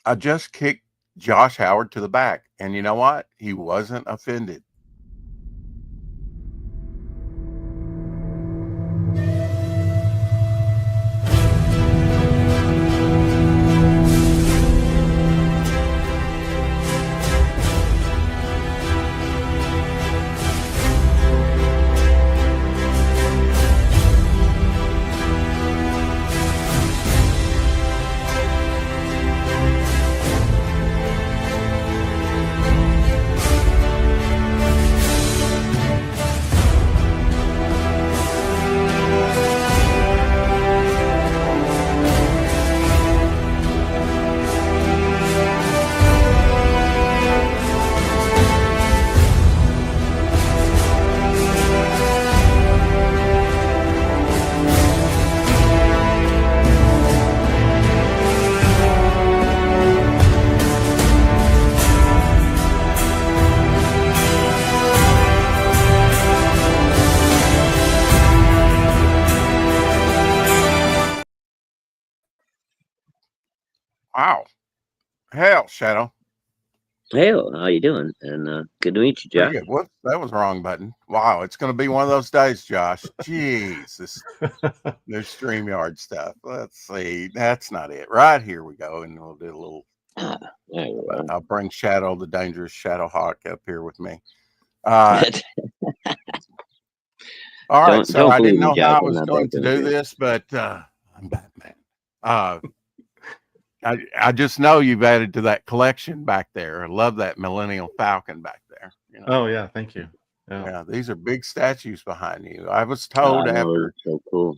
I just kicked Josh Howard to the back, and you know what? He wasn't offended. Wow. Hell, Shadow. Hey, how you doing? And good to meet you, Pretty Josh. good. Whoops, that was the wrong button. Wow, it's going to be one of those days, Josh. Jeez, this new StreamYard stuff. Let's see. That's not it. Right here we go, and we'll do a little. Ah, there you go. I'll bring Shadow, the dangerous Shadow Hawk, up here with me. All right, so don't I didn't believe me, know how Josh. I I'm was not going that to do dangerous. this, but I'm Batman. I just know you've added to that collection back there. I love that Millennial Falcon back there. You know, Oh yeah, thank you. Yeah. yeah, these are big statues behind you. I was Oh, told I know, after it's so cool.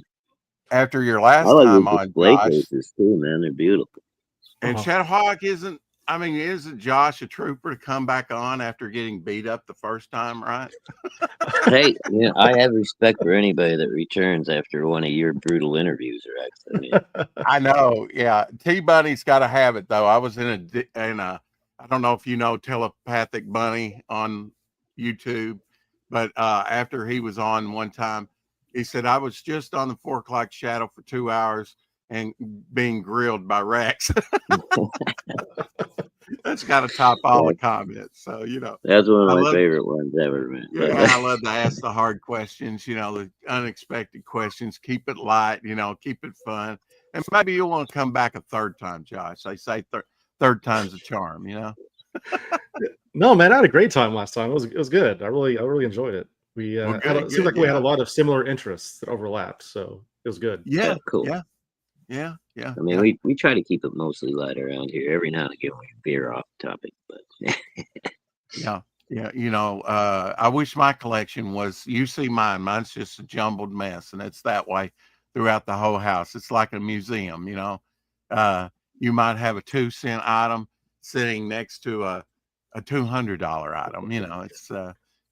your I last like the time on, display Josh, cases too, man. They're beautiful. and Oh, Shadowhawk isn't. I mean, isn't Josh a trooper to come back on after getting beat up the first time, right? Hey, yeah, I have respect for anybody that returns after one of your brutal interviews, Rex. I mean, I know. Yeah, T Bunny's got to have it though. I was in a. I don't know if you know Telepathic Bunny on YouTube, but after he was on one time, he said I was just on the 4 o'clock shadow for 2 hours and being grilled by Rex. That's got to top all the that, comments. So you know, that's one of I my love. favorite ones ever, man. Yeah, I love to ask the hard questions, the unexpected questions. Keep it light, keep it fun. And maybe you'll want to come back a third time, Josh. They say third time's a charm. no, man, I had a great time last time. It was good. I really enjoyed it. We Well, it good, seemed good. like we had a Yeah. lot of similar interests that overlapped, so it was good. Yeah. Yeah, cool. Yeah. Yeah. Yeah. I mean, Yeah. we try to keep it mostly light around here. Every now and again, we veer off topic, but Yeah. Yeah. I wish my collection was, you see mine. Mine's just a jumbled mess, and it's that way throughout the whole house. It's like a museum. Uh, you might have a 2 cent item sitting next to a $200 item.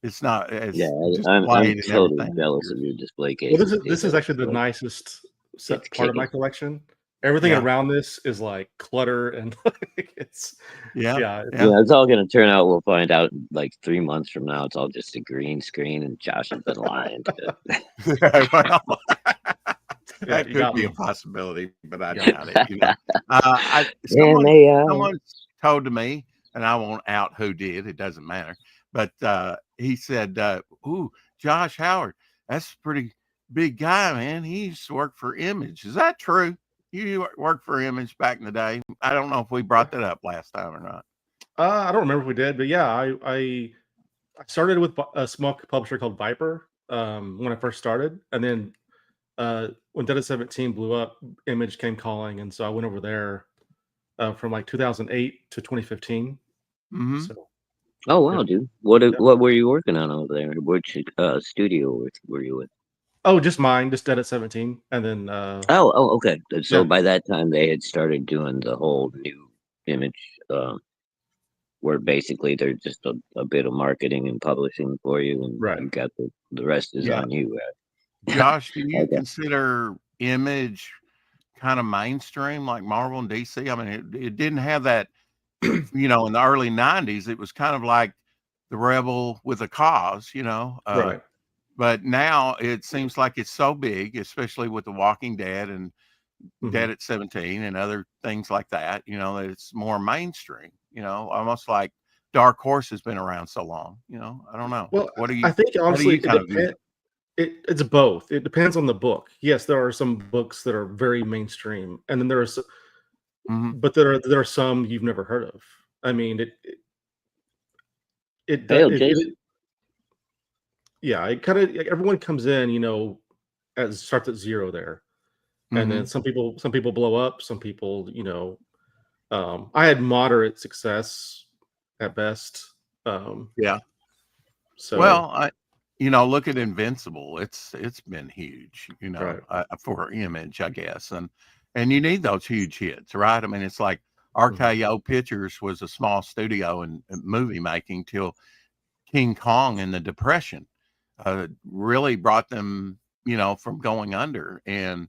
It's not yeah, as I'm displayed and totally everything. jealous of your display Well, cases, this dude. is actually the Like, nicest it's part of my kicking. collection. Everything Yeah. around this is like clutter and it's Yeah. yeah. Yeah. Yeah, it's all gonna turn out. We'll find out in like 3 months from now. It's all just a green screen, and Josh has been lying. Well, Yeah, that you could got be a me. possibility, but I Yeah. doubt it. Damn Someone AI. someone told to me, and I won't out who did. It doesn't matter. But he said, "Ooh, Josh Howard, that's a pretty big guy, man. He used to work for Image. Is that true? You worked for Image back in the day? I don't know if we brought that up last time or not. I don't remember if we did, but yeah, I started with a small publisher called Viper when I first started, and then when Data 17 blew up, Image came calling, and so I went over there from like 2008 to 2015. Mm-hmm. So Oh wow, yeah. dude. Yeah. What were you working on over there? Which studio were you with? Oh, just mine, just Data 17, and then Oh, okay. So yeah, by that time they had started doing the whole new image, where basically they're just a bit of marketing and publishing for you, and right. you got the rest is Yeah. on you, right? Josh, do you Okay. consider Image kind of mainstream like Marvel and DC? I mean, it didn't have that, in the early 90s. It was kind of like the rebel with a cause. Right. But now it seems like it's so big, especially with The Walking Dead and Dead at 17 and other things like that, you know, that it's more mainstream, you know, almost like Dark Horse has been around so long, you know. I don't know. Well, What do I you think how do honestly you kind of view it? it's both. It depends on the book. Yes, there are some books that are very mainstream, and then Mhm. but there are some you've never heard of. I mean, it does Hey, it Jason. yeah, it kind of everyone comes in, as starts at zero there, and then Mhm. some people blow up, some people, I had moderate success at best. Um, Yeah. so Well, you know, look at Invincible. It's been huge, you know, right. for Image, I guess, and you need those huge hits, right? I mean, it's like Mhm. RKO Pictures was a small studio in movie making till King Kong and the Depression really brought them, you know, from going under. And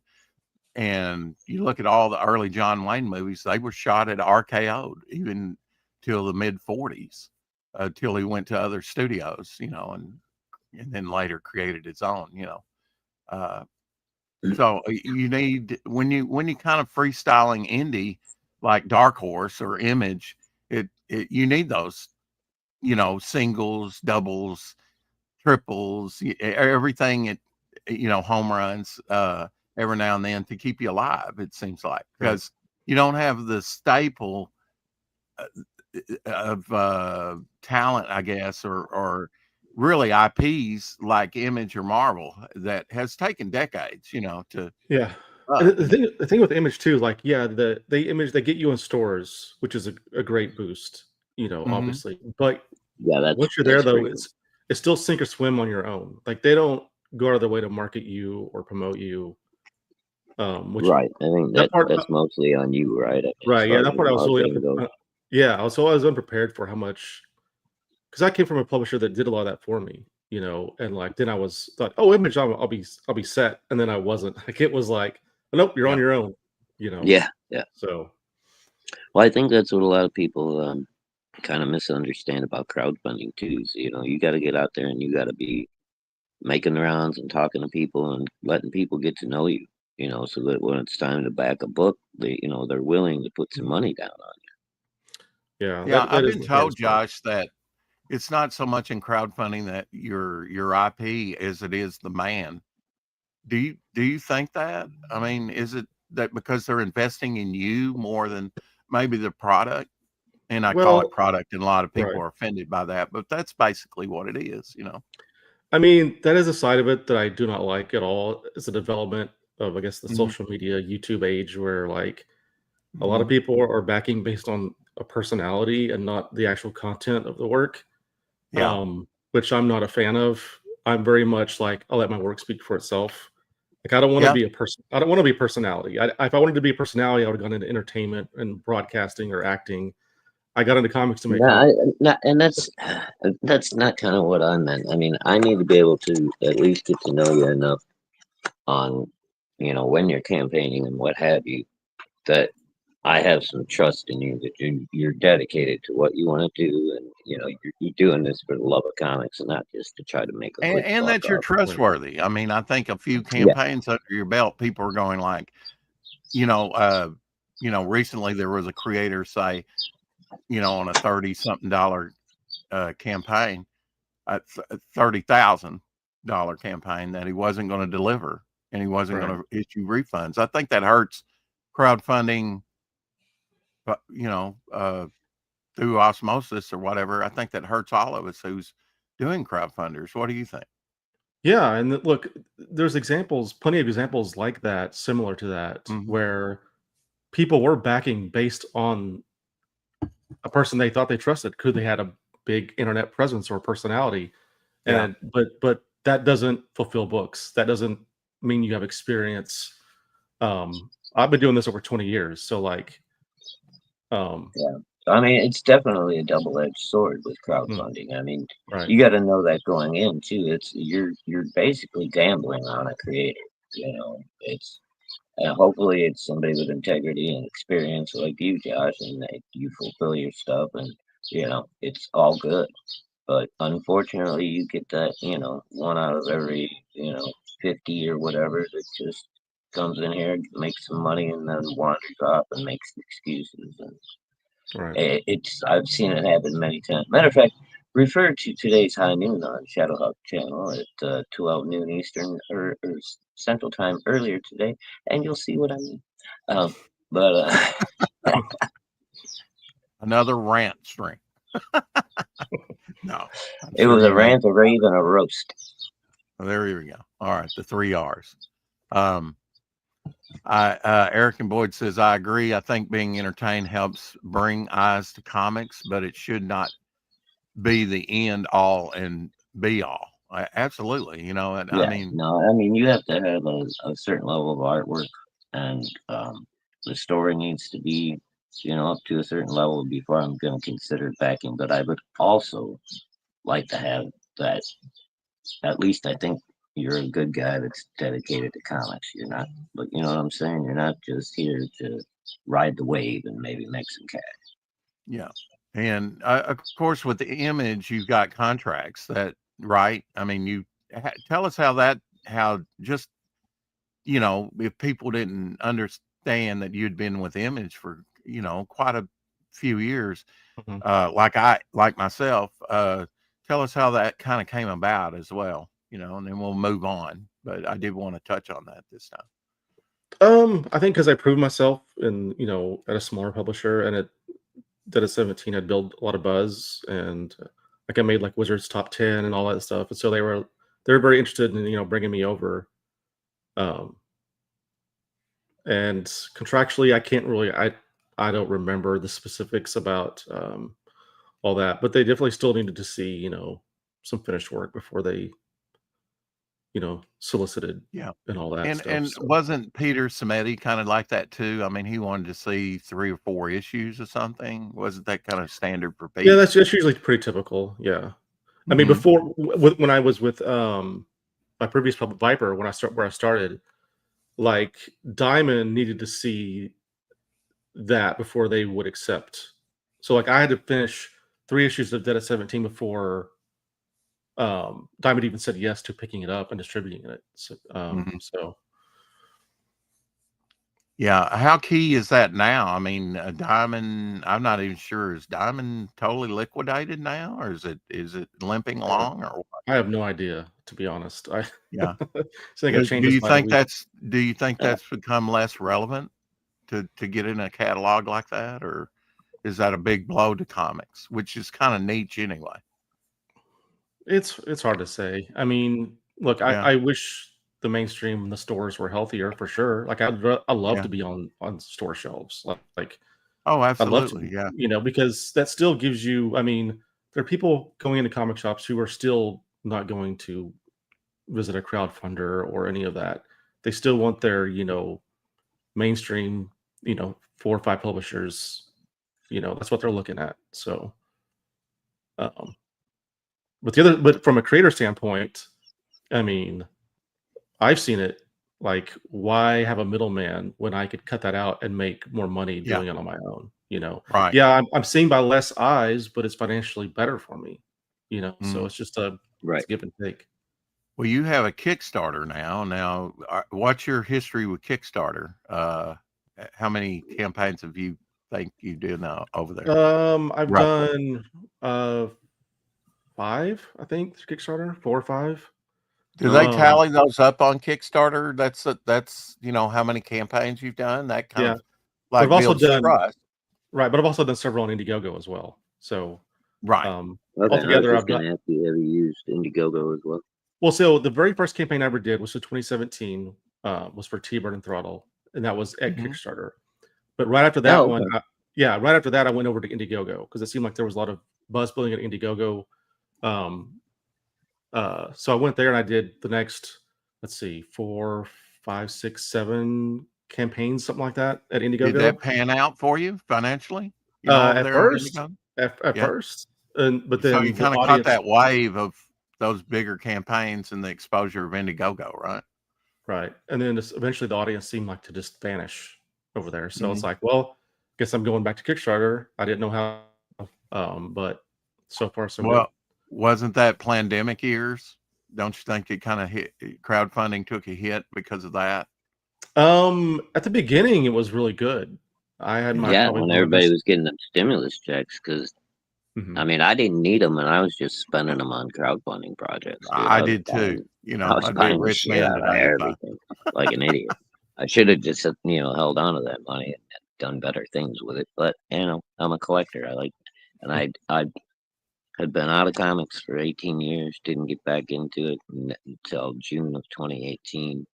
you look at all the early John Wayne movies; they were shot at RKO even till the mid '40s, till he went to other studios, you know, and then later created his own, you know. Uh, so you need when you kind of freestyling indie like Dark Horse or Image, it you need those, you know, singles, doubles, triples, everything you know, home runs, every now and then to keep you alive, it seems like, Right. because you don't have the staple uh, of talent, I guess, or really IPs like Image or Marvel that has taken decades, you know, to Yeah. And uh, the thing with Image too, like, yeah, the Image they get you in stores, which is a great boost, mhm. obviously. But Yeah, once you're there, that's though, great. it's still sink or swim on your own. Like they don't go out of their way to market you or promote you. Which Right. I think that part, that's mostly on you, right? I mean, as right? Yeah, far as that the part I was really marketing goes. yeah, I was unprepared for how much because I came from a publisher that did a lot of that for me, and like then I was thought, oh, Image, I'll be set, and then I wasn't. Like it was like, nope, you're on Yeah. your own, you know. Yeah, yeah. So Well, I think that's what a lot of people kind of misunderstand about crowdfunding too. Is, you got to get out there and you got to be making the rounds and talking to people and letting people get to know you. So that when it's time to back a book, they're willing to put some money down on yeah, Yeah, that I've is been the told, hardest part. Josh, that it's not so much in crowdfunding that your IP as it is the man. Do you think that? I mean, is it that because they're investing in you more than maybe the product? And I call it Well, product, and a lot of people right. are offended by that, but that's basically what it is, you know? I mean, that is a side of it that I do not like at all. Is the development of, I guess, the Mhm, social media YouTube age, where like a lot of mhm. people are backing based on a personality and not the actual content of the work. Yeah, Which I'm not a fan of. I'm very much like I'll let my work speak for itself. Like I don't want to yeah, be a person. I don't want to be a personality. If I wanted to be a personality, I would have gone into entertainment and broadcasting or acting. I got into comics to you. make No, comics. and that's not kind of what I meant. I mean, I need to be able to at least get to know you enough on, when you're campaigning and what have you, that I have some trust in you that you're dedicated to what you want to do, and you're doing this for the love of comics and not just to try to make a quick and buck that you're off. Right. trustworthy. I mean, I think a few Yeah, campaigns under your belt, people are going like, you know, recently there was a creator say, you know, on a 30 something dollar campaign, $30,000 campaign that he wasn't going to deliver and he wasn't Right. going to issue refunds. I think that hurts crowdfunding, but through osmosis or whatever. I think that hurts all of us who's doing crowdfunders. What do you think? Yeah, and look, there's examples, plenty of examples like that, similar to that, Hmm. where people were backing based on a person they thought they trusted, could they had a big internet presence or personality, Yeah. and but that doesn't fulfill books. That doesn't mean you have experience. I've been doing this over 20 years, so like, um, yeah. I mean, it's definitely a double-edged sword with mm, crowdfunding. I mean, right, you got to know that going in too. It's you're basically gambling on a creator. It's and hopefully it's somebody with integrity and experience like you, Josh, and that you fulfill your stuff, and it's all good. But unfortunately, you get that one out of every 50 or whatever that just comes in here, makes some money, and then wanders off and makes excuses. And Right. I've seen it happen many times. Matter of fact, refer to today's High Noon on Shadowhawk Channel at 12 noon Eastern or Central Time earlier today, and you'll see what I mean. But Another rant string. No, I'm it sure was a you know. rant, a rave, and a roast. Well, there you go. All right, the 3 R's. Eric and Boyd says, I agree. I think being entertained helps bring eyes to comics, but it should not be the end all and be all. Absolutely. You know, and Yeah, I mean, no, I mean you have to have a certain level of artwork, and the story needs to be, up to a certain level before I'm going to consider backing. But I would also like to have that. At least I think you're a good guy that's dedicated to comics. You're not, but you know what I'm saying. You're not just here to ride the wave and maybe make some cash. yeah. And of course, with the Image, you've got contracts that, right? I mean, tell us how just, if people didn't understand that you'd been with Image for, quite a few years, Mhm. like myself, tell us how that kind of came about as well, and then we'll move on. But I did want to touch on that this time. I think because I proved myself in, at a smaller publisher, and Dead at 17 had built a lot of buzz, and like I made like Wizards top 10 and all that stuff, and so they were very interested in bringing me over. Um, and contractually, I can't really I don't remember the specifics about all that, but they definitely still needed to see some finished work before they solicited Yeah. and all that stuff. And So wasn't Peter Samedi kind of like that too? I mean, he wanted to see 3 or 4 issues or something. Wasn't that kind of standard for yeah, Pete? that's usually pretty typical. Yeah. I mean, Mhm. before when I was with my previous public Viper, where I started, like Diamond needed to see that before they would accept. So like I had to finish 3 issues of Dead at 17 before Diamond even said yes to picking it up and distributing it. So, Mhm. so Yeah, how key is that now? I mean, Diamond, I'm not even sure. Is Diamond totally liquidated now, or is it limping uh, along, or what? I have no idea, to be honest. I Yeah. think it Do changes you by the think week. that's become less relevant to get in a catalog like that, or is that a big blow to comics, which is kind of niche anyway? It's hard to say. I mean, look, Yeah. I wish the mainstream and the stores were healthier for sure. Like I love Yeah. to be on store shelves. Like Oh, I'd love to absolutely. be, Yeah. because that still gives you. I mean, there are people going into comic shops who are still not going to visit a crowdfunder or any of that. They still want their mainstream 4 or 5 publishers. That's what they're looking at. So, um, but from a creator standpoint, I mean, I've seen it. Like, why have a middleman when I could cut that out and make more money Yeah. doing it on my own? Right. Yeah, I'm seeing by less eyes, but it's financially better for me. So Mhm. it's just it's Right. a give and take. Well, you have a Kickstarter now. Now, what's your history with Kickstarter? How many campaigns have you think you do now over there? I've Roughly. done 5, I think, through Kickstarter, 4 or 5. Do they Um, tally those up on Kickstarter? That's how many campaigns you've done. That kind yeah, of but I've like also builds done trust. right, but I've also done several on Indiegogo as well. So Right. Okay, I was altogether, just I've going done to ask you, have you used Indiegogo as well? well. So the very first campaign I ever did was in 2017. Was for T-Bird and Throttle, and that was at Mhm. Kickstarter. But right after that Oh, one, okay. yeah, right after that, I went over to Indiegogo because it seemed like there was a lot of buzz building at Indiegogo. Um, so I went there and I did the next, let's see, 4, 5, 6, 7 campaigns, something like that at Did Indiegogo. that pan out for you financially? Over At there on first, Indiegogo? at Yeah. first, but So you then the kind of caught audience, that wave of those bigger campaigns and the exposure of Indiegogo, right? right, and then eventually the audience seemed like to just vanish over there. So it's Mhm. like, well, guess I'm going back to Kickstarter. I didn't know how, but so far so good. Well, wasn't that pandemic years? Don't you think it kind of hit crowdfunding took a hit because of that? At the beginning, it was really good. I had my Yeah, probably when one of the everybody best. was getting them stimulus checks, because Mhm. I mean, I didn't need them, and I was just spending them on crowdfunding projects, dude. I did too. I I was would be a buying the rich shit man out of today if I. everything like an idiot. I should have just, held on to that money and done better things with it. But I'm a collector. I like, and I had been out of comics for 18 years. Didn't get back into it until June of 2018,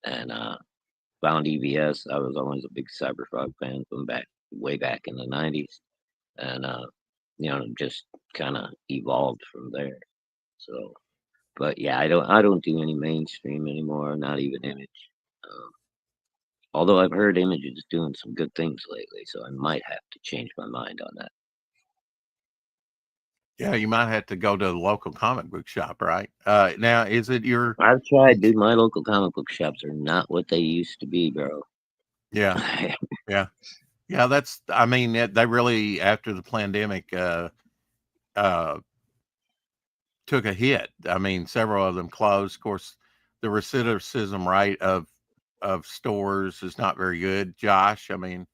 and found EBS. I was always a big Cyberfrog fan from way back in the 90s, and just kind of evolved from there. So, but yeah, I don't do any mainstream anymore, not even Image. Um, although I've heard Image is doing some good things lately, so I might have to change my mind on that. Yeah, you might have to go to the local comic book shop, right? Now, is it your? I've tried, dude. My local comic book shops are not what they used to be, bro. Yeah, yeah, yeah. That's. I mean, they really after the pandemic uh, took a hit. I mean, several of them closed. Of course, the recidivism rate of stores is not very good. Josh, I mean,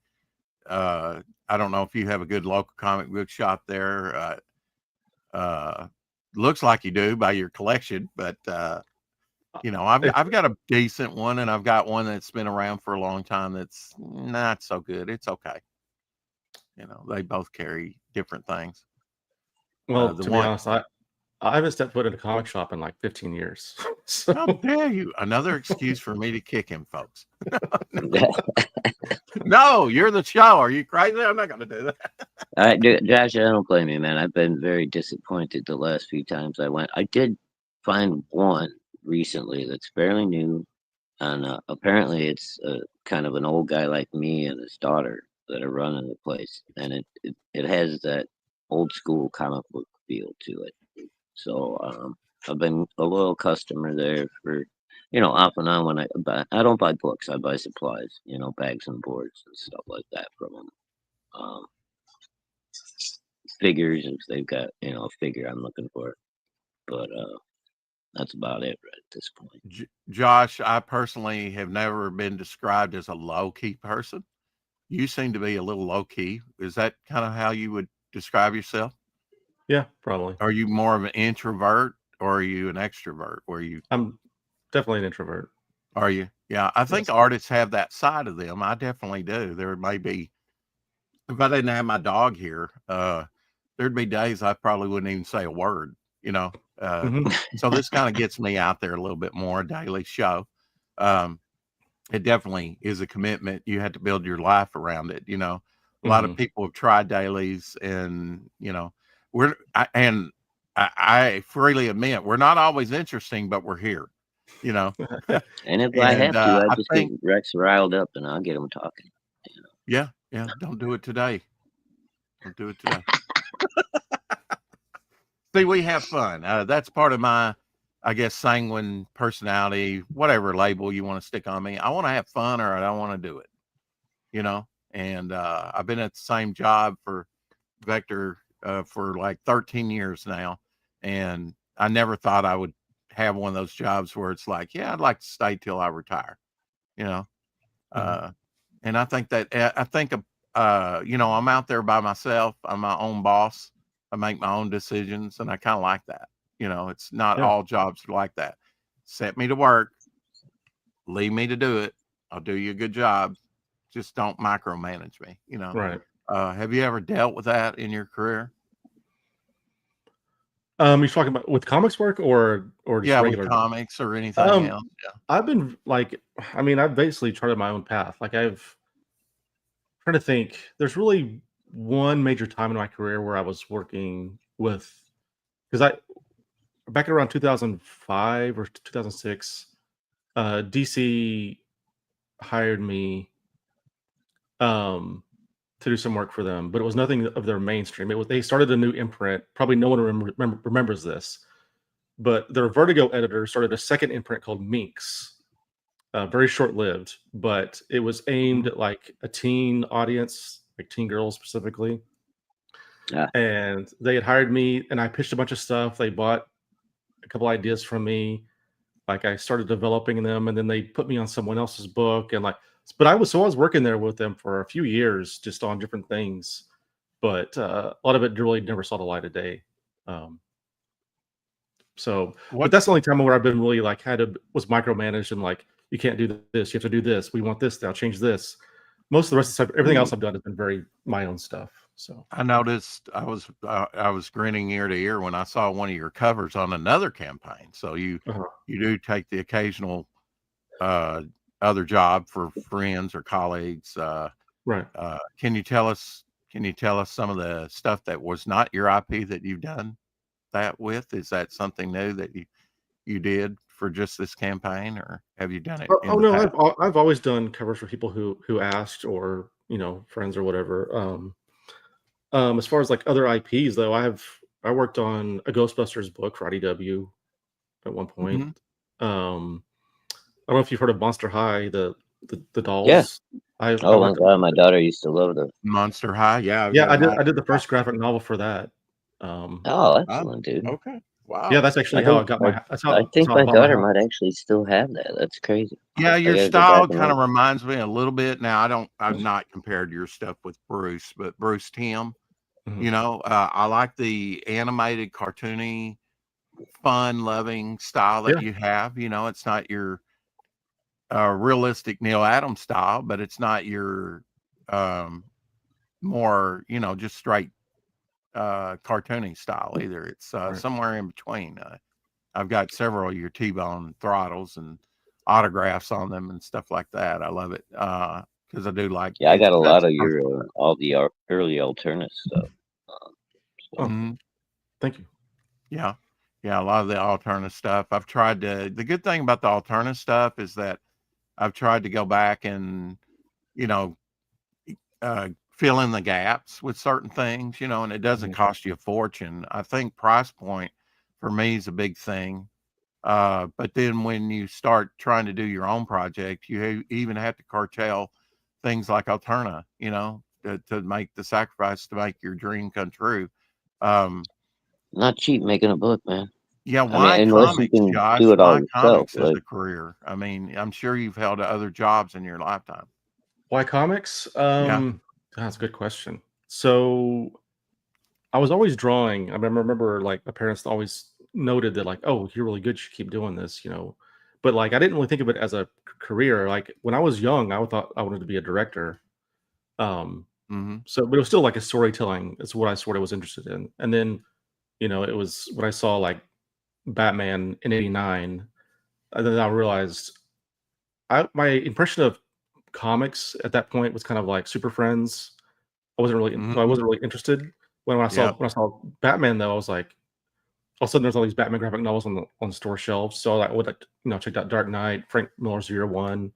I don't know if you have a good local comic book shop there. Uh, looks like you do by your collection, but If I've got a decent one, and I've got one that's been around for a long time that's not so good. It's okay. They both carry different things. Well, The to be one, honest, I haven't stepped foot in a comic shop in like 15 years. how So dare you? Another excuse for me to kick him, folks. No, you're the show. Are you crazy? I'm not going to do that. Josh, I don't blame you, man. I've been very disappointed the last few times I went. I did find one recently that's fairly new, and apparently it's kind of an old guy like me and his daughter that are running the place, and it has that old school comic book feel to it. So I've been a loyal customer there for, off and on when I buy. I don't buy books. I buy supplies, bags and boards and stuff like that from them. Um, figures if they've got, a figure I'm looking for. But that's about it right at this point. Josh, I personally have never been described as a low key person. You seem to be a little low key. Is that kind of how you would describe yourself? yeah, probably. Are you more of an introvert or are you an extrovert? I'm definitely an introvert. Are you? Yeah, I think Yes. artists have that side of them. I definitely do. There may be, if I didn't have my dog here, there'd be days I probably wouldn't even say a word, you know. Uh, Mhm. so this kind of gets me out there a little bit more, a daily show. Um, it definitely is a commitment. You have to build your life around it. A lot of Mhm. people have tried dailies, and I freely admit we're not always interesting, but we're here. You know, And if I and have to, I I just get think, Rex riled up and I'll get him talking. yeah, yeah. Don't do it today. Don't do it today. See, we have fun. That's part of my, I guess, sanguine personality, whatever label you want to stick on me. I want to have fun, or I don't want to do it. You know, and I've been at the same job for Vector for like 13 years now, and I never thought I would have one of those jobs where it's like, yeah, I'd like to stay till I retire. You know, Mhm. uh, and I'm out there by myself. I'm my own boss. I make my own decisions, and I kind of like that. It's not Yeah. all jobs are like that. Set me to work, leave me to do it. I'll do you a good job. Just don't micromanage me. Right. Have you ever dealt with that in your career? You're talking about with comics work or just Yeah, with regular? comics or anything Um, else. Yeah. I've been like, I mean, I've basically charted my own path. Like I've trying to think. There's really one major time in my career where I was working with because I back around 2005 or 2006, DC hired me um, to do some work for them, but it was nothing of their mainstream. It was they started a new imprint. Probably no one remembers this, but their Vertigo editor started a second imprint called Minx. Very short lived, but it was aimed Mhm. at like a teen audience, like teen girls specifically. Yeah. And they had hired me, and I pitched a bunch of stuff. They bought a couple ideas from me, Like I started developing them, and then they put me on someone else's book, and like, but I was working there with them for a few years, just on different things. But a lot of it really never saw the light of day. Um, so, but What that's the only time where I've been really like was micromanaged and like, you can't do this, you have to do this. We want this now, change this. Most of the rest of the stuff, everything else I've done has been very my own stuff. So I noticed, I was grinning ear to ear when I saw one of your covers on another campaign. So uh-huh. you do take the occasional uh, other job for friends or colleagues. Right. Can you tell us some of the stuff that was not your IP that you've done that with? Is that something new that you did for just this campaign, or have you done it Oh, in the no, past? I've always done covers for people who asked, or friends or whatever. As far as like other IPs though, I worked on a Ghostbusters book for IDW at one point. Mhm. Um, I don't know if you've heard of Monster High, the Yeah. dolls. I Oh my worked God, my daughter used to love them. Monster High, yeah, Yeah, I did. my I did the first graphic novel for that. Um, Oh, oh, excellent, dude. okay, yeah, wow. that's actually how I got my. I That's think how I my bought my daughter house. might actually still have that. That's crazy. Yeah, I your gotta go back style and kind of look. reminds me a little bit. Now, I've not compared your stuff with Bruce, but Bruce Timm, Mhm. I like the animated, cartoony, fun loving style that Yeah, you have. It's not your realistic Neil Adams style, but it's not your um, more, just straight cartoony style either. It's right. somewhere in between. I've got several of your T-Bone throttles and autographs on them and stuff like that. I love it because I do like Yeah, I it. got a lot That's of personal. your all the early alternate stuff. So, Oh, Mhm. thank you. Yeah. Yeah. A lot of the alternate stuff. The good thing about the alternate stuff is that I've tried to go back and, you know, fill in the gaps with certain things, and it doesn't Mhm. cost you a fortune. I think price point for me is a big thing. But then when you start trying to do your own project, even have to curtail things like Alterna, to make the sacrifice to make your dream come true. Um, not cheap making a book, man. yeah, I mean, why unless you comics, can do Josh? it all Why yourself. comics as Like, a career? I mean, I'm sure you've held other jobs in your lifetime. Why comics? Yeah. That's a good question. So I was always drawing. I remember like my parents always noted that like, oh, you're really good. You should keep doing this, But like I didn't really think of it as a career. Like when I was young, I thought I wanted to be a director. Um, Hmm. so but it was still like a storytelling. It's what I sort of was interested in. And then, it was when I saw like Batman in '89, and then I realized my impression of comics at that point was kind of like Super Friends. So I Hmm. wasn't really interested. When I saw Yep. when I saw Batman though, I was like, all of a sudden there's all these Batman graphic novels on the store shelves. So I would like, checked out Dark Knight, Frank Miller's Year One.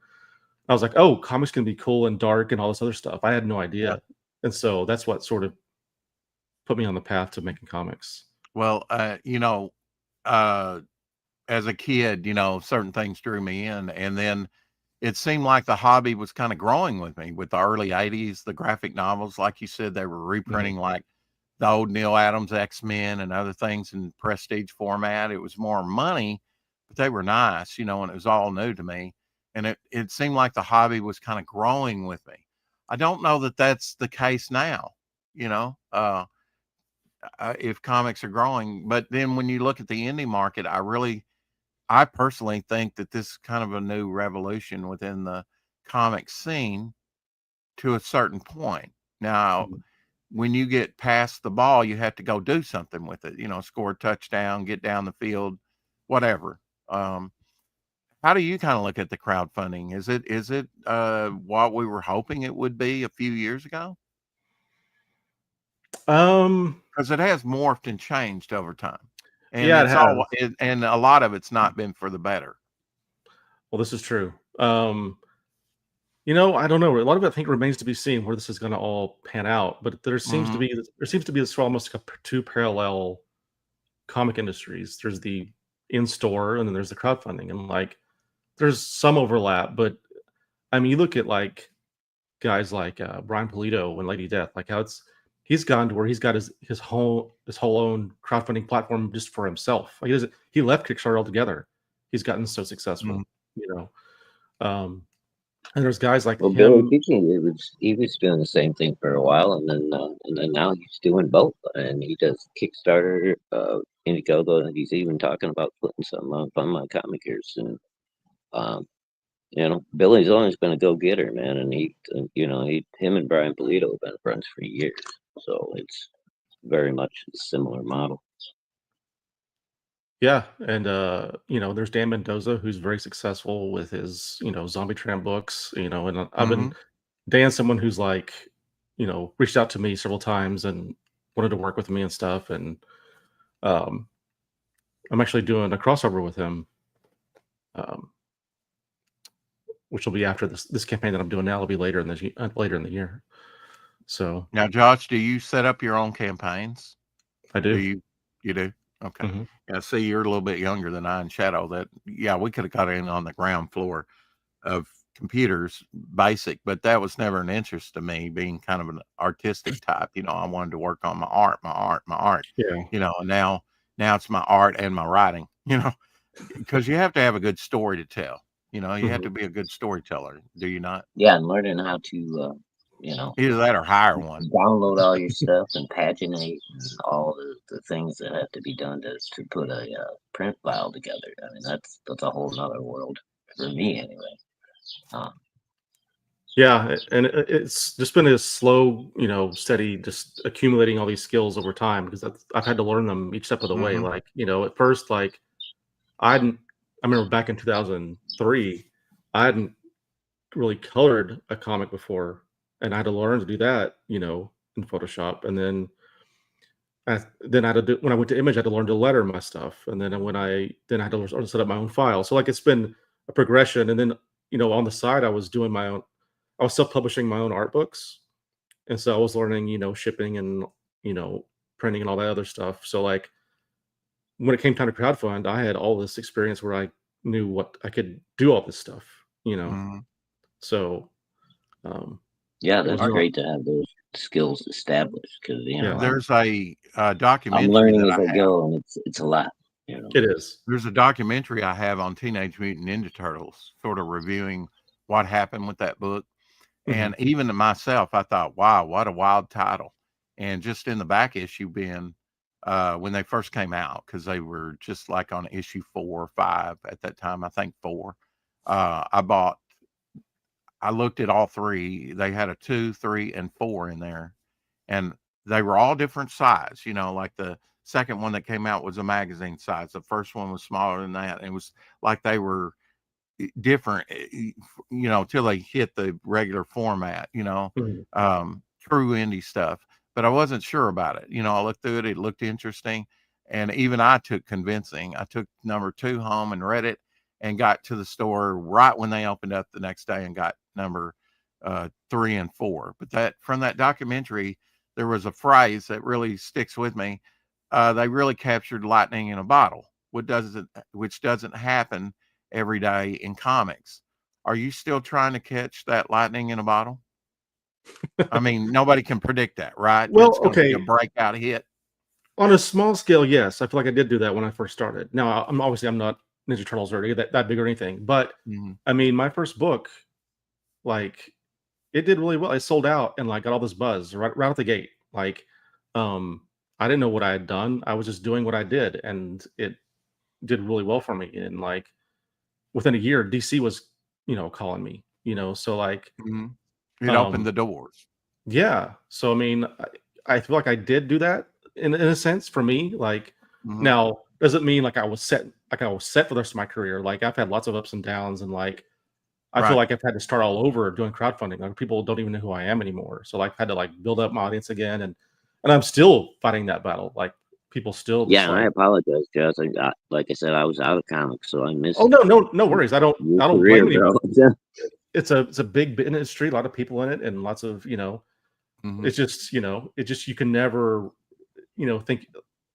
I was like, oh, comics can be cool and dark and all this other stuff. I had no Yeah. idea. And so that's what sort of put me on the path to making comics. Well, uh, as a kid, certain things drew me in, and then it seemed like the hobby was kind of growing with me with the early 80s, the graphic novels, like you said, they were Mhm. reprinting like the old Neil Adams X-Men and other things in prestige format. It was more money, but they were nice, and it was all new to me. And it seemed like the hobby was kind of growing with me. I don't know that that's the case now, you know. If comics are growing, but then when you look at the indie market, I personally think that this is kind of a new revolution within the comic scene to a certain point. Now, Mhm. when you get past the ball, you have to go do something with it, score a touchdown, get down the field, whatever. Um, how do you kind of look at the crowdfunding? Is it what we were hoping it would be a few years ago? Um, Because it has morphed and changed over time. And yeah, it has. and a lot of it's not been for the better. Well, this is true. I don't know. A lot of it, I think, remains to be seen where this is going to all pan out. But Hmm. there seems to be this almost like two parallel comic industries. There's the in store, and then there's the crowdfunding, and like there's some overlap. But I mean, you look at like guys like Brian Polito and Lady Death, like how he's gone to where he's got his whole own crowdfunding platform just for himself. Like he left Kickstarter altogether, he's gotten so successful. Mhm. You know, and there's guys like Well, Billy him. Beachy, he was doing the same thing for a while, and then now he's doing both, and he does Kickstarter, Indiegogo, and he's even talking about putting some up on my comic here soon. Um, Billy's always been a go-getter, man, and him and Brian Polito have been friends for years, so it's very much a similar model. Yeah, and there's Dan Mendoza, who's very successful with his Zombie Tramp books. And I've been Mhm. Dan's someone who's like, reached out to me several times and wanted to work with me and stuff. And um, I'm actually doing a crossover with him, um, which will be after this campaign that I'm doing now. It'll be later in the year. So Now, Josh, do you set up your own campaigns? I Do do. you do? Okay. Mhm. Yeah, see, you're a little bit younger than I in Shadow. We could have got in on the ground floor of computers, basic, but that was never an interest to me, being kind of an artistic type. I wanted to work on my art, Yeah. and now it's my art and my writing, because you have to have a good story to tell. You have to Mhm. be a good storyteller, do you not? Yeah, and learning how to, Either that or hire one. download all your stuff and paginate and all the things that have to be done to put a print file together. I mean, that's a whole nother world for me anyway. Yeah, and it's just been a slow, steady, just accumulating all these skills over time because I've had to learn them each step of the way. Mhm. Like, at first, like I hadn't, I remember back in 2003, I hadn't really colored a comic before, and I had to learn to do that, in Photoshop. And then I had to do, when I went to Image, I had to learn to letter my stuff, and then I had to learn to set up my own file. So like it's been a progression, and then on the side, I was self-publishing my own art books, and so I was learning, shipping and you know printing and all that other stuff. So like when it came time to crowdfund, I had all this experience where I knew what I could do all this stuff. Mhm. So um, Yeah, it was that's Are- not, great to have those skills established because yeah, There's a I'm documentary learning that as I I have. go, and it's a lot. it is. There's a documentary I have on Teenage Mutant Ninja Turtles, sort of reviewing what happened with that book. Mhm. And even to myself, I thought, wow, what a wild title. And just in the back issue bin, when they first came out, because they were just like on issue 4 or 5 at that time, I think 4. I looked at all 3. They had a 2, 3, and 4 in there, and they were all different size. Like the second one that came out was a magazine size. The first one was smaller than that. It was like they were different, till they hit the regular format, Mhm. true indie stuff. But I wasn't sure about it. I looked through it, it looked interesting. And even I took convincing. I took number 2 home and read it and got to the store right when they opened up the next day and got number 3 and 4. But from that documentary, there was a phrase that really sticks with me. They really captured lightning in a bottle, which doesn't happen every day in comics. Are you still trying to catch that lightning in a bottle? I mean, nobody can predict that, right? That it's Well, going to be a okay. breakout hit. On a small scale, yes, I feel like I did do that when I first started. Now, I'm not Ninja Turtles or that big or anything, but Mhm. I mean, my first book, like, it did really well. It sold out and like got all this buzz right out the gate. Like, um, I didn't know what I had done. I was just doing what I did, and it did really well for me. And like within a year, DC was, calling me. So like, Mhm. It opened um, the doors. yeah. So I mean, I feel like I did do that in a sense for me. Like Mhm. now, doesn't mean like I was set for the rest of my career. Like I've had lots of ups and downs, and like I feel Right. like I've had to start all over doing crowdfunding. Like people don't even know who I am anymore. So like I had to like build up my audience again, and I'm still fighting that battle. Like people still Yeah, just and I like, apologize, Josh. Like I said, I was out of comics, so I oh missed no worries. your I don't career, blame bro. anybody. It's a big industry, a lot of people in it, and lots of Mhm. it's just you can never think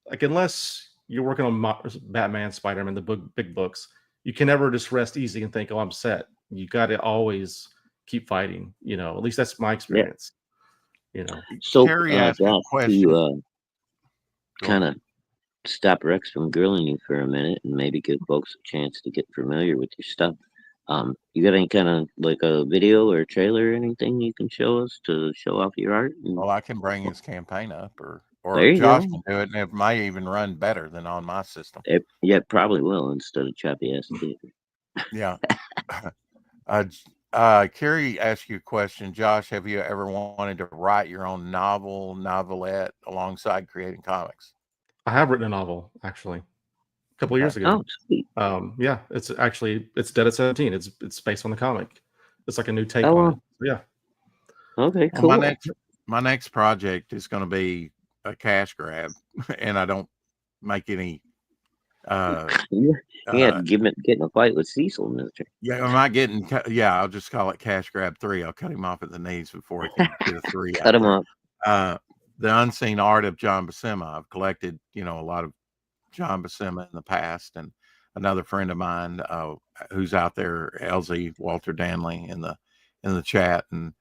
like unless you're working on Batman, Spider-Man, the big books, you can never just rest easy and think, oh, I'm set. You got to always keep fighting. At least that's my Yeah. experience. So, Carrie asked a Josh, question. to Go kind ahead. of stop Rex from grilling you for a minute and maybe give folks a chance to get familiar with your stuff. You got any kind of like a video or trailer or anything you can show us to show off your art? Well, I can bring his campaign up, There or you Josh go. can do it, and it may even run better than on my system. Yeah, it probably will instead of choppy ass theater. Yeah. Carrie asked you a question. Josh, have you ever wanted to write your own novelette alongside creating comics? I have written a novel actually a couple of Okay. years ago. Oh, sweet. Yeah, it's Dead at 17. It's based on the comic. It's like a new take Oh, on wow. it. So, yeah. Okay, Well, cool. my next project is going to be a cash grab, and I don't make any. You Uh, had get in a fight with Cecil, Mister. yeah, am I getting? Yeah, I'll just call it cash grab 3. I'll cut him off at the knees before he can get a 3 Cut out him there. off. The unseen art of John Buscema. I've collected, a lot of John Buscema in the past, and another friend of mine who's out there, LZ Walter Danley, in the chat, and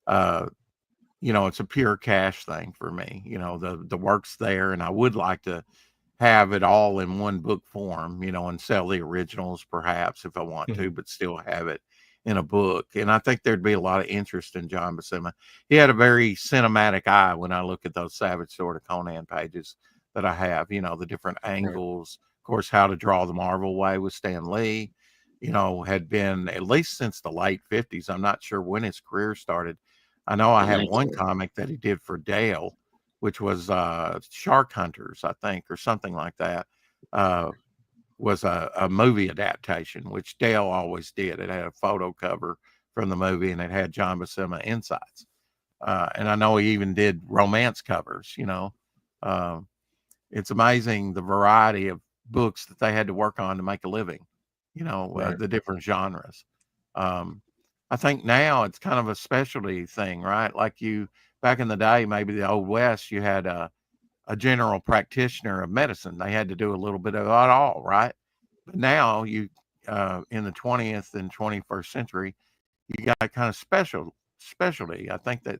it's a pure cash thing for me. The work's there, and I would like to have it all in one book form, and sell the originals perhaps if I want to, but still have it in a book. And I think there'd be a lot of interest in John Buscema. He had a very cinematic eye when I look at those Savage Sword of Conan pages that I have, the different angles. Of course, How to Draw the Marvel Way with Stan Lee, had been at least since the late 50s. I'm not sure when his career started. I know I have one comic that he did for Dale, which was Shark Hunters, I think, or something like that, was a movie adaptation, which Dale always did. It had a photo cover from the movie, and it had John Buscema insides. And I know he even did romance covers, It's amazing the variety of books that they had to work on to make a living, Right. the different genres. I think now it's kind of a specialty thing, right? Like back in the day, maybe the Old West, you had a general practitioner of medicine. They had to do a little bit of it all, right? But now in the 20th and 21st century, you got kind of specialty. I think that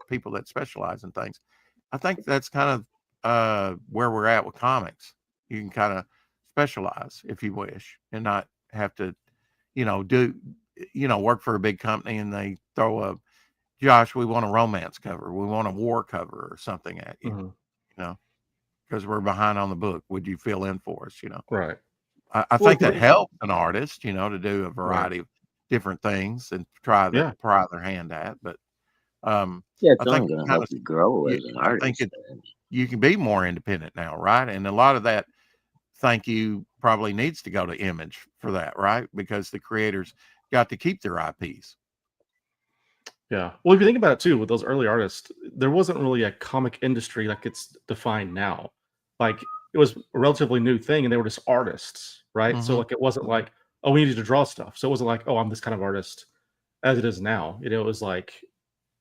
people that specialize in things. I think that's kind of where we're at with comics. You can kind of specialize if you wish, and not have to, work for a big company and they throw Josh, we want a romance cover, we want a war cover or something at you, because we're behind on the book. Would you fill in for us? Right. I think that helps an artist, to do a variety of different things and try their hand at. But it's I only think going to help you grow as an artist. You can be more independent now, right? And a lot of that, thank you, probably needs to go to Image for that, right? Because the creators got to keep their IPs. Yeah. Well, if you think about it too, with those early artists, there wasn't really a comic industry like it's defined now. Like it was a relatively new thing, and they were just artists, right? So like it wasn't like, oh, we need you to draw stuff. So it wasn't like, oh, I'm this kind of artist, as it is now. It was like,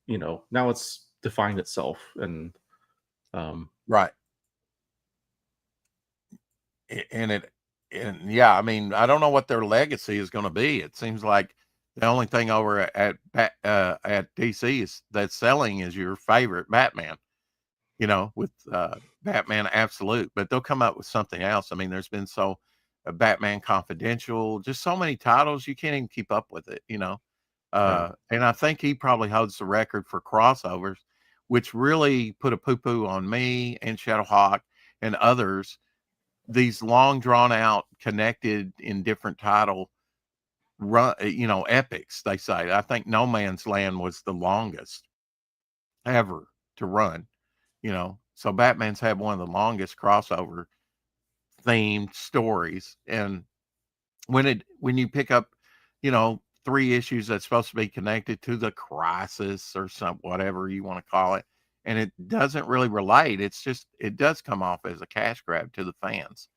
now it's defined itself, and right. And yeah, I mean, I don't know what their legacy is going to be. It seems like the only thing over at DC that's selling is your favorite Batman, with Batman Absolute, but they'll come up with something else. I mean, there's been Batman Confidential, just so many titles you can't even keep up with it, and I think he probably holds the record for crossovers, which really put a poo-poo on me and Shadowhawk and others. These long drawn out, connected in different title run, epics, they say. I think No Man's Land was the longest ever to run, so Batman's had one of the longest crossover themed stories. And when you pick up, 3 issues that's supposed to be connected to the crisis or whatever you want to call it, and it doesn't really relate, it does come off as a cash grab to the fans.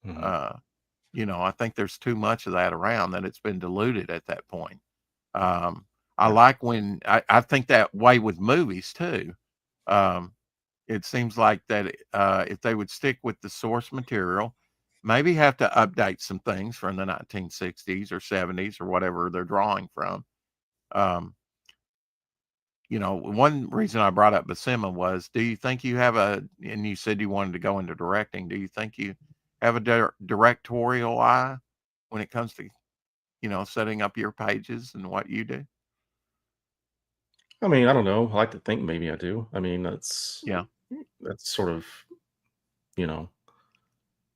I think there's too much of that around, that it's been diluted at that point. I like when I think that way with movies too. It seems like that if they would stick with the source material, maybe have to update some things from the 1960s or 70s or whatever they're drawing from. you know, one reason I brought up Buscema was, do you think you have and you said you wanted to go into directing, do you think you have a directorial eye when it comes to, you know, setting up your pages and what you do? I mean, I don't know. I like to think maybe I do. I mean, Yeah. that's sort of, you know,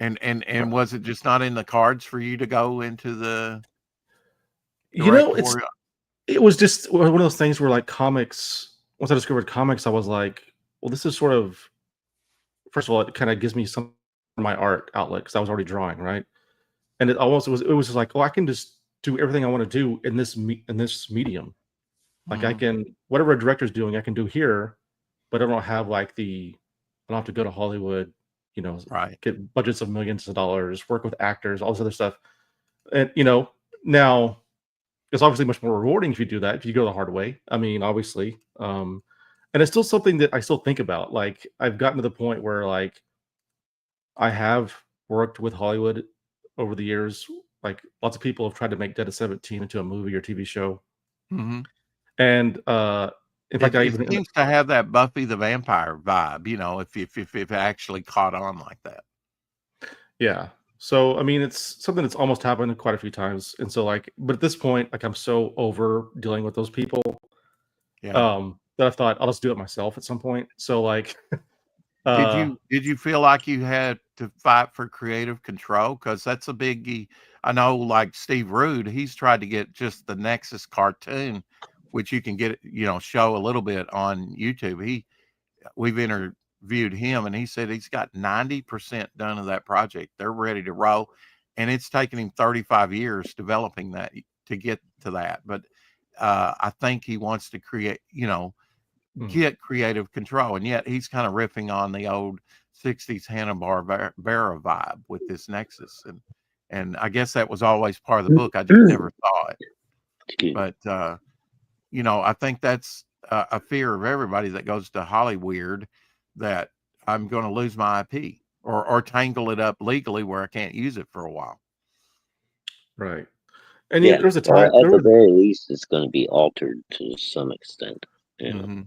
uh, And was it just not in the cards for you to go into the it's directorial? it was just one of those things where like comics. Once I discovered comics, I was like, well, this is sort of first of all, it kind of gives me some of my art outlet because I was already drawing, right? And it was just like, oh, I can just do everything I want to do in this medium. Like I Mhm. can whatever a director's doing, I can do here, but I don't have like I don't have to go to Hollywood, you know, Right. get budgets of millions of dollars, work with actors, all this other stuff. And now it's obviously much more rewarding if you do that, if you go the hard way. I mean, obviously. And it's still something that I still think about. Like I've gotten to the point where like I have worked with Hollywood over the years. Like lots of people have tried to make Dead of 17 into a movie or TV show. Mhm. And in fact, I It even seems to have that Buffy the Vampire vibe, you know, if it actually caught on like that. yeah. So I mean, it's something that's almost happened quite a few times. And so like, but at this point, like I'm so over dealing with those people Yeah. that I thought I'll just do it myself at some point. So like, Did uh, you feel like you had to fight for creative control? Because that's a biggie. I know, like Steve Rude, he's tried to get just the Nexus cartoon, which you can get, you know, show a little bit on YouTube. We've interviewed him, and he said he's got 90% done of that project. They're ready to roll, and it's taken him 35 years developing that to get to that. But I think he wants to create, you know, mhm. get creative control, and yet he's kind of riffing on the old 60s Hanna-Barbera vibe with this Nexus, and I guess that was always part of the book. I just never saw it. Excuse me. But you know, I think that's a fear of everybody that goes to Hollyweird, that I'm going to lose my IP or tangle it up legally where I can't use it for a while. Right. And Yeah, there was a or time at there the was very least, it's going to be altered to some extent. You know. Hmm.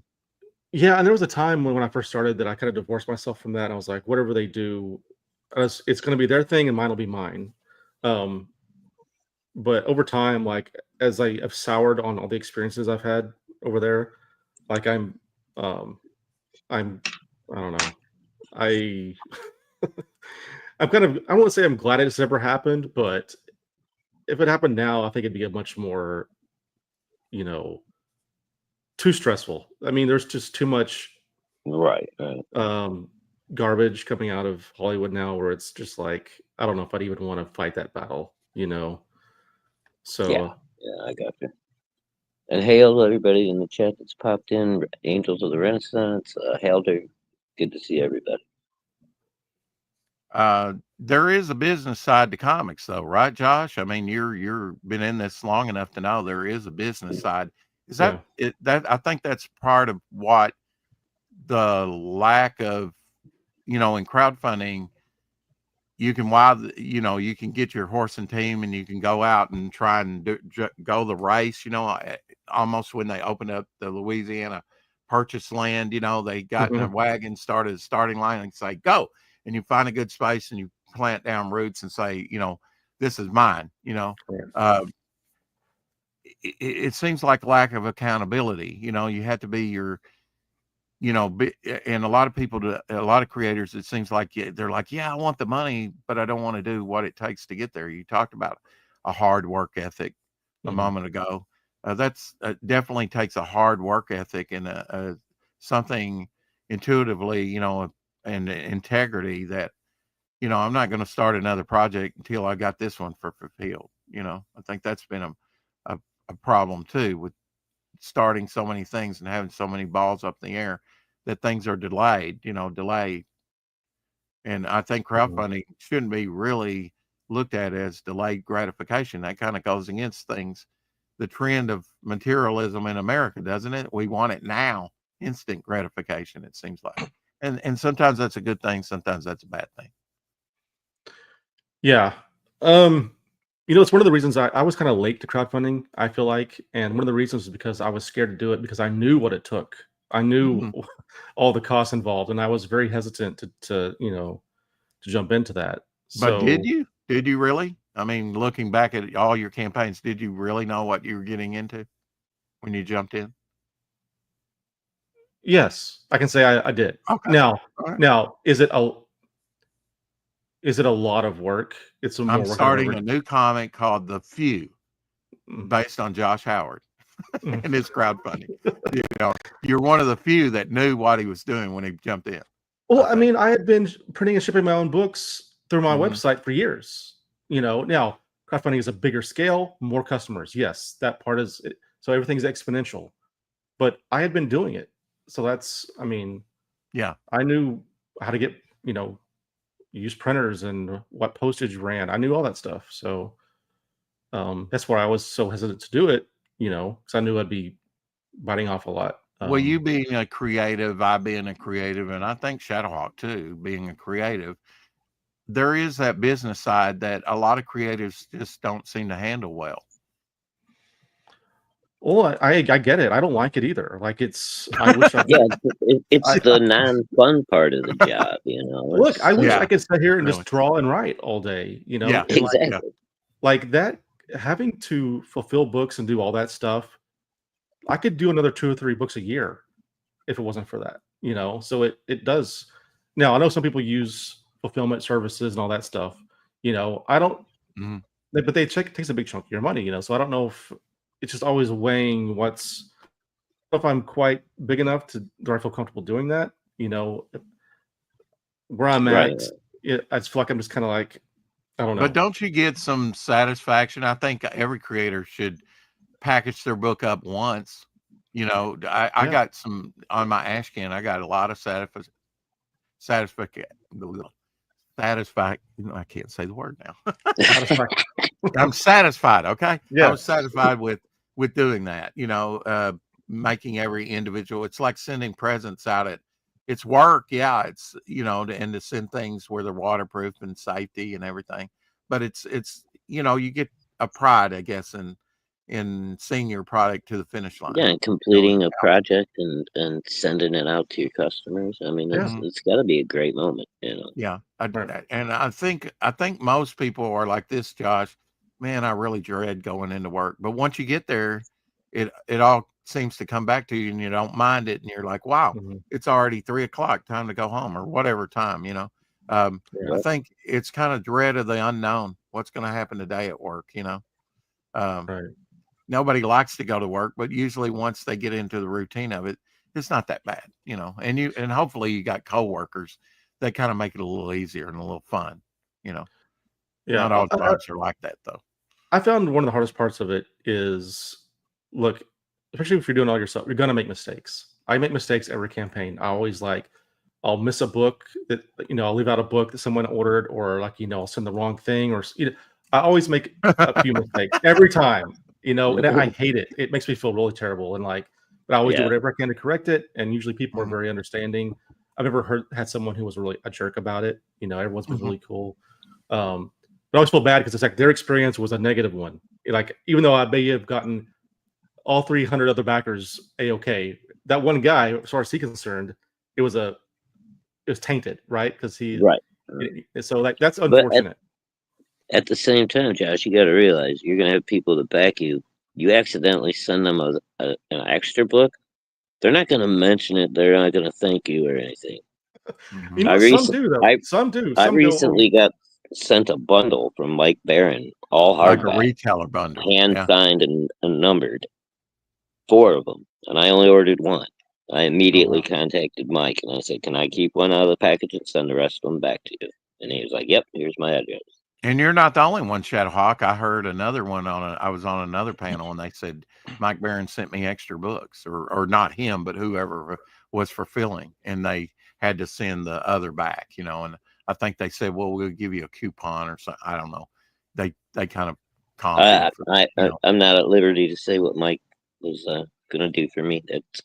yeah, and there was a time when I first started that I kind of divorced myself from that. I was like, whatever they do, it's going to be their thing and mine will be mine. Um, but over time, like as I have soured on all the experiences I've had over there, like um, I'm, I don't know, I, I'm kind of, I won't say I'm glad it's never happened, but if it happened now, I think it'd be a much more, you know, too stressful. I mean, there's just too much Right. Right. um garbage coming out of Hollywood now where it's just like I don't know if I'd even want to fight that battle, you know. Yeah. So Yeah. I got you. And hail everybody in the chat that's popped in. Angels of the Renaissance. Helder. Good to see everybody. There is a business side to comics, though, right, Josh? I mean, you're been in this long enough to know there is a business side. Is that yeah. it? That I think that's part of what the lack of, you know, in crowdfunding, you can you know, you can get your horse and team, and you can go out and try and go the race. You know, almost when they opened up the Louisiana Purchase land, you know, they got in a Mhm. wagon, started a starting line, and say go, and you find a good space, and you plant down roots and say, you know, this is mine. You know, Right. uh, it seems like lack of accountability. You know, you have to be your, you know, and a lot of people, a lot of creators, it seems like they're like, yeah, I want the money, but I don't want to do what it takes to get there. You talked about a hard work ethic a Mhm. moment ago. That's definitely takes a hard work ethic and something intuitively, you know, and integrity that, you know, I'm not going to start another project until I got this one fulfilled. You know, I think that's been a, a problem too with starting so many things and having so many balls up in the air that things are delayed, you know, delayed. And I think Mhm. crowdfunding shouldn't be really looked at as delayed gratification. That kind of goes against things, the trend of materialism in America, doesn't it? We want it now, instant gratification, it seems like. And sometimes that's a good thing, sometimes that's a bad thing. Yeah. Um It's one of the reasons I was kind of late to crowdfunding, I feel like. And one of the reasons is because I was scared to do it because I knew what it took. I knew Mhm. all the costs involved, and I was very hesitant to jump into that. But did So you? Did you really? I mean, looking back at all your campaigns, did you really know what you were getting into when you jumped in? yes, I can say I did. Okay. Now, All right. now is it a lot of work? It's more I'm work than I've starting ever. a new comic called The Few, Mm, based on Josh Howard mm. and his crowdfunding. You know, you're one of the few that knew what he was doing when he jumped in, Well, I I think. mean, I had been printing and shipping my own books through my Mhm. website for years. Now crowdfunding is a bigger scale, more customers. Yes, that part is so everything's exponential. But I had been doing it, so I mean, Yeah. I knew how to get use printers and what postage ran. I knew all that stuff. So that's why I was so hesitant to do it. Because I knew I'd be biting off a lot. Well, you being a creative, I being a creative, and I think Shadowhawk too, being a creative, there is that business side that a lot of creatives just don't seem to handle well. Well, I get it. I don't like it either. Like I wish I could. Yeah, it's I, the non-fun part of the job. Look, I wish Yeah, I could sit here and really. just draw and write all day, Yeah. and like Yeah. Exactly. like that having to fulfill books and do all that stuff. I could do another 2 or 3 books a year if it wasn't for that, So it does. Now, I know some people use fulfillment services and all that stuff. I don't Mhm. but they check takes a big chunk of your money, So I don't know if it's just always weighing if I'm quite big enough do I feel comfortable doing that, where I'm Right. at, I just feel like I'm just kind of like, I don't But know. don't you get some satisfaction? I think every creator should package their book up once. I Yeah. got some on my ash can. I got a lot of satisfaction. Satisfied. I can't say the word now. Satisfaction. I'm satisfied. Okay, I Yeah. was satisfied with doing that. Making every individual. It's like sending presents out. It's work. Yeah, it's and to send things where they're waterproof and safety and everything. But it's you get a pride, I guess, in seeing your product to the finish line. Yeah, and completing a project and sending it out to your customers. I mean, Yeah. it's got to be a great moment. Yeah, Right. and I think most people are like this, Josh. Man, I really dread going into work, but once you get there, it all seems to come back to you, and you don't mind it, and you're like, wow, Mhm. it's already 3 o'clock, time to go home, or whatever time. I Yep. think it's kind of dread of the unknown. What's going to happen today at work? Um, Right. Nobody likes to go to work, but usually once they get into the routine of it, it's not that bad. And hopefully you got coworkers that kind of make it a little easier and a little fun. You know, Yeah. not all jobs are like that though. I found one of the hardest parts of it is, look, especially if you're doing all yourself, you're gonna make mistakes. I make mistakes every campaign. I'll miss a book that I'll leave out a book that someone ordered, or I'll send the wrong thing, or I always make a few mistakes every time. And I hate it. It makes me feel really terrible. But I always do Yeah. whatever I can to correct it. And usually people are Mhm. very understanding. I've never had someone who was really a jerk about it. Everyone's been Mhm. really cool. But I always feel bad because it's like their experience was a negative one. Like, even though I may have gotten all 300 other backers a-okay, that one guy, as far as he's concerned, it was tainted, right? Because Right. so that's But unfortunate. at the same time, Josh, you got to realize you're going to have people that back you. You accidentally send them an extra book, they're not going to mention it. They're not going to thank you or anything. Mhm. I Some recent do though. I Some do. I Some go, recently got sent a bundle from Mike Barron, all Like a hardback, retailer bundle. hand Yeah. signed and numbered, 4 of them, and I only ordered 1. I immediately contacted Mike and I said, "Can I keep 1 out of the package and send the rest of them back to you?" And he was like, "Yep, here's my address." And you're not the only one, Shadowhawk. I heard another one I was on another panel and they said Mike Barron sent me extra books, or not him, but whoever was fulfilling, and they had to send the other back, and I think they said, well, we'll give you a coupon or something. I don't know. They kind of comped him for, I'm not at liberty to say what Mike was going to do for me. That's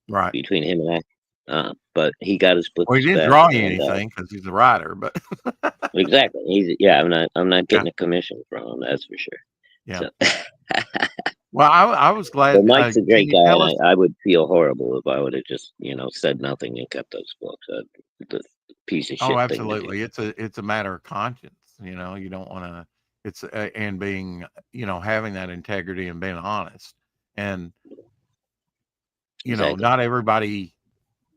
right. between him and I. but he got his book. Well, he didn't back, draw you and, anything because he's a writer, but exactly. I'm not yeah, getting a commission from him. That's for sure. yeah. So, Well, I was glad. but Mike's a Can great you guy, tell and us? I would feel horrible if I would have just, said nothing and kept those books. The piece of Oh, shit thing to do. absolutely. It's a matter of conscience. You don't want to. It's and being having that integrity and being honest, and Exactly. not everybody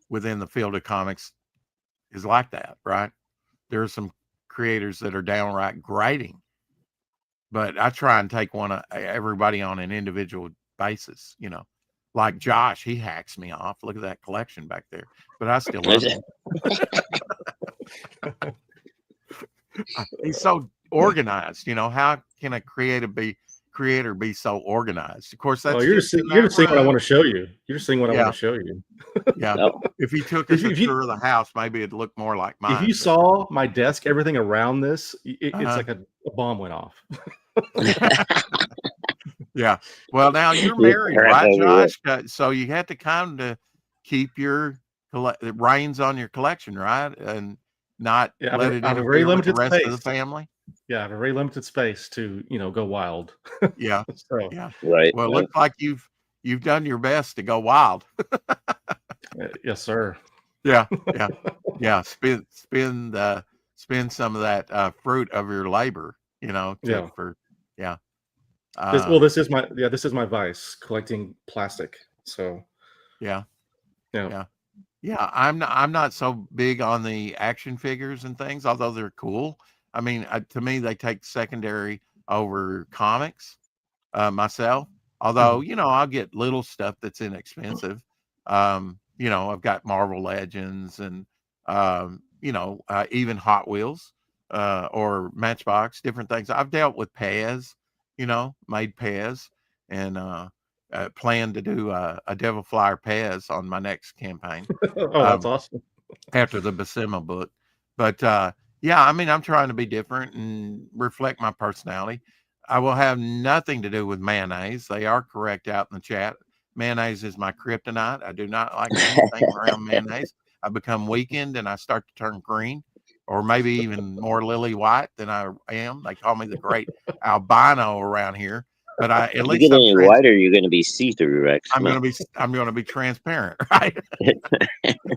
within the field of comics is like that, right? There are some creators that are downright grating, but I try and take everybody on an individual basis. Like Josh, he hacks me off. Look at that collection back there, but I still love him. He's so organized. How can a creator be so organized? Of course, that's you're just seeing what I want to show you. You're just seeing what I want to show you. Yeah. No. If he took us a tour of the house, maybe it'd look more like mine. If you saw my desk, everything around this, it's Uh-huh. like a bomb went off. Yeah. Well, now you're married, right, Josh? So you have to kind of keep your reins on your collection, right? And not let it I have a interfere very with the limited rest space. of the family. Yeah, I have a very limited space to go wild. Yeah. So, Yeah. Right. Well, it looks like you've done your best to go wild. yes, sir. Yeah. Yeah. Yeah. Spend some of that fruit of your labor, Yeah. This is my vice, collecting plastic. So yeah. yeah. Yeah, I'm not so big on the action figures and things, although they're cool. I mean, to me, they take secondary over comics. Myself, although I'll get little stuff that's inexpensive. I've got Marvel Legends and even Hot Wheels or Matchbox, different things. I've dealt with Pez, made Pez, and plan to do a Devil Flyer Pez on my next campaign. Oh, that's awesome. After the Buscema book. But yeah, I mean, I'm trying to be different and reflect my personality. I will have nothing to do with mayonnaise. They are correct out in the chat. Mayonnaise is my kryptonite. I do not like anything around mayonnaise. I become weakened and I start to turn green, or maybe even more lily white than I am. They call me the great albino around here. But at If least you get any whiter, you're going to be see-through, Rex. I'm going to be transparent, right?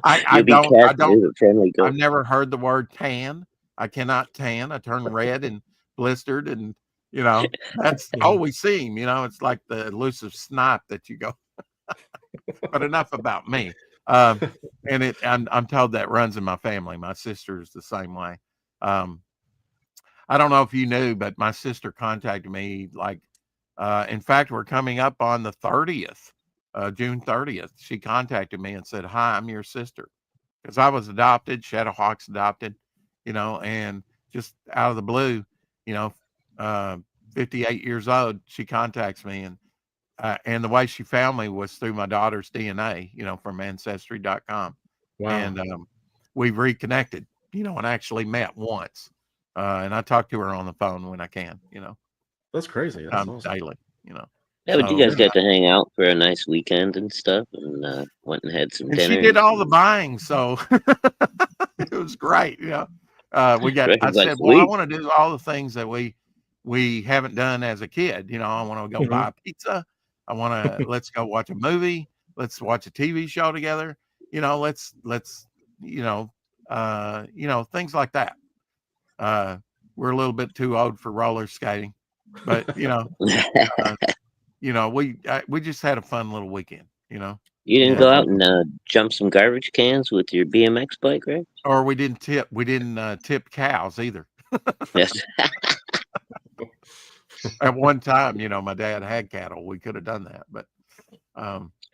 I've never heard the word tan. I cannot tan. I turn red and blistered, and that's all we seem. It's like the elusive snipe that you go. But enough about me. And I'm told that runs in my family. My sister is the same way. I don't know if you knew, but my sister contacted me. In fact, we're coming up on the 30th, June 30th. She contacted me and said, "Hi, I'm your sister," because I was adopted. Shadowhawk's adopted, and just out of the blue, 58 years old, she contacts me, and the way she found me was through my daughter's DNA, from Ancestry.com. Wow. And we've reconnected, and actually met once. And I talk to her on the phone when I can, That's crazy. That's awesome. Daily, Yeah, but you guys got to hang out for a nice weekend and stuff, and went and had some dinner. She did all the buying, so it was great. I said, well, I want to do all the things that we haven't done as a kid. I want to go buy a pizza. I want to let's go watch a movie. Let's watch a TV show together. Let's things like that. We're a little bit too old for roller skating, but we just had a fun little weekend. You didn't go out and jump some garbage cans with your BMX bike, right? Or we didn't tip cows either. Yes. At one time, my dad had cattle. We could have done that, but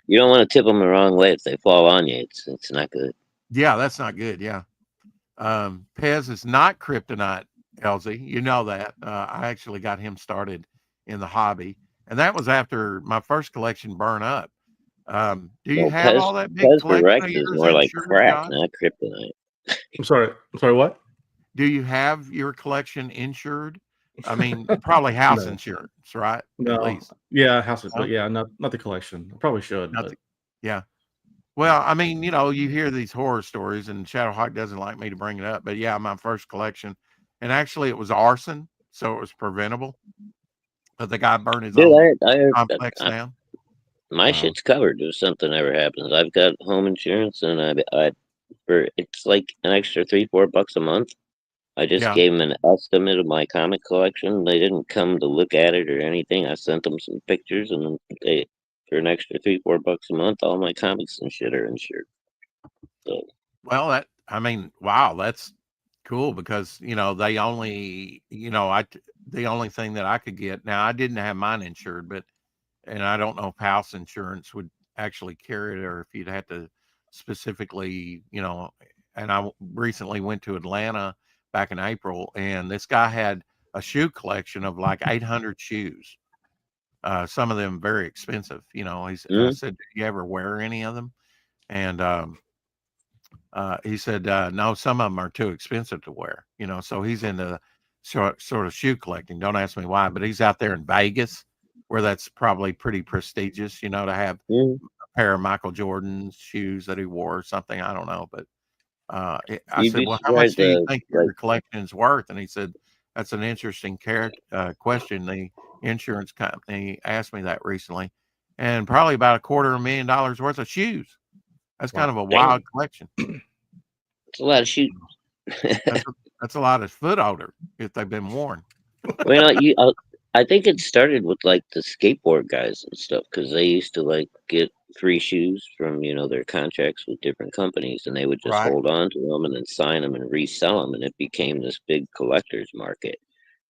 you don't want to tip them the wrong way if they fall on you. It's not good. Yeah, that's not good. Yeah. Pez is not kryptonite, Elsie. You know that. I actually got him started in the hobby, and that was after my first collection burned up. Do you have all that big Pez collection? Rex is more like crap, not kryptonite. I'm sorry, what? Do you have your collection insured? I mean, probably house insurance, right? No. At least. Yeah, house insurance. Yeah, not the collection. I probably should. Yeah. Well, I mean, you hear these horror stories, and Shadowhawk doesn't like me to bring it up, but yeah, my first collection, and actually it was arson, so it was preventable. But the guy burned his Dude, own I heard that complex down. my Uh, shit's covered if something ever happens. I've got home insurance, and I for it's like an extra $3-4 a month. I just yeah. gave them an estimate of my comic collection. They didn't come to look at it or anything. I sent them some pictures, and they for an extra $3-4 a month, all my comics and shit are insured. So Well, I mean, wow, that's cool because they only the only thing that I could get now. I didn't have mine insured, but and I don't know if house insurance would actually carry it or if you'd have to specifically, and I recently went to Atlanta back in April, and this guy had a shoe collection of like 800 shoes. Some of them very expensive. I mm, said, "Do you ever wear any of them?" And he said, "No, some of them are too expensive to wear." So he's into sort of shoe collecting. Don't ask me why, but he's out there in Vegas, where that's probably pretty prestigious. To have mm. a pair of Michael Jordan's shoes that he wore or something. I don't know, but I You'd said, be "Well, how much surprised. do you think Like your collection is worth?" And he said, "That's an interesting question." The insurance company asked me that recently, and probably about $250,000 worth of shoes. That's kind Wow. of a damn, wild collection. it's a lot of shoot. That's a lot of foot odor if they've been worn. Well, I think it started with like the skateboard guys and stuff because they used to like get free shoes from their contracts with different companies, and they would just Right. hold on to them and then sign them and resell them, and it became this big collector's market.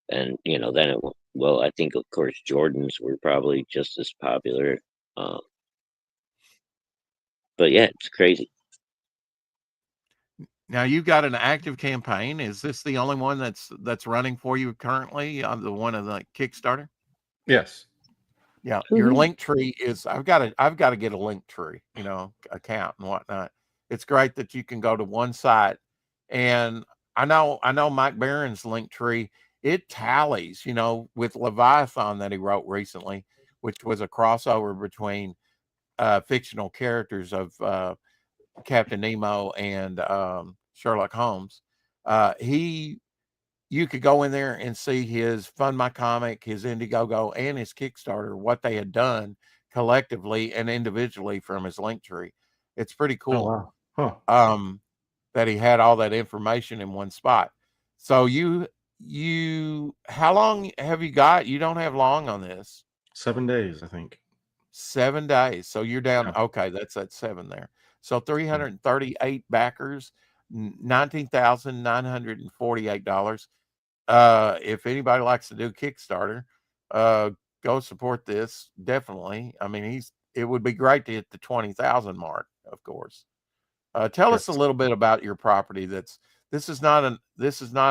And then well, I think of course Jordans were probably just as popular, um, but yeah, it's crazy. Now you've got an active campaign. Is this the only one that's running for you currently on the one of the Kickstarter? Yes. Yeah, your Mhm. link tree is I've got to get a link tree, account and whatnot. It's great that you can go to one site, and I know Mike Barron's link tree, it tallies, with Leviathan that he wrote recently, which was a crossover between fictional characters of Captain Nemo and Sherlock Holmes. He You could go in there and see his Fund My Comic, his Indiegogo, and his Kickstarter, what they had done collectively and individually from his link tree. It's pretty Oh cool wow. Huh. that he had all that information in one spot. So you how long have you got? You don't have long on this. 7 days, I think. 7 days. So you're down. Yeah. Okay, that's at seven there. So Yeah. 338 backers, $19,948. If anybody likes to do Kickstarter, uh, go support this. Definitely. I mean, it would be great to hit the 20,000 mark, of course. Tell us a Yes. little bit about your property. This is not a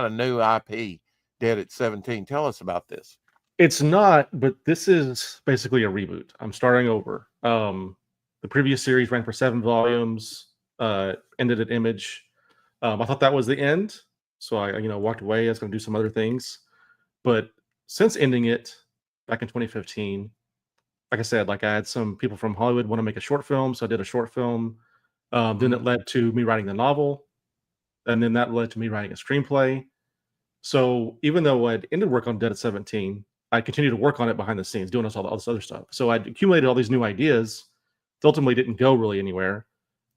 new IP. Dead at 17. Tell us about this. It's not, but this is basically a reboot. I'm starting over. The previous series ran for 7 volumes, ended at Image. I thought that was the end, so I walked away. I was going to do some other things, but since ending it back in 2015, like I said, like I had some people from Hollywood want to make a short film, so I did a short film. Then it Mhm. led to me writing the novel, and then that led to me writing a screenplay. So even though I'd ended work on Dead at 17, I continued to work on it behind the scenes, doing all this other stuff. So I'd accumulated all these new ideas that ultimately didn't go really anywhere.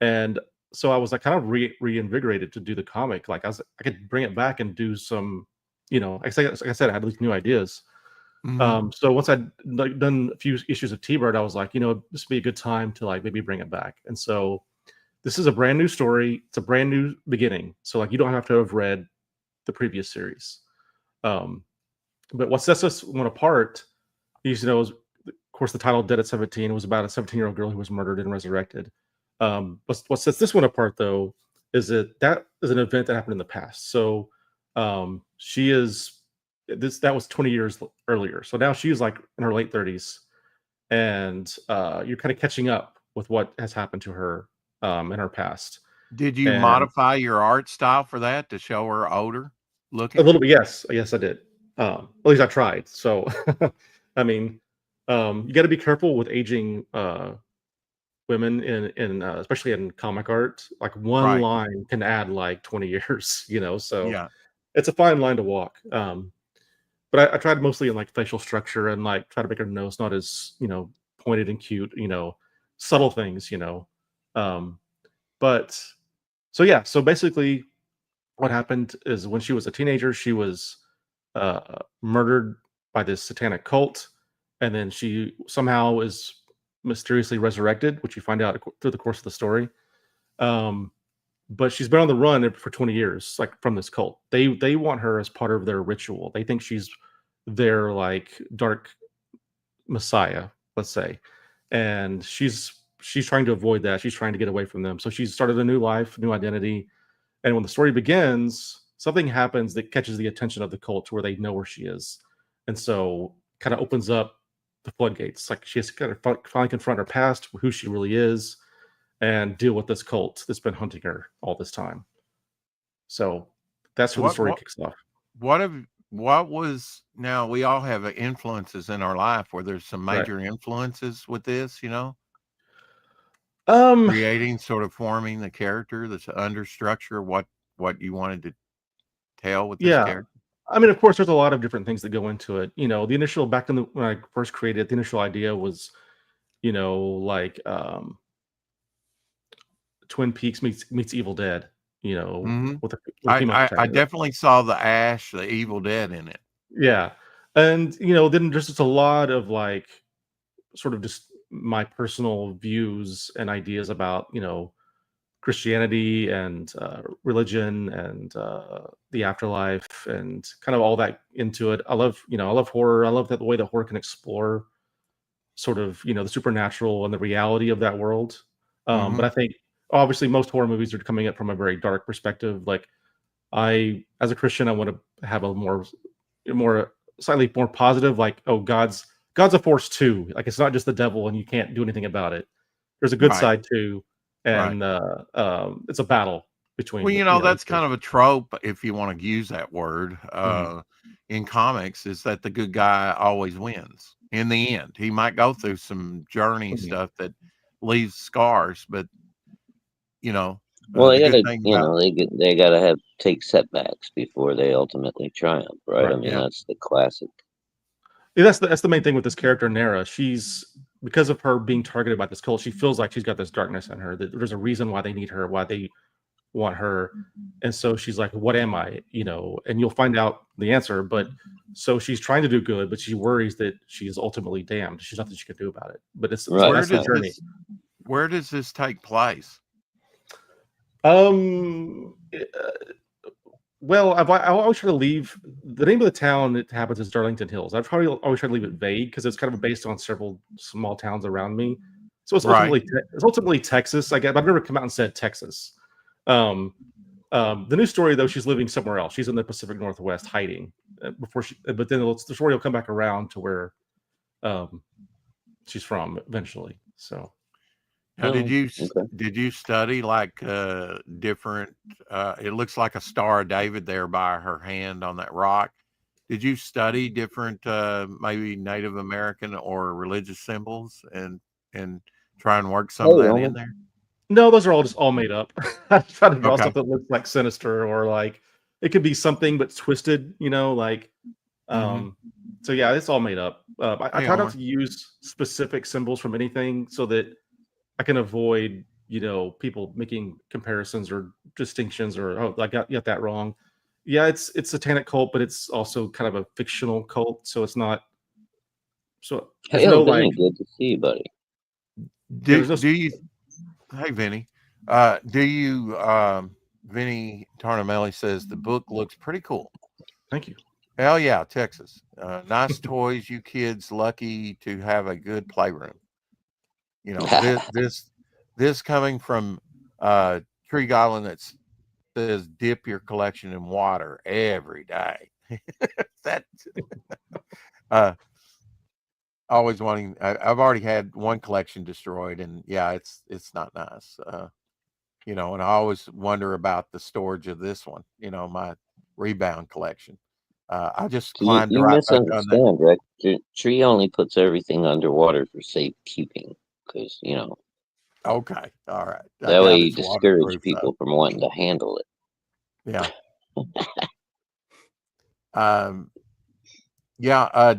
And so I was like kind of reinvigorated to do the comic. Like I could bring it back and do some, like I said, I had these new ideas. Mhm. So once I'd like done a few issues of T-Bird, I was like, this would be a good time to like maybe bring it back. And so this is a brand new story. It's a brand new beginning. So like you don't have to have read the previous series. Um, but what sets us one apart, is of course the title "Dead at 17" was about a 17-year-old girl who was murdered and resurrected. What sets this one apart though is that is an event that happened in the past. So she is that was 20 years earlier. So now she's like in her late 30s, and you're kind of catching up with what has happened to her in her past. Did you And modify your art style for that to show her older a looking? little bit, yes, I did. At least I tried. So, I mean, you got to be careful with aging women in especially in comic art. Like one Right. line can add like 20 years, so Yeah. it's a fine line to walk. But I tried mostly in like facial structure and like try to make her nose not as pointed and cute, subtle things, Um, but so yeah, so basically what happened is when she was a teenager, she was murdered by this satanic cult, and then she somehow is mysteriously resurrected, which you find out through the course of the story. Um, but she's been on the run for 20 years, like from this cult. They want her as part of their ritual. They think she's their like dark messiah, let's say, and she's trying to avoid that. She's trying to get away from them. So she's started a new life, new identity, and when the story begins, something happens that catches the attention of the cult to where they know where she is. And so kind of opens up the floodgates. Like she has to kind of finally confront her past, who she really is, and deal with this cult that's been hunting her all this time. So that's where the story kicks off. What was now we all have influences in our life where there's some Right. major influences with this, Um, creating, sort of forming the character, the understructure, what you wanted to tell with this yeah. character. I mean, of course, there's a lot of different things that go into it. The initial back in when I first created it, the initial idea was, like Twin Peaks meets Evil Dead. Mhm. With a I female I protagonist. definitely saw the Evil Dead in it. Yeah. And, then there's just a lot of like sort of just my personal views and ideas about, Christianity and religion and the afterlife and kind of all that into it. I love horror. I love the way that horror can explore sort of, the supernatural and the reality of that world. But Mhm. I think obviously most horror movies are coming up from a very dark perspective. Like as a Christian, I want to have a more slightly more positive, like, oh, God's a force too. Like it's not just the devil and you can't do anything about it. There's a good Right. side too, Right. and it's a battle between. Well, that's kind of a trope, if you want to use that word, Mhm. in comics, is that the good guy always wins in the end. He might go through some journey Mhm. stuff that leaves scars, but Well, the they good gotta, thing about they gotta take setbacks before they ultimately triumph, right? I Right. mean, yeah, that's the classic. Yeah, that's the main thing with this character, Nara. She's because of her being targeted by this cult, she feels like she's got this darkness in her. That there's a reason why they need her, why they want her, and so she's like, "What am I?" And you'll find out the answer. But so she's trying to do good, but she worries that she's ultimately damned. She's nothing she can do about it. But Right. where that's the does journey. this take place? Well, I always try to leave the name of the town that happens is Darlington Hills. I've probably always try to leave it vague because it's kind of based on several small towns around me. So it's Right. ultimately Texas. I guess I've never come out and said Texas. The new story though, she's living somewhere else. She's in the Pacific Northwest hiding but then the story will come back around to where she's from eventually. So Now, Okay. did you study like different? It looks like a Star of David there by her hand on that rock. Did you study different, maybe Native American or religious symbols and try and work some of Hey, that in Roman. there? no, those are all made up. I try to draw Okay. stuff that looks like sinister or like it could be something but twisted, like Mhm. so yeah, it's all made up. I Hey, try not Omar. to use specific symbols from anything so that I can avoid, people making comparisons or distinctions or oh, I got that wrong. Yeah, it's satanic cult, but it's also kind of a fictional cult, so it's not so there's Hey, no like Vinny, good to see you, buddy. yeah, Do there's no do you? Hey, Vinny. Do you? Vinny Tarnamelli says the book looks pretty cool. thank you. Hell yeah, Texas. Nice toys. You kids lucky to have a good playroom. This coming from Tree Goblin that says dip your collection in water every day. That uh, always wanting. I've already had one collection destroyed, and yeah, it's not nice. And I always wonder about the storage of this one. My rebound collection. I just So you, climbed you right up on that. misunderstand, Rick. Tree only puts everything underwater for safekeeping because Okay. All right. I That way doubt you it's discourage waterproof though. people from wanting to handle it. Yeah. Um, yeah.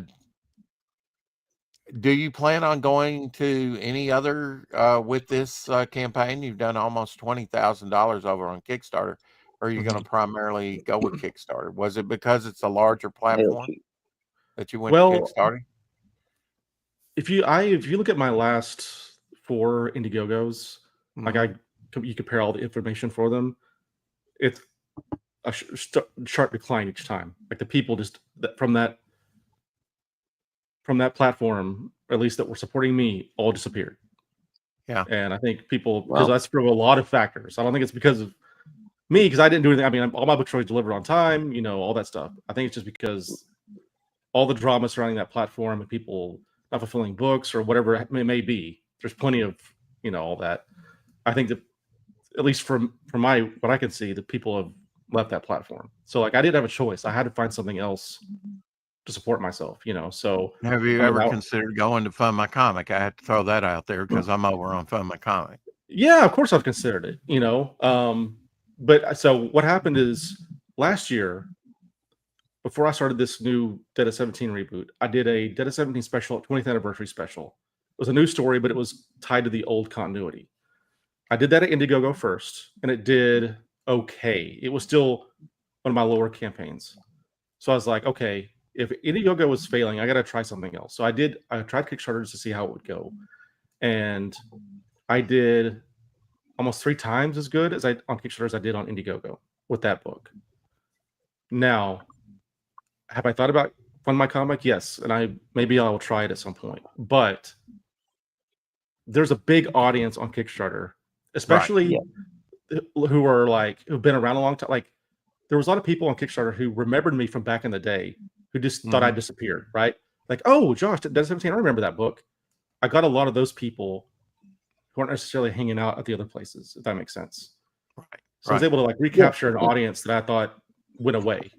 Do you plan on going to any other with this campaign? You've done almost $20,000 over on Kickstarter. Or are you going to primarily go with Kickstarter? Was it because it's a larger Hell, platform shoot. that you went to Well, Kickstarter? if you look at my last 4 Indiegogos, like Mhm. you compare all the information for them, it's a sharp decline each time. Like the people just from that platform, at least that were supporting me, all disappeared. Yeah. And I think people, because Well, that's from a lot of factors. I don't think it's because of me, because I didn't do anything. I mean, all my books were delivered on time, all that stuff. I think it's just because all the drama surrounding that platform and people not fulfilling books or whatever it may be. There's plenty of, all that. I think that at least from my what I can see, the people have left that platform. So like I didn't have a choice. I had to find something else to support myself, So Have you I mean, ever considered going to Fund My Comic? I had to throw that out there because I'm over on Fund My Comic. yeah, of course I've considered it, But so what happened is last year, before I started this new Dead of 17 reboot, I did a Dead of 17 special, 20th anniversary special. It was a new story, but it was tied to the old continuity. I did that at Indiegogo first, and it did okay. It was still one of my lower campaigns. So I was like, okay, if Indiegogo was failing, I got to try something else. So I tried Kickstarter just to see how it would go. And I did almost 3 times as good as I on Kickstarter as I did on Indiegogo with that book. Now, have I thought about Fund My Comic? Yes, and maybe I will try it at some point. But there's a big audience on Kickstarter, especially who are like who've been around a long time. Like there was a lot of people on Kickstarter who remembered me from back in the day who just thought I disappeared, right? Like, oh, Josh, Dead 17, I remember that book. I got a lot of those people who aren't necessarily hanging out at the other places, if that makes sense. Right. So I was able to like recapture an audience that I thought went away.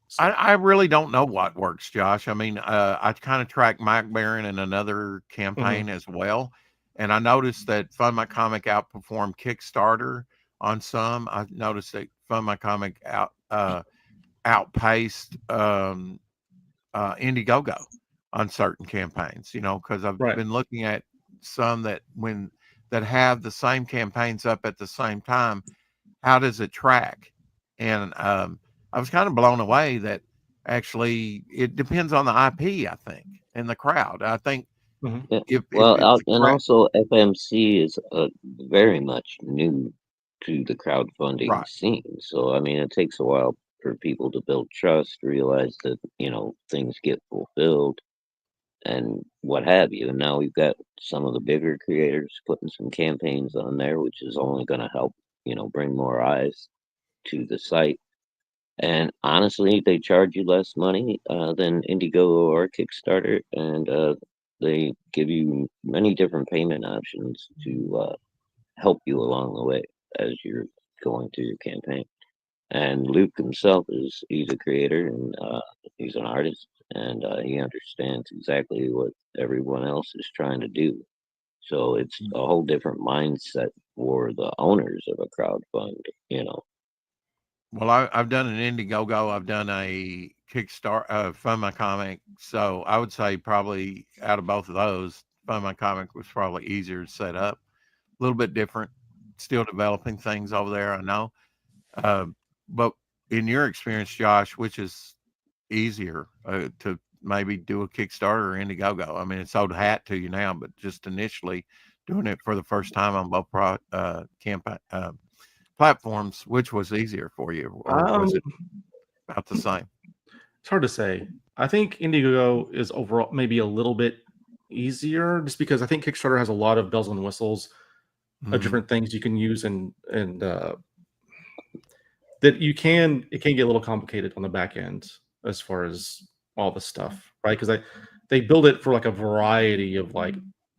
So, I really don't know what works, Josh. I mean, I kind of track Mike Barron in another campaign as well. And I noticed that Fund My Comic outperformed Kickstarter on some. I noticed that Fund My Comic outpaced Indiegogo on certain campaigns, because I've been looking at some that have the same campaigns up at the same time. How does it track? And I was kind of blown away that actually it depends on the IP, I think, and the crowd. I think if the and also FMC is very much new to the crowdfunding scene. So, I mean, it takes a while for people to build trust, realize that, things get fulfilled and what have you. And now we've got some of the bigger creators putting some campaigns on there, which is only going to help, bring more eyes to the site. And honestly, they charge you less money than Indiegogo or Kickstarter, and they give you many different payment options to help you along the way as you're going through your campaign. And Luke himself he's a creator and he's an artist, and he understands exactly what everyone else is trying to do. So it's a whole different mindset for the owners of a crowdfund. Well, I've done an Indiegogo. I've done a Kickstarter, Fund My Comic. So I would say probably out of both of those, Fund My Comic was probably easier to set up. A little bit different. Still developing things over there, I know. But in your experience, Josh, which is easier to maybe do a Kickstarter or Indiegogo? I mean, it's old hat to you now, but just initially doing it for the first time on both campaign platforms, which was easier for you, or was it about the same? It's hard to say. I think Indiegogo is overall maybe a little bit easier, just because I think Kickstarter has a lot of bells and whistles of different things you can use, and that it can get a little complicated on the back end as far as all the stuff, right? Because they build it for like a variety of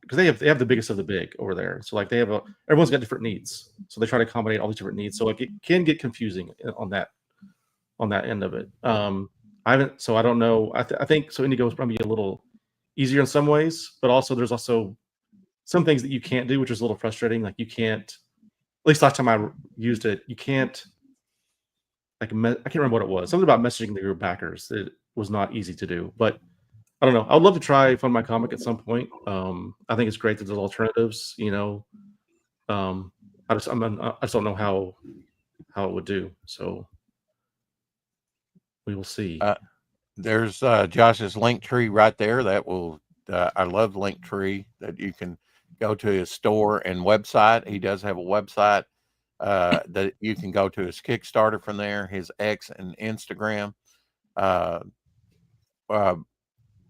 because they have the biggest of the big over there. So like everyone's got different needs. So they try to accommodate all these different needs. So like it can get confusing on that end of it. I don't know. I think so Indiegogo is probably a little easier in some ways, but also there's also some things that you can't do, which is a little frustrating. Like you can't, at least last time I used it, you can't like I can't remember what it was. Something about messaging your backers. It was not easy to do, but I don't know. I would love to try Fund My Comic at some point. I think it's great that there's alternatives. I just don't know how it would do. So we will see. There's Josh's link tree right there. That will I love Linktree, that you can go to his store and website. He does have a website that you can go to his Kickstarter from there, his X and Instagram.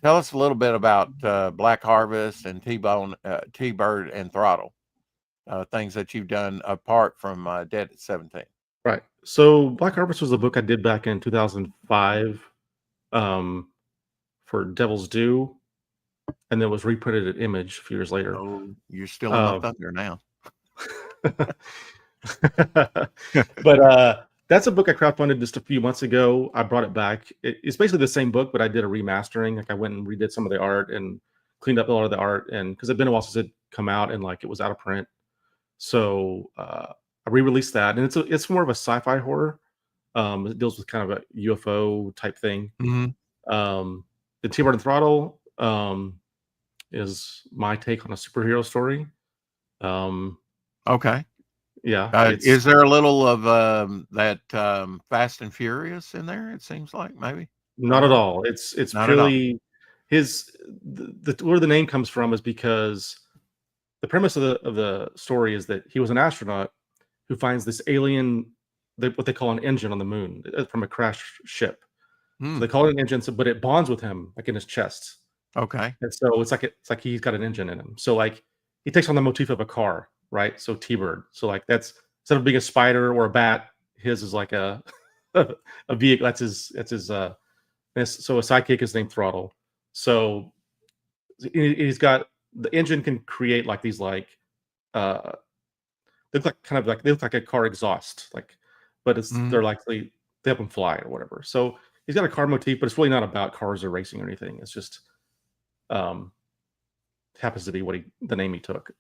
Tell us a little bit about Black Harvest and T-Bone, T-Bird and Throttle, things that you've done apart from Dead at 17. Right. So Black Harvest was a book I did back in 2005 for Devil's Due, and then was reprinted at Image a few years later. Oh, you're still in the thunder now. But that's a book I crowdfunded just a few months ago. I brought it back. It's basically the same book, but I did a remastering. Like I went and redid some of the art and cleaned up a lot of the art, and because it'd been a while since it come out and like it was out of print, so I re-released that, and it's more of a sci-fi horror. It deals with kind of a UFO type thing. Mm-hmm. The T-Bird and Throttle is my take on a superhero story. Okay. Yeah. Is there a little of that Fast and Furious in there? It seems like maybe. Not at all. It's Not purely where the name comes from is because the premise of the story is that he was an astronaut who finds this alien, what they call an engine on the moon from a crashed ship. So they call it an engine, but it bonds with him like in his chest. Okay. And so it's like he's got an engine in him. So like he takes on the motif of a car, right? So T-Bird. So like that's, instead of being a spider or a bat, his is like a vehicle. That's his so a sidekick is named Throttle. So he's got, the engine can create like these like they look like kind of like, they look like a car exhaust, like, but it's they're like they help him fly or whatever. So he's got a car motif, but it's really not about cars or racing or anything. It's just happens to be the name he took.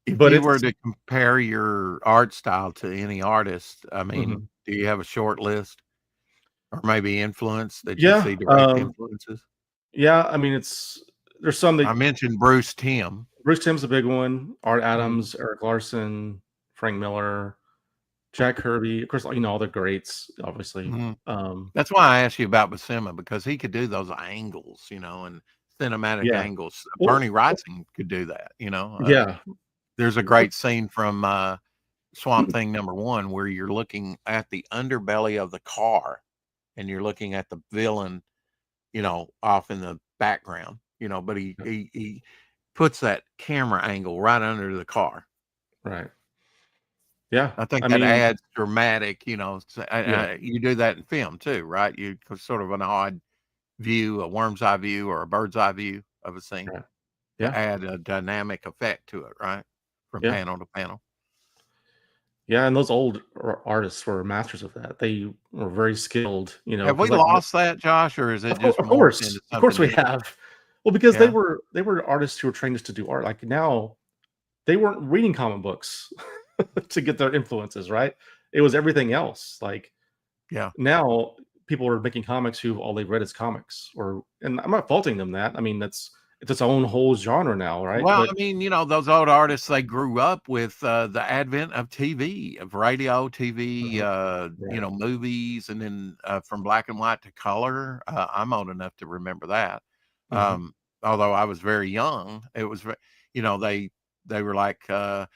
If you were to compare your art style to any artist, I mean, do you have a short list or maybe influence that you see direct influences? Yeah, I mean, there's some that I mentioned Bruce Timm. Bruce Timm's a big one. Art Adams, Eric Larson, Frank Miller, Jack Kirby, of course, all the greats, obviously. That's why I asked you about Buscema, because he could do those angles, and cinematic angles. Well, Bernie Wrightson could do that, Yeah. There's a great scene from Swamp Thing #1 where you're looking at the underbelly of the car and you're looking at the villain, off in the background, but he puts that camera angle right under the car. Right. Yeah. I think that adds dramatic, you do that in film too, right? You sort of an odd view, a worm's eye view or a bird's eye view of a scene. Right. Yeah. To add a dynamic effect to it, right? From panel to panel. Yeah, and those old artists were masters of that. They were very skilled, Have we lost that, Josh, or is it just of course we have. Well, because they were artists who were trained just to do art. Like now, they weren't reading comic books to get their influences, right? It was everything else. Like, now people are making comics who all they've read is comics, and I'm not faulting them that. I mean, it's its own whole genre now, right? Well, I mean, those old artists, they grew up with the advent of TV, of radio, TV, movies, and then from black and white to color. I'm old enough to remember that. Although I was very young, it was, they were like the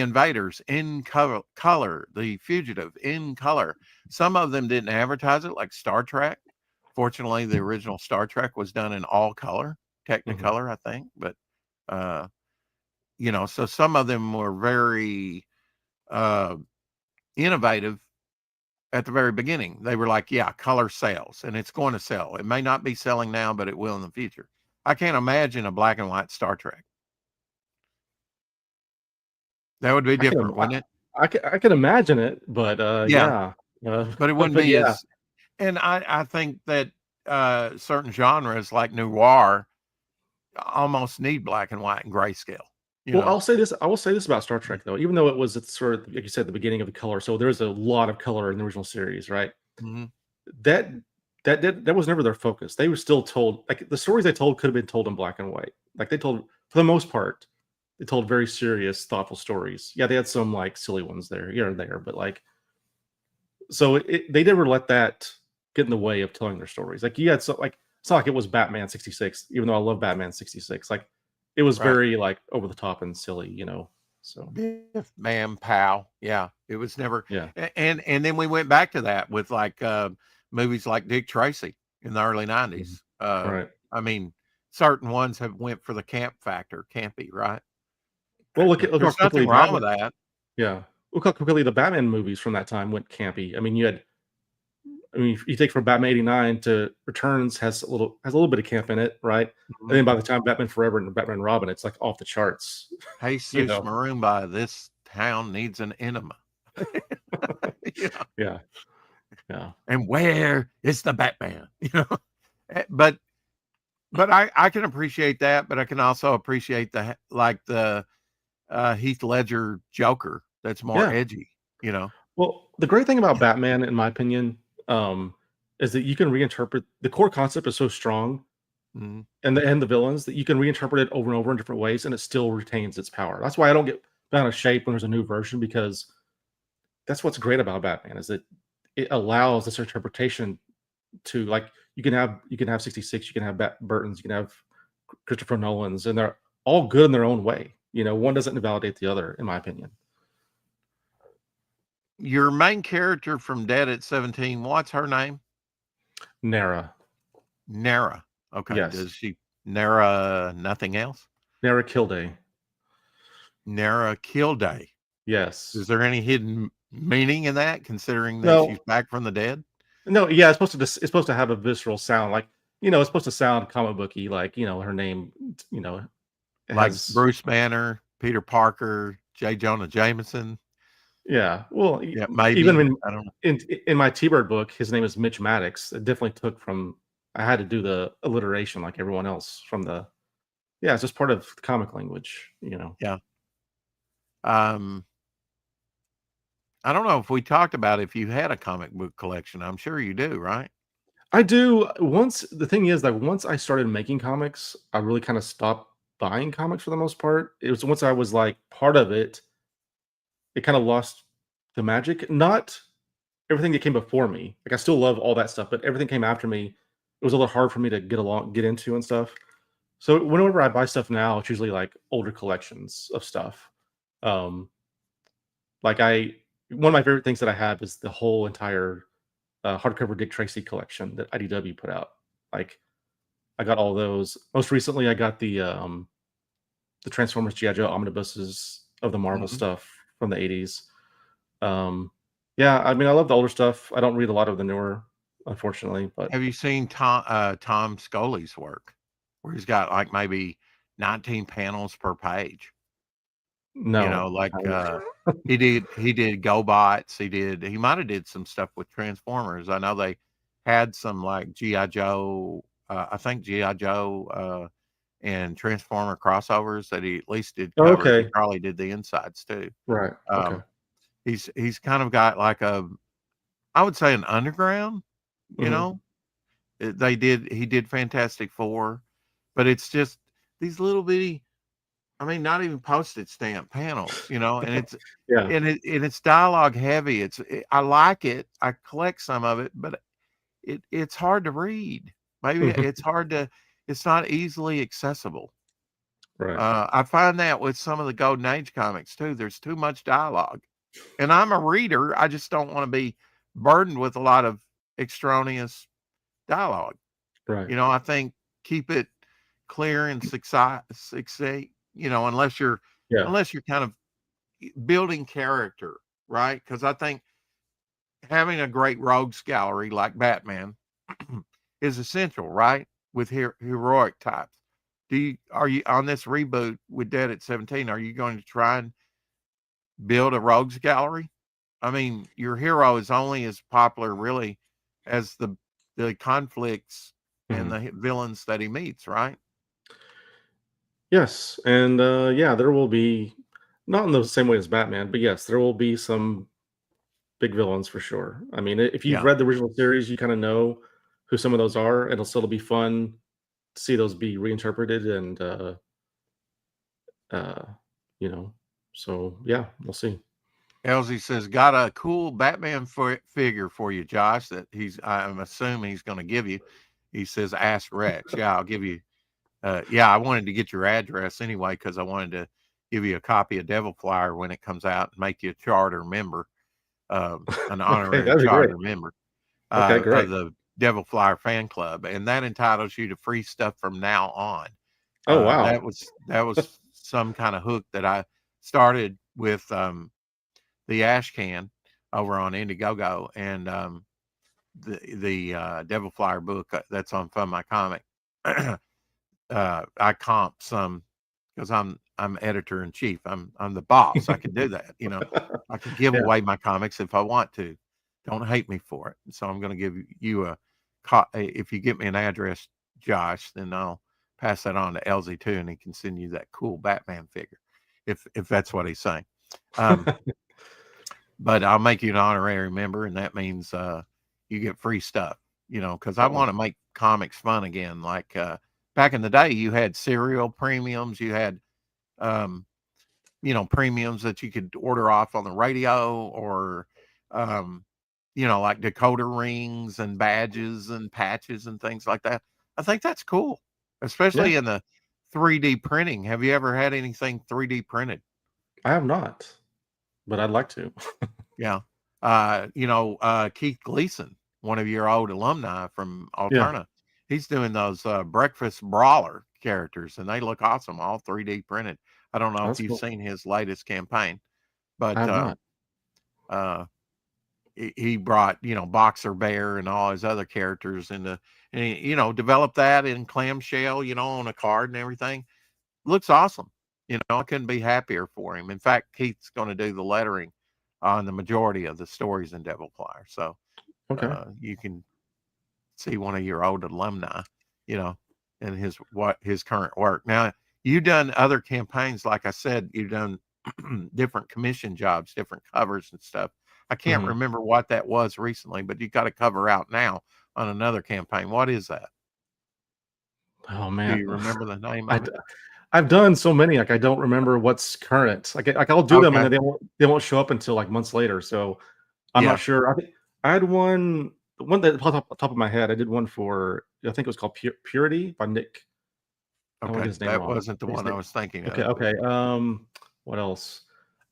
Invaders in color, the Fugitive in color. Some of them didn't advertise it, like Star Trek. Fortunately, the original Star Trek was done in all color. Technicolor, I think, but so some of them were very innovative at the very beginning. They were like, color sells, and it's going to sell. It may not be selling now, but it will in the future. I can't imagine a black and white Star Trek. That would be different, wouldn't it? I can imagine it, but but it wouldn't be as. And I think that certain genres like noir, almost need black and white and grayscale. Well, I will say this about Star Trek though, even though it's sort of like you said, the beginning of the color. So there's a lot of color in the original series, right? Mhm. That was never their focus. They were still told, like, the stories they told could have been told in black and white. Like, they told, for the most part, they told very serious, thoughtful stories. Yeah, they had some like silly ones there here and there, but like, so they never let that get in the way of telling their stories. Like, you had so like, it's not like it was Batman 66, even though I love Batman 66. Like, it was Right. very like over the top and silly, you know. So Biff, Bam, pow. Yeah, it was never. yeah, And then we went back to that with like movies like Dick Tracy in the early '90s. right. I mean, certain ones have went for the camp factor, campy, right? Well, look how There's quickly nothing wrong Batman. with that. Yeah, look how quickly the Batman movies from that time went campy. I mean, you take from Batman '89 to Returns has a little bit of camp in it, right? And then by the time Batman Forever and Batman Robin, it's like off the charts. Hey, You Sus know? Marumba, this town needs an enema. Yeah, yeah. And where is the Batman? But I can appreciate that, but I can also appreciate the Heath Ledger Joker that's more Yeah. edgy. Well, the great thing about Batman, in my opinion, is that you can reinterpret the core concept is so strong, Mhm. and the villains that you can reinterpret it over and over in different ways, and it still retains its power. That's why I don't get bent out of shape when there's a new version, because that's what's great about Batman is that it allows this interpretation to, like, you can have 66, you can have Burton's, you can have Christopher Nolan's, and they're all good in their own way. One doesn't invalidate the other, in my opinion. Your main character from Dead at 17, what's her name? Nara. Nara. Okay. Yes. Does she Nara nothing else? Nara Kilday. Nara Kilday. Yes. Is there any hidden meaning in that, considering that No. she's back from the dead? No, yeah, it's supposed to have a visceral sound, like, it's supposed to sound comic booky, like, her name, it Like has, Bruce Banner, Peter Parker, J. Jonah Jameson. yeah. Well, Yeah, maybe. even I don't know. in my T-Bird book, his name is Mitch Maddox. It definitely took from, I had to do the alliteration like everyone else from it's just part of comic language, Yeah. I don't know if we talked about if you had a comic book collection. I'm sure you do, right? I do. The thing is, like, once I started making comics, I really kind of stopped buying comics for the most part. It was once I was like part of it, it kind of lost the magic. Not everything that came before me. Like, I still love all that stuff, but everything came after me. It was a little hard for me to get into and stuff. So whenever I buy stuff now, it's usually like older collections of stuff. Um, like one of my favorite things that I have is the whole entire hardcover Dick Tracy collection that IDW put out. Like, I got all those. Most recently, I got the Transformers G.I. Joe omnibuses of the Marvel stuff from the 80s. Yeah, I mean, I love the older stuff. I don't read a lot of the newer, unfortunately. But have you seen Tom Scully's work, where he's got like maybe 19 panels per page? no, Like he did GoBots. He might have did some stuff with Transformers. I know they had some like G.I. Joe. I think G.I. Joe and Transformer crossovers that he at least did covers. okay, He probably did the insides too. right, okay. He's kind of got like I would say an underground, you Mhm. know. He did Fantastic Four, but it's just these little bitty, I mean, not even postage stamp panels, and Yeah, it's dialogue heavy. I like it. I collect some of it, but it's hard to read. Maybe it's not easily accessible. right. I find that with some of the Golden Age comics too. There's too much dialogue. And I'm a reader. I just don't want to be burdened with a lot of extraneous dialogue. Right. I think keep it clear and succinct, unless you're Yeah. kind of building character, right? Because I think having a great rogues gallery like Batman is essential, right? With heroic types. Are you on this reboot with Dead at 17? Are you going to try and build a rogues gallery? I mean, your hero is only as popular really as the conflicts and Mhm. the villains that he meets, right? Yes, and yeah, there will be not in the same way as Batman, but yes, there will be some big villains for sure. I mean, if you've Yeah. read the original series, you kind of know who some of those are. It'll still be fun to see those be reinterpreted and uh, you know. So yeah, we'll see. Elsie says, got a cool Batman figure for you, Josh, that I'm assuming he's going to give you. He says, ask Rex. Yeah, I'll give you. Yeah, I wanted to get your address anyway because I wanted to give you a copy of Devil Flyer when it comes out and make you a charter member, an Okay, honorary that'd be great. charter member Okay, of great. the Devil Flyer fan club, and that entitles you to free stuff from now on. Oh That wow. was some kind of hook that I started with the Ash Can over on Indiegogo, and the Devil Flyer book that's on Fund My Comic. I comp some because I'm editor in chief. I'm the boss. I can do that. I can give Yeah. away my comics if I want to. Don't hate me for it. So I'm going to give you if you get me an address, Josh, then I'll pass that on to LZ too, and he can send you that cool Batman figure, if that's what he's saying. But I'll make you an honorary member, and that means you get free stuff. Because I Oh, want to make comics fun again. Like back in the day, you had serial premiums, you had premiums that you could order off on the radio, or like decoder rings and badges and patches and things like that. I think that's cool, yeah. especially in the 3D printing. Have you ever had anything 3D printed? I have not, but I'd like to. Yeah. Keith Gleason, one of your old alumni from Yeah. Alterna, he's doing those breakfast brawler characters, and they look awesome, all 3D printed. I don't know Oh, if that's you've cool. seen his latest campaign, I but have not. uh, he brought, Boxer Bear and all his other characters and he, developed that in clamshell, on a card and everything. Looks awesome. I couldn't be happier for him. In fact, Keith's going to do the lettering on the majority of the stories in Devil Flyer. So Okay. you can see one of your old alumni, you know, and his current work. Now, you've done other campaigns, like I said, you've done different commission jobs, different covers and stuff. I can't Mhm. remember what that was recently, but you got a cover out now on another campaign. What is that? Oh Do man. you remember the name I of it? I've done so many, like, I don't remember what's current. Like I'll do them and Okay. then they won't show up until, like, months later, so I'm not Yeah. sure. I think I had one that popped up on top of my head. I did one for I think it was called Purity by Nick. I don't wanna get Okay. his name That wrong. wasn't the His one I name was thinking Okay, of. okay, what else?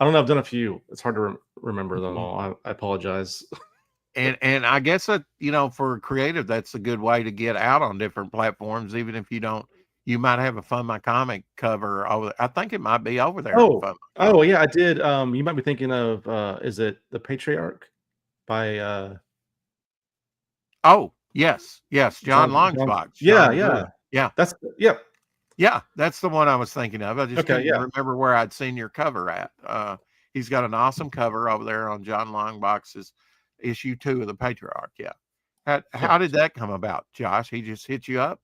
I don't know, I've done a few. It's hard to remember them Mhm. all. I apologize. And I guess that, for creative, that's a good way to get out on different platforms, even if you don't. You might have a Fund My Comic cover over there. I think it might be over there on Oh, Fund My oh, Comic. yeah, I did, you might be thinking of, is it The Patriarch by, Oh, yes, yes, John John Longsbox, Yeah, Sean yeah. Good. Yeah, That's Yep. yeah, that's the one I was thinking of. I just Okay, couldn't yeah. remember where I'd seen your cover at. He's got an awesome cover over there on John Longbox's issue 2 of the Patriarch. Yeah. How did that come about, Josh? He just hit you up?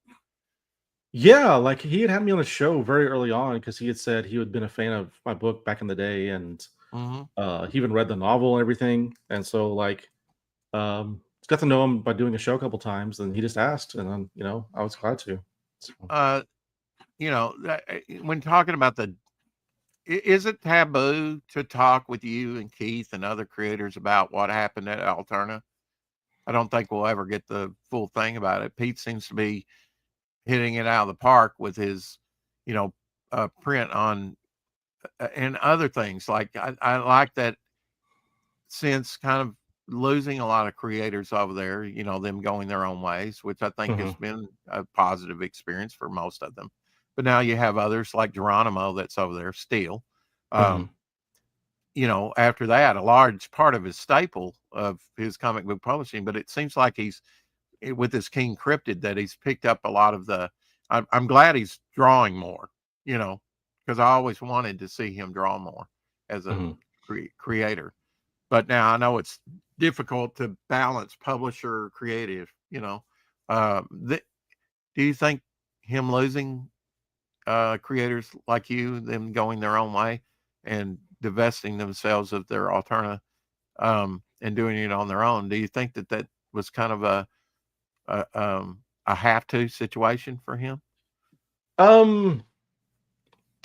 Yeah, like, he had me on a show very early on because he had said he had been a fan of my book back in the day, and, Mhm. he even read the novel and everything, and so, like, got to know him by doing a show a couple times, and he just asked, and then, I was glad to. So Uh, when talking about is it taboo to talk with you and Keith and other creators about what happened at Alterna? I don't think we'll ever get the full thing about it. Pete seems to be hitting it out of the park with his, you know, print on and other things. Like I like that since kind of losing a lot of creators over there, them going their own ways, which I think has Mhm, been a positive experience for most of them. But now you have others like Geronimo that's over there still. mhm. Um, after that, a large part of his staple of his comic book publishing, but it seems like he's with his King Cryptid that he's picked up a lot of the. I'm glad he's drawing more, because I always wanted to see him draw more as a Mhm. creator. But now I know it's difficult to balance publisher creative. Do you think him losing creators like you, them going their own way and divesting themselves of their Alterna, and doing it on their own. Do you think that that was kind of a have to situation for him? Um,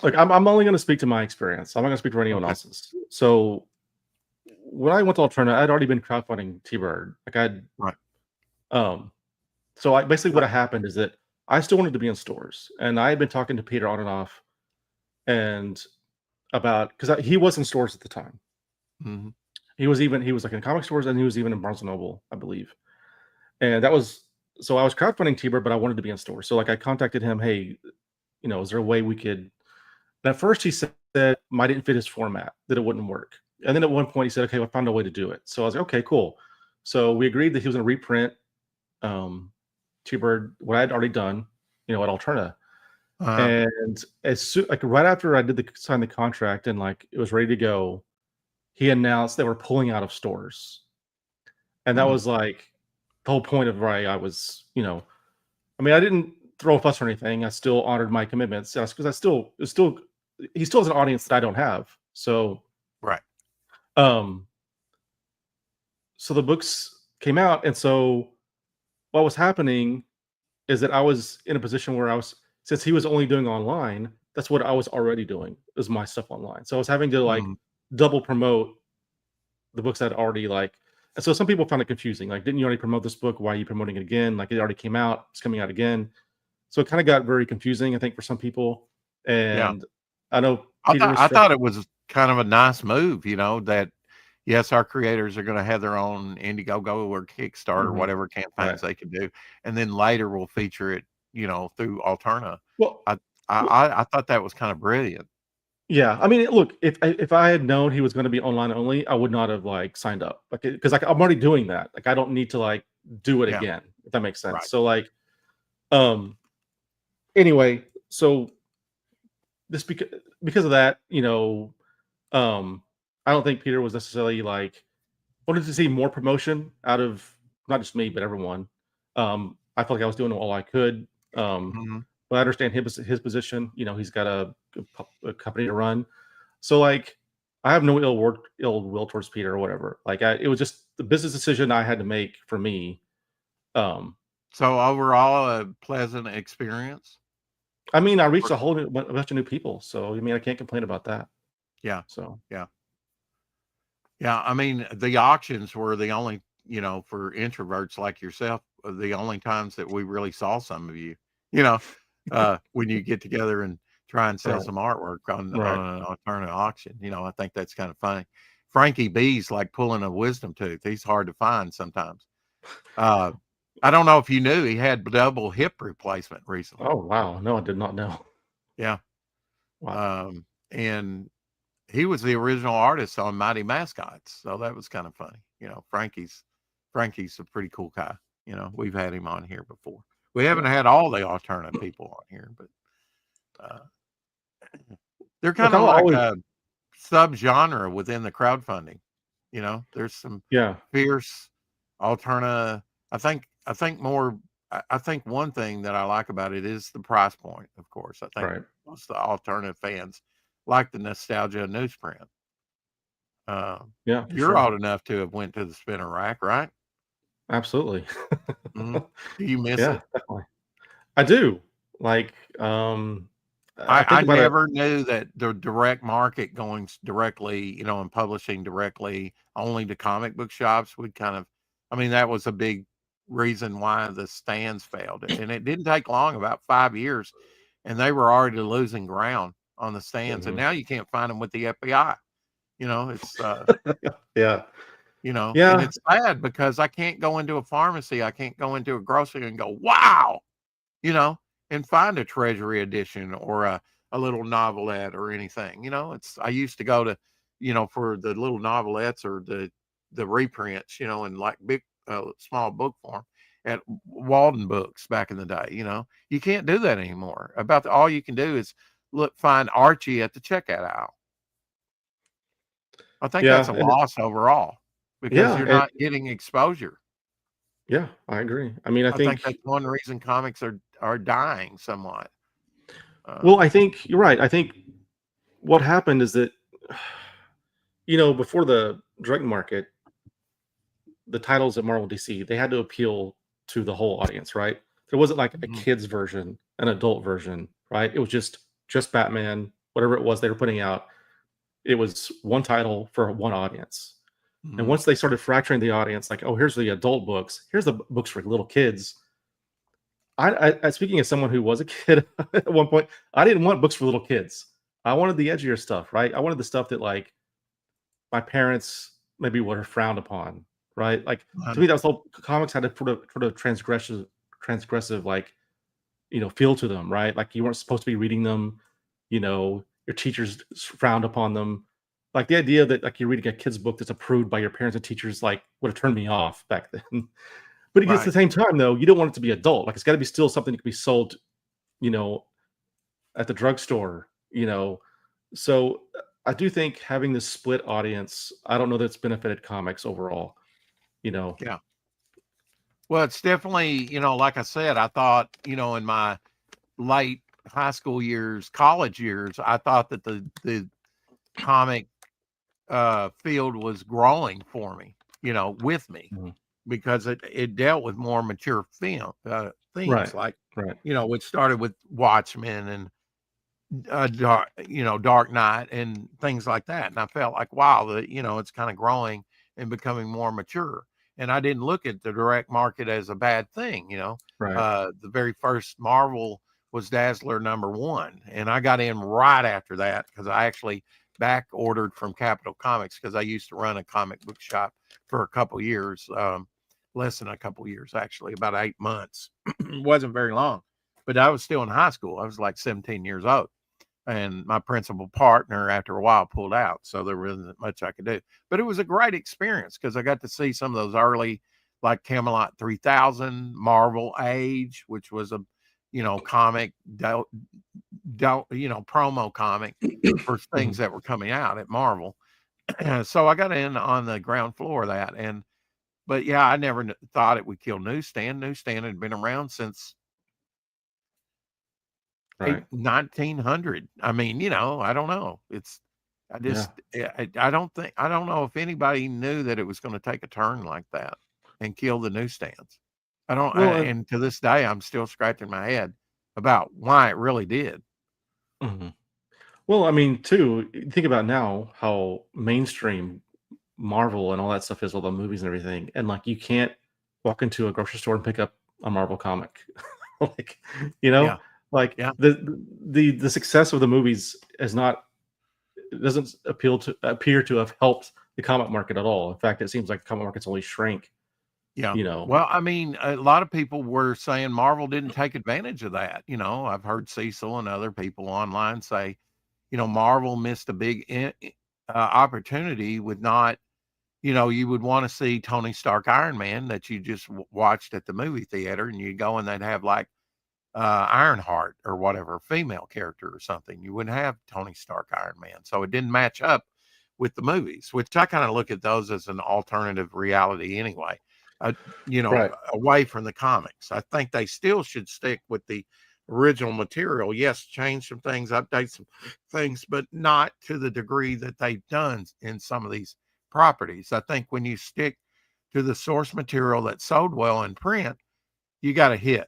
Look, I'm only going to speak to my experience. I'm not going to speak to anyone Okay. else's. So when I went to Alterna, I'd already been crowdfunding T-Bird. Like Right. so basically what happened is that I still wanted to be in stores, and I had been talking to Peter on and off, and about because he was in stores at the time. Hmm. He was like in comic stores, and he was even in Barnes and Noble, I believe. And that was so I was crowdfunding T-Bird, but I wanted to be in stores. So like I contacted him, hey, is there a way we could? And at first he said I didn't fit his format, that it wouldn't work. And then at one point he said, okay, I found a way to do it. So I was like, okay, cool. So we agreed that he was going to reprint T-Bird, what I had already done, at Alterna. And as soon, like right after I did sign the contract and like it was ready to go, he announced they were pulling out of stores. And that was like the whole point of why I was, I mean, I didn't throw a fuss or anything. I still honored my commitments because he still has an audience that I don't have. So, Right. So the books came out, and so what was happening is that I was in a position where since he was only doing online, that's what I was already doing, is my stuff online. So I was having to like double promote the books that I'd already and so some people found it confusing. Like, didn't you already promote this book? Why are you promoting it again? Like, it already came out, it's coming out again. So it kind of got very confusing, I think, for some people. And I know I thought it was kind of a nice move, that yes, our creators are going to have their own Indiegogo or Kickstarter, whatever campaigns they can do, and then later we'll feature it, through Alterna. Well, I thought that was kind of brilliant. Yeah, I mean, look, if I had known he was going to be online only, I would not have signed up, because I'm already doing that. Like, I don't need to do it again, if that makes sense. Right. So anyway, so this because of that, I don't think Peter was necessarily wanted to see more promotion out of not just me but everyone. I felt like I was doing all I could. But I understand his position. He's got a company to run. So I have no ill will towards Peter or whatever. It was just the business decision I had to make for me. So overall, a pleasant experience. I mean, I reached a bunch of new people. So I mean, I can't complain about that. Yeah. So yeah. I mean, the auctions were the only, for introverts like yourself, the only times that we really saw some of you. When you get together and try and sell some artwork on an Alterna auction. I think that's kind of funny. Frankie B's like pulling a wisdom tooth. He's hard to find sometimes. I don't know if you knew he had double hip replacement recently. Oh, wow. No, I did not know. Yeah. Wow. And he was the original artist on Mighty Mascots. So that was kind of funny. Frankie's a pretty cool guy. We've had him on here before. We haven't had all the Alterna people on here, but they're kind of like a subgenre within the crowdfunding. There's some fierce Alterna. I think one thing that I like about it is the price point, of course. I think most of the Alterna fans like the nostalgia of newsprint. You're old enough to have went to the spinner rack, right? Absolutely. Do you miss it? Definitely. I do. I never knew that the direct market going directly, and publishing directly only to comic book shops would that was a big reason why the stands failed. And it didn't take long, about 5 years, and they were already losing ground on the stands. And now you can't find them with the FBI. It's and it's sad because I can't go into a pharmacy, I can't go into a grocery and go, wow, and find a Treasury edition or a little novelette or anything. I used to go to, for the little novelettes or the reprints, in big small book form at Walden Books back in the day. You can't do that anymore. All you can do is find Archie at the checkout aisle. I think that's a loss overall because you're not getting exposure. Yeah, I agree. I mean, I think that's one reason comics are dying somewhat. Well, I think you're right. I think what happened is that, before the drug market, the titles at Marvel DC, they had to appeal to the whole audience, right? There wasn't like a Mhm. kids version, an adult version, right? It was just Batman, whatever it was they were putting out. It was one title for one audience. And Mhm. once they started fracturing the audience, like, oh, here's the adult books, here's the books for little kids. Speaking as someone who was a kid at one point, I didn't want books for little kids. I wanted the edgier stuff, right? I wanted the stuff that like my parents maybe would have frowned upon, right? Like to me, that was the whole comics had a sort of transgressive, like feel to them, right? Like you weren't supposed to be reading them. Your teachers frowned upon them. Like the idea that like you're reading a kid's book that's approved by your parents and teachers, like would have turned me off back then. But at the Right. same time, though, you don't want it to be adult. Like it's got to be still something that can be sold, you know, at the drugstore. So I do think having this split audience, I don't know that it's benefited comics overall. You know, Yeah. Well, it's definitely, like I said, I thought, in my late high school years, college years, I thought that the comic field was growing for me, with me, Mhm. because it dealt with more mature film Right, themes, like, right, which started with Watchmen and Dark Knight and things like that. And I felt like, wow, it's kind of growing and becoming more mature. And I didn't look at the direct market as a bad thing. right. The very first Marvel was Dazzler #1, and I got in right after that because I actually back ordered from Capital Comics because I used to run a comic book shop for a couple years, less than a couple years actually, about 8 months. It wasn't very long, but I was still in high school. I was like 17 years old, and my principal partner after a while pulled out, so there wasn't much I could do. But it was a great experience because I got to see some of those early, like Camelot 3000, Marvel Age, which was a comic promo comic for things Mhm. that were coming out at Marvel. So I got in on the ground floor of that. And but yeah, I never thought it would kill Newsstand had been around since Right. 1900. I mean, I don't know. I Yeah. just, I don't know if anybody knew that it was going to take a turn like that and kill the newsstands. Well, And to this day, I'm still scratching my head about why it really did. mhm. Well, I mean, too, think about now how mainstream Marvel and all that stuff is, all the movies and everything, and like you can't walk into a grocery store and pick up a Marvel comic, like you know, Yeah. like Yeah. the success of the movies is not it doesn't appear to have helped the comic market at all. In fact, it seems like the comic market's only shrank. Yeah. You know, Well, I mean, a lot of people were saying Marvel didn't take advantage of that. I've heard Cecil and other people online say, Marvel missed a big opportunity with not, you would want to see Tony Stark Iron Man that you just watched at the movie theater, and you go and they'd have like Ironheart or whatever, female character or something. You wouldn't have Tony Stark Iron Man. So it didn't match up with the movies, which I kind of look at those as an alternative reality anyway, uh, right? away from the comics. I think they still should stick with the original material. Yes, change some things, update some things, but not to the degree that they've done in some of these properties. I think when you stick to the source material that sold well in print, you got a hit.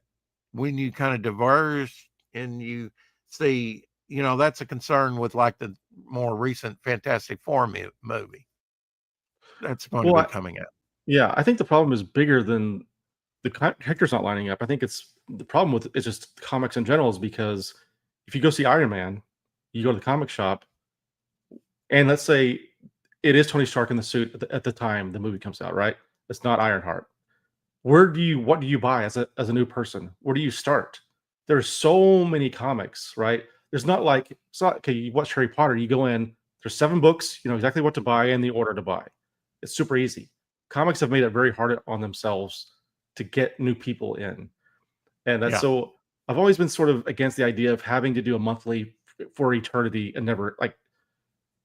When you kind of diverge and you see, that's a concern with like the more recent Fantastic Four movie that's going to Well, be coming out. yeah, I think the problem is bigger than the characters not lining up. I think it's the problem with it's just comics in general is because if you go see Iron Man, you go to the comic shop, and let's say it is Tony Stark in the suit at the time the movie comes out, right? It's not Ironheart. What do you buy as a new person? Where do you start? There's so many comics, right? There's not like it's not okay. You watch Harry Potter, you go in. There's 7 books. You know exactly what to buy and the order to buy. It's super easy. Comics have made it very hard on themselves to get new people in, and that's Yeah. so. I've always been sort of against the idea of having to do a monthly for eternity and never like.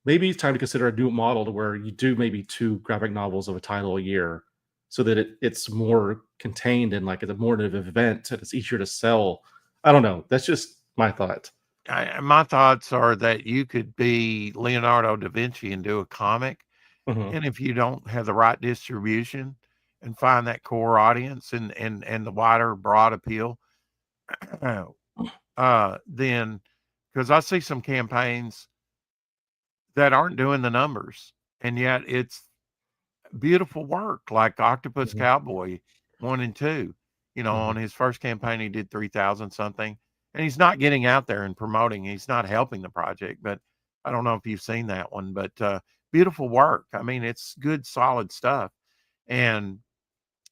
Maybe it's time to consider a new model to where you do maybe 2 graphic novels of a title a year, so that it's more contained and like it's a more of an event and it's easier to sell. I don't know. That's just my thought. my thoughts are that you could be Leonardo da Vinci and do a comic, Mhm. and if you don't have the right distribution and find that core audience and the wider broad appeal, then because I see some campaigns that aren't doing the numbers, and yet it's beautiful work, like Octopus Mhm. Cowboy 1 and 2. On Mhm. his first campaign, he did 3,000 something, and he's not getting out there and promoting. He's not helping the project, but I don't know if you've seen that one, but beautiful work. I mean, it's good, solid stuff. And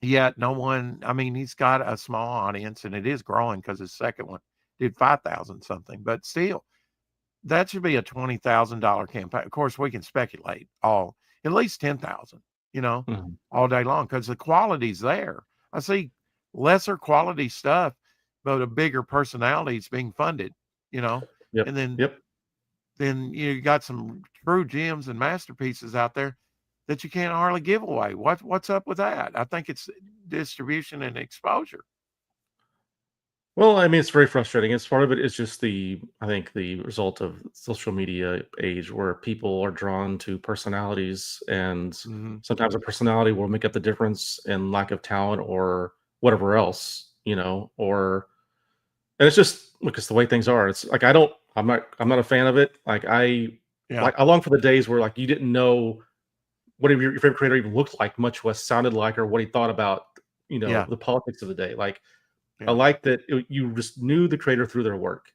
yet, no one, I mean, he's got a small audience and it is growing because his second one did 5,000 something, but still, that should be a $20,000 campaign. Of course, we can speculate at least 10,000, you know, Mhm. all day long because the quality's there. I see lesser quality stuff, but a bigger personalities being funded, you know, Yep. and then Yep. then you got some true gems and masterpieces out there that you can't hardly give away. What's up with that? I think it's distribution and exposure. Well, I mean, it's very frustrating. It's part of it is just I think the result of social media age where people are drawn to personalities, and Mhm. sometimes a personality will make up the difference in lack of talent or whatever else, and it's just because the way things are. It's like I'm not a fan of it. Yeah, I long for the days where like you didn't know what your favorite creator even looked like, much less sounded like, or what he thought about, yeah, the politics of the day. Like I yeah. like that you just knew the creator through their work.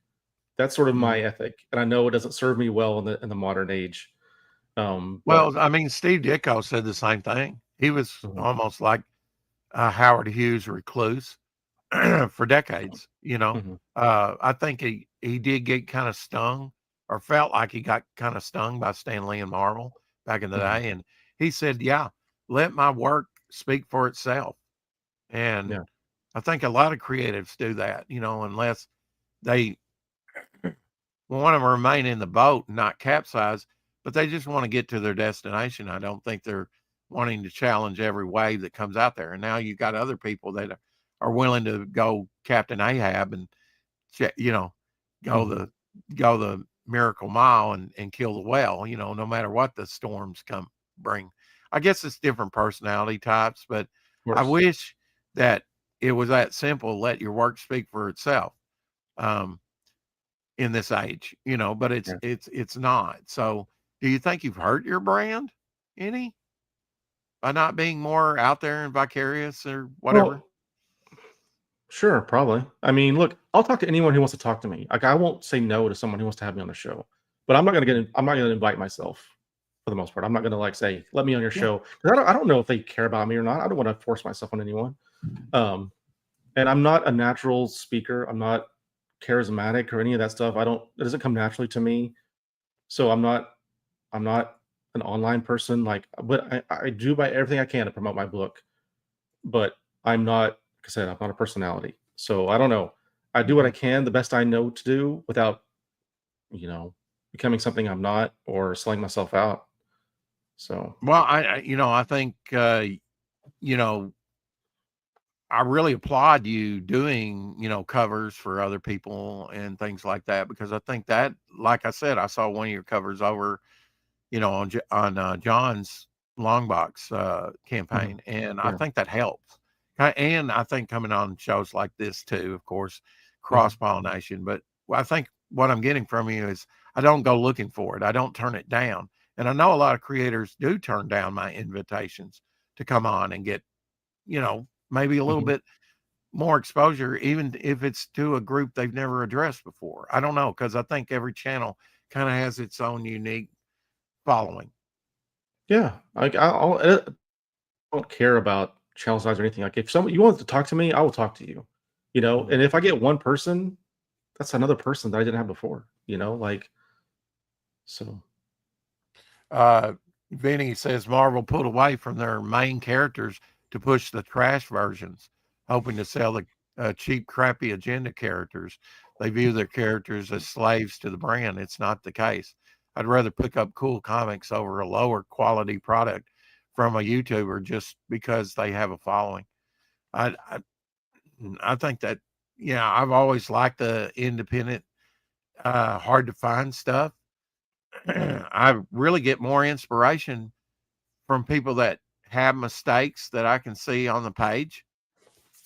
That's sort of my Mhm. ethic, and I know it doesn't serve me well in the modern age. But Well, I mean, Steve Ditko said the same thing. He was mhm, almost like a Howard Hughes recluse for decades. mhm, I think he did get kind of stung, or felt like he got kind of stung by Stan Lee and Marvel back in the mhm, day, and he said, "Yeah, let my work speak for itself." And yeah, I think a lot of creatives do that, unless they want to remain in the boat and not capsize, but they just want to get to their destination. I don't think they're wanting to challenge every wave that comes out there. And now you've got other people that are willing to go Captain Ahab and you know go mhm, the go the miracle mile and kill the whale. No matter what the storms come bring. I guess it's different personality types, but of I course, wish that it was that simple. Let your work speak for itself. Um, in this age, but it's yeah. it's it's not. So, do you think you've hurt your brand any by not being more out there and vicarious or whatever? Well, sure, probably. I mean, look, I'll talk to anyone who wants to talk to me. Like, I won't say no to someone who wants to have me on the show, but I'm not gonna invite myself for the most part. I'm not gonna like say, "Let me on your Yeah. show," 'cause I don't know if they care about me or not. I don't want to force myself on anyone. Um, and I'm not a natural speaker. I'm not charismatic or any of that stuff. It doesn't come naturally to me. So I'm not an online person. But I do by everything I can to promote my book. But like I said, I'm not a personality. So I don't know. I do what I Mhm. can, the best I know to do without, you know, becoming something I'm not or selling myself out. So Well, I think, you know, I really applaud you doing, covers for other people and things like that because I think that, like I said, I saw one of your covers over, on John's long box mhm, campaign, and I yeah. think that helps. And I think coming on shows like this too, of course, cross Mhm, pollination. But I think what I'm getting from you is I don't go looking for it. I don't turn it down. And I know a lot of creators do turn down my invitations to come on and get, maybe a little mhm. bit more exposure, even if it's to a group they've never addressed before. I don't know, because I think every channel kind of has its own unique following. Yeah. I don't care about channel size or anything. Like if someone you want to talk to me, I will talk to you. Mm. And if I get one person, that's another person that I didn't have before. So Uh, Vinny says Marvel pulled away from their main characters to push the trash versions, hoping to sell the cheap, crappy agenda characters. They view their characters as slaves to the brand. It's not the case. I'd rather pick up cool comics over a lower quality product from a YouTuber just because they have a following. I think that, yeah, I've always liked the independent hard to find stuff. I really get more inspiration from people that have mistakes that I can see on the page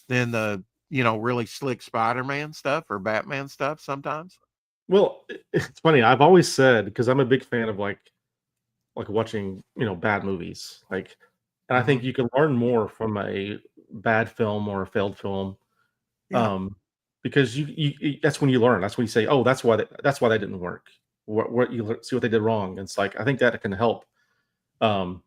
than the, really slick Spider-Man stuff or Batman stuff sometimes. Well, it's funny. I've always said, because I'm a big fan of like watching, bad movies. Like, and I think Mhm. you can learn more from a bad film or a failed film, Yeah. um, because that's when you learn. That's when you say, "Oh, that's why that didn't work." What see what they did wrong. And it's like I think that can help. Um,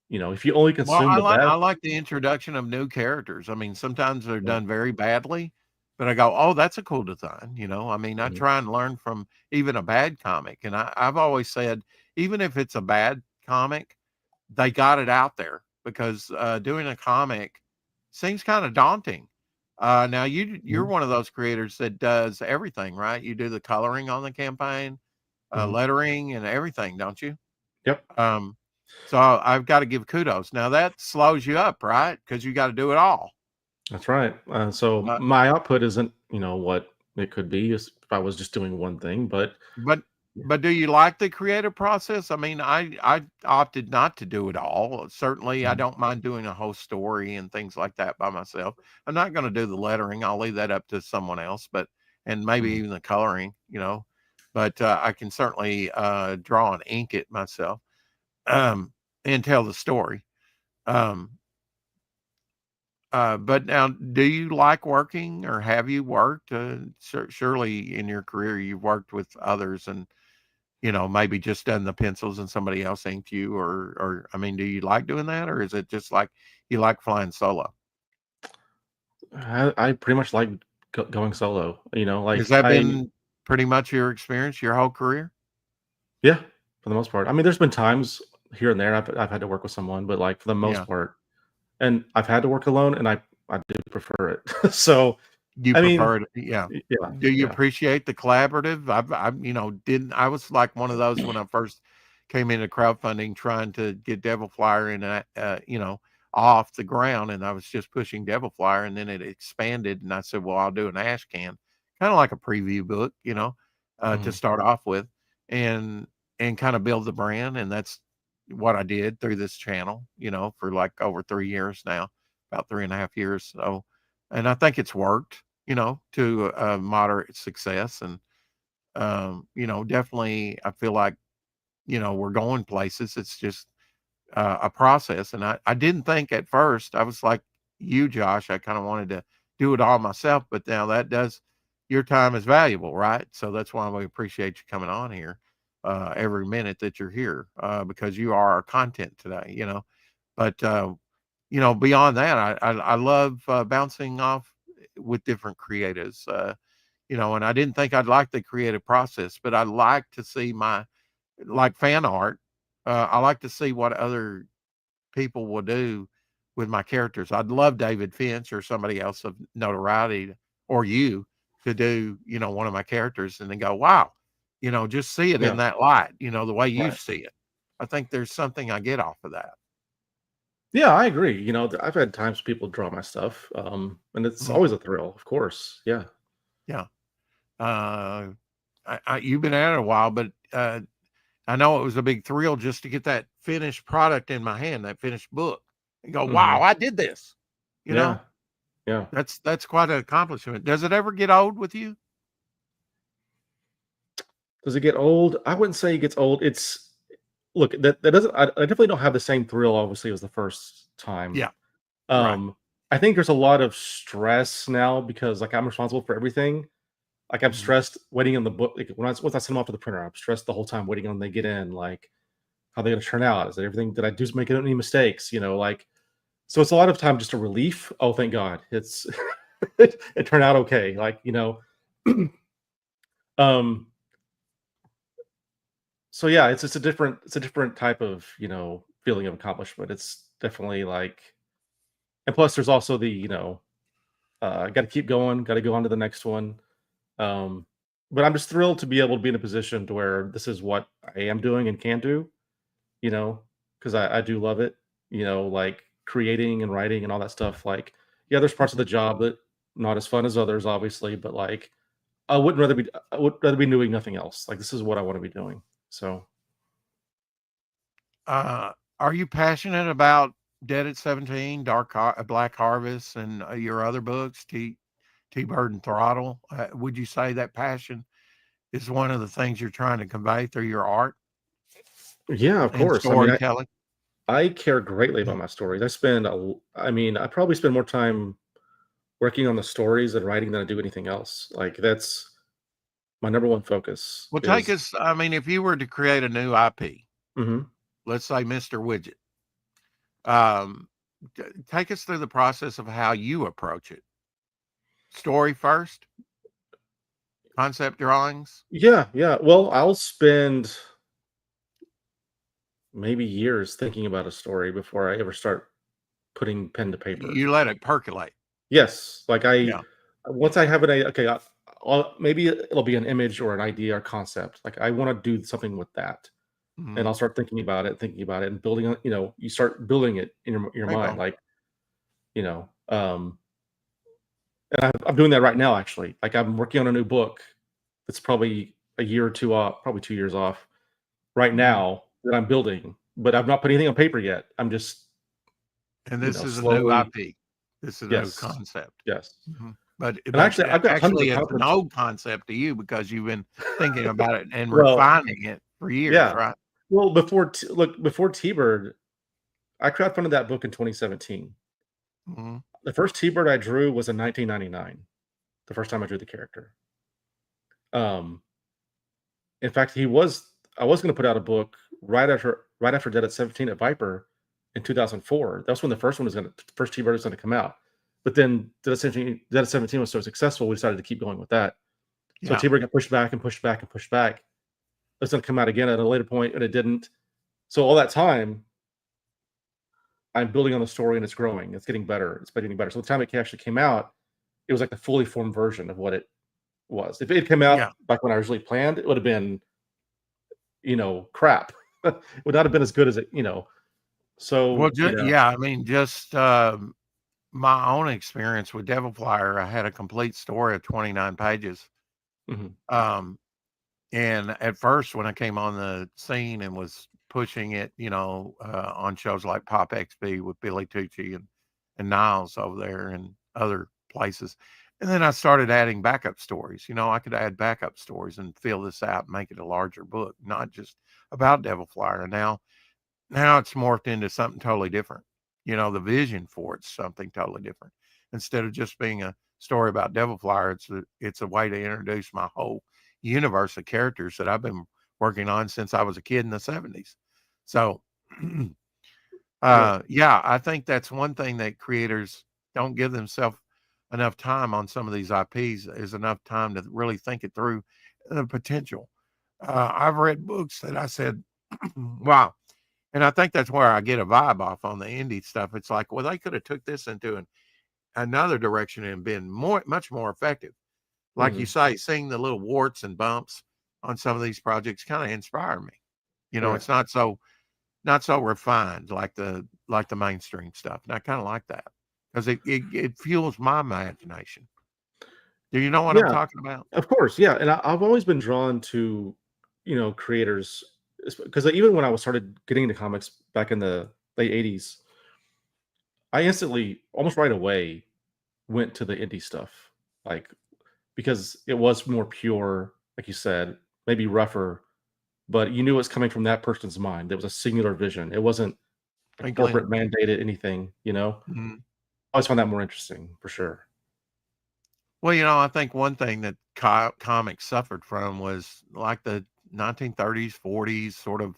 if you only Well, consume I the like I best. like the introduction of new characters. I mean, sometimes they're Yeah. done very badly, but I go, "Oh, that's a cool design," you know? I mean, I Mhm. try and learn from even a bad comic, and I've always said, even if it's a bad comic, they got it out there because, doing a comic seems kinda daunting. Now you're Mhm. one of those creators that does everything, right? You do the coloring on the campaign, Mhm. lettering and everything, don't you? Yep. Um, so I've got to give kudos. Now that slows you up, right? Because you got to do it all. That's right. So Uh, my output isn't, what it could be if I was just doing one thing, but but yeah. but do you like the creative process? I mean, I opted not to do it all. Certainly, I Mhm. don't mind doing a whole story and things like that by myself. I'm not going to do the lettering. I'll leave that up to someone else. But and maybe Mhm. even the coloring, you know. But I can certainly draw and ink it myself um, and tell the story. Um, but now, do you like working or have you worked? Surely in your career, you've worked with others and, maybe just done the pencils and somebody else inked you I mean, do you like doing that? Or is it just like you like flying solo? I pretty much like going solo. Has Like that been pretty much your experience your whole career? yeah, for the most part. I mean, there's been times here and there I've had to work with someone, but like for the most Yeah. part, and I've had to work alone, and I do prefer it. So You I mean, prefer it, yeah. yeah, Do you yeah. appreciate the collaborative? Didn't I was like one of those when I first came into crowdfunding trying to get Devil Flyer and off the ground, and I was just pushing Devil Flyer, and then it expanded, and I said, "Well, I'll do an ash can," kind of like a preview book, to Mhm. start off with, and kind of build the brand, and that's what I did through this channel, for like over 3 years now, about 3.5 years. So, and I think it's worked to a moderate success. And, definitely I feel like, we're going places. It's just a process. And I didn't think at first, I was like you, Josh, I kind of wanted to do it all myself, but now your time is valuable, right? So that's why we appreciate you coming on here every minute that you're here because you are our content today, but, beyond that, I love, bouncing off with different creatives, and I didn't think I'd like the creative process, but I like to see like fan art. I like to see what other people will do with my characters. I'd love David Finch or somebody else of notoriety or you to do, one of my characters and then go, wow, just see it in Yeah, that light, the way you right. see it. I think there's something I get off of that. Yeah, I agree. I've had times people draw my stuff, and it's Mhm. always a thrill, of course. Yeah. Yeah. Uh, you've been at it a while, but I know it was a big thrill just to get that finished product in my hand, that finished book, and go, "Wow, Mhm. I did this." You know, Yeah, yeah. that's quite an accomplishment. Does it ever get old with you? Does it get old? I wouldn't say it gets old. It's look, that doesn't I definitely don't have the same thrill, obviously, as the first time. Yeah, right. Um, I think there's a lot of stress now because, like, I'm responsible for everything. Like, I'm Mhm. stressed waiting on the book. Like, once I send them off to the printer, I'm stressed the whole time waiting on them to get in. Like, how they gonna turn out? Is that everything? Did I just make any mistakes? Like, so it's a lot of time just a relief. Oh, thank God, it's it turned out okay. Like, um, so yeah, it's a different type of feeling of accomplishment. It's definitely like, and plus there's also the got to keep going, got to go on to the next one. Um, but I'm just thrilled to be able to be in a position to where this is what I am doing and can do. You know, because I do love it. Like creating and writing and all that stuff. Like, yeah, there's parts of the Mhm. job that not as fun as others, obviously, but like I would rather be doing nothing else. Like, this is what I want to be doing. So Are you passionate about Dead at 17, Black Harvest, and your other books, T-Bird and Throttle? Would you say that passion is one of the things you're trying to convey through your art yeah, of and course. I mean, storytelling? I care greatly about my stories. I probably spend more time working on the stories and writing than I do anything else. Like, that's my number one focus Well, take is. us, I mean, if you were to create a new IP, Mhm. let's say Mr. Widget, um, take us through the process of how you approach it. Story first, concept drawings. Yeah, yeah. Well, I'll spend maybe years thinking about a story before I ever start putting pen to paper. You let it percolate. Yes, like Yeah. once I have okay, maybe it'll be an image or an idea or concept. Like, I want to do something with that, and Mhm. I'll start thinking about it, and building on. You start building it in your There you mind, go. like you know. And I'm doing that right now, actually. Like, I'm working on a new book that's probably a year or two off, probably 2 years off right Mhm. now that I'm building, but I've not put anything on paper yet. I'm just And this is a new slowly. IP. This is a new Yes, concept. yes. Mhm. But And actually, I've got tons of actually, it's an accomplishments. old concept to you because you've been thinking about it and Well, refining it for years, yeah. right? Well, before T-Bird, I crowdfunded that book in 2017. Mhm. The first T-Bird I drew was in 1999, the first time I drew the character. Um, in fact, I was gonna put out a book right after Dead at 17 at Viper in 2004. That's when the first T-Bird was gonna come out. But then Dead at 17 was so successful, we decided to keep going with that. So Yeah. T-Bird got pushed back and pushed back and pushed back. It was gonna come out again at a later point, and it didn't. So all that time, I'm building on the story, and it's growing. It's getting better. It's getting better. So the time it actually came out, it was like the fully formed version of what it was. If it came out Yeah. like when I originally planned, it would have been, crap. It would not have been as good as it. Well, So, yeah, I mean, just, my own experience with Devil Flyer, I had a complete story of 29 pages. mhm, Um, and at first, when I came on the scene and was pushing it, on shows like Pop XP with Billy Tucci and Niles over there and other places. And then I started adding backup stories. I could add backup stories and fill this out and make it a larger book, not just about Devil Flyer. And now it's morphed into something totally different. The vision for it's something totally different. Instead of just being a story about Devil Flyer, it's a way to introduce my whole universe of characters that I've been working on since I was a kid in the 70s. So, yeah, yeah, I think that's one thing that creators don't give themselves enough time on some of these IPs is enough time to really think it through the potential. I've read books that I said, wow. And I think that's where I get a vibe off on the indie stuff. It's like, well, they could have took this into another direction and been much more effective. Like you mhm, say, seeing the little warts and bumps on some of these projects kind of inspire me. right. It's not so refined like the mainstream stuff. And I kind of like that because it fuels my imagination. Do you know what I'm Yeah, talking about? of course, yeah, and I've always been drawn to, creators, because even when I was started getting into comics back in the late '80s, I instantly, almost right away, went to the indie stuff, like, because it was more pure, like you said, maybe rougher, but you knew it was coming from that person's mind. There was a singular vision. It wasn't a Hey, corporate Glenn. mandated anything. Mhm. I always found that more interesting, for sure. Well, I think one thing that comics suffered from was like the 1930s, 40s sort of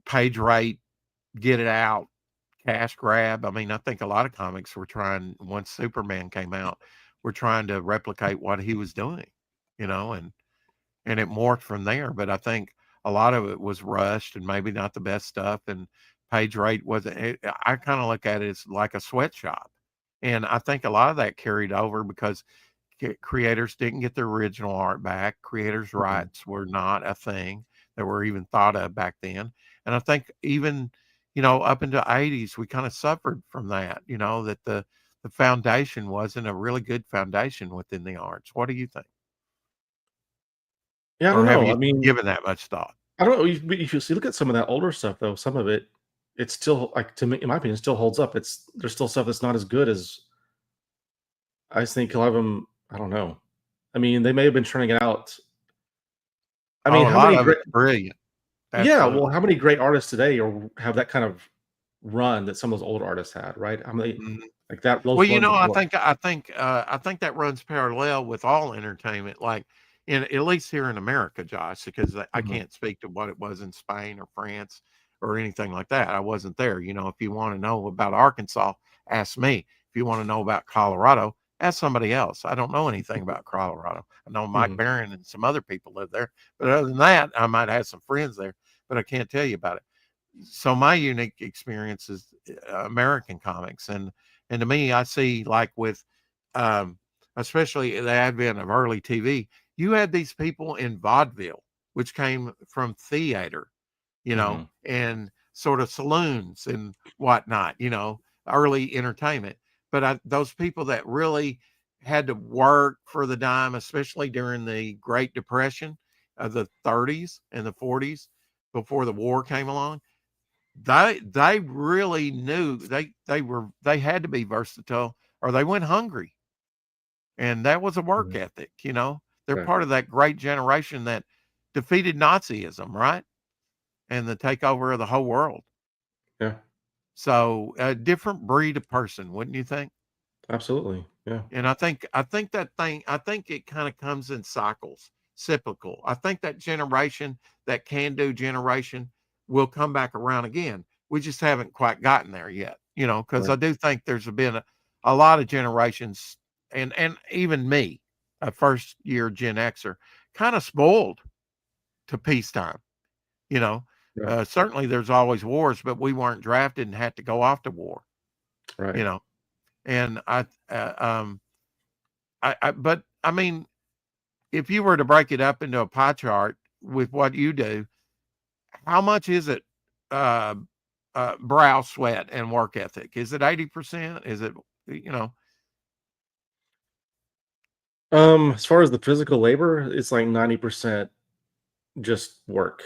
page rate, get it out, cash grab. I mean, I think a lot of comics were trying, once Superman came out, were trying to replicate what he was doing, and it morphed from there. But I think a lot of it was rushed and maybe not the best stuff. And page rate wasn't, I kind of look at it as like a sweatshop. And I think a lot of that carried over because creators didn't get their original art back. Creators' Mhm. rights were not a thing that were even thought of back then. And I think even, up into '80s, we kind of suffered from that, that the foundation wasn't a really good foundation within the arts. What do you think? Yeah, I or don't have know. I you mean, given that much thought? I don't know. If you see, look at some of that older stuff, though, some of it, it's still like to me, in my opinion, still holds up. There's still stuff that's not as good as I just think a lot of them. I don't know. I mean, they may have been turning it out. I mean, Oh, a how lot many of great? it's brilliant. Yeah, well, Absolutely. how many great artists today or have that kind of run that some of those older artists had, right? How many Mhm. like that? Those Well, runs of what? I think that runs parallel with all entertainment, like in at least here in America, Josh, because I Mhm, can't speak to what it was in Spain or France or anything like that. I wasn't there. If you want to know about Arkansas, ask me. If you want to know about Colorado, ask somebody else. I don't know anything about Colorado. I know Mike mhm, Barron and some other people live there, but other than that, I might have some friends there, but I can't tell you about it. So my unique experience is American comics, and to me, I see like with, um, especially the advent of early TV, you had these people in vaudeville, which came from theater, mhm, and sort of saloons and whatnot, early entertainment. But those people that really had to work for the dime, especially during the Great Depression of the 30s and the 40s, before the war came along, they really knew they had to be versatile or they went hungry. And that was a work mhm. ethic. They're Right. part of that great generation that defeated Nazism, right? And the takeover of the whole world. Yeah, So a different breed of person, wouldn't you think? absolutely. Yeah. And I think it kind of comes in cycles, cyclical. I think that generation, that can do generation, will come back around again. We just haven't quite gotten there yet, because Right. I do think there's been a lot of generations, and even me, a first year Gen Xer, kind of spoiled to peacetime. You know, Yeah. Certainly there's always wars, but we weren't drafted and had to go off to war. You Right. know, and but I mean, if you were to break it up into a pie chart with what you do, how much is it uh, brow sweat and work ethic? Is it 80%? Is it, you know, As far as the physical labor, it's like 90% just work.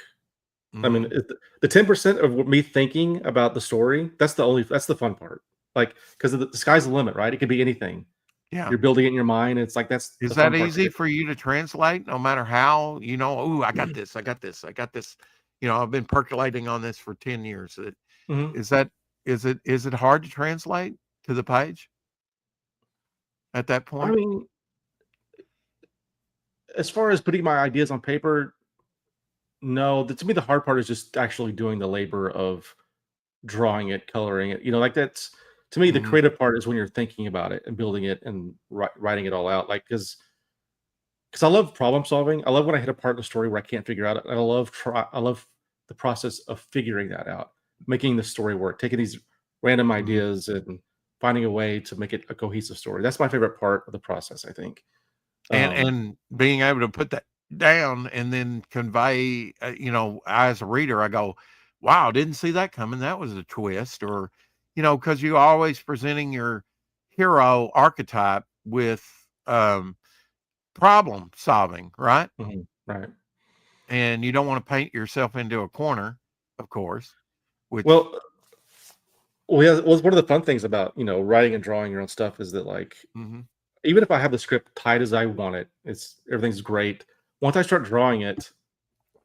I mean, mhm. the 10% of me thinking about the story, that's the fun part. Like, because the sky's the limit, right? It could be anything. Yeah. You're building it in your mind. It's like that's Is the that fun part to easy get. for you to translate no matter how, oh, I got this, I got this, I got this, I've been percolating on this for 10 years. Mhm. Is that, is it hard to translate to the page at that I point? mean, as far as putting my ideas on paper, no. To me, the hard part is just actually doing the labor of drawing it, coloring it. Like that's to me the Mhm. creative part is when you're thinking about it and building it and writing it all out. Like because I love problem solving. I love when I hit a part of the story where I can't figure out. And I love the process of figuring that out, making the story work, taking these random Mhm. ideas and finding a way to make it a cohesive story. That's my favorite part of the process, I think. Um, And being able to put that down and then convey, as a reader, I go, "Wow, didn't see that coming. That was a twist." Or, because you always presenting your hero archetype with problem solving, right? mhm, right. And you don't want to paint yourself into a corner, of course, which Well, yeah. Well, one of the fun things about writing and drawing your own stuff is that like mhm, even if I have the script tight as I want it, it's everything's great. Once I start drawing it,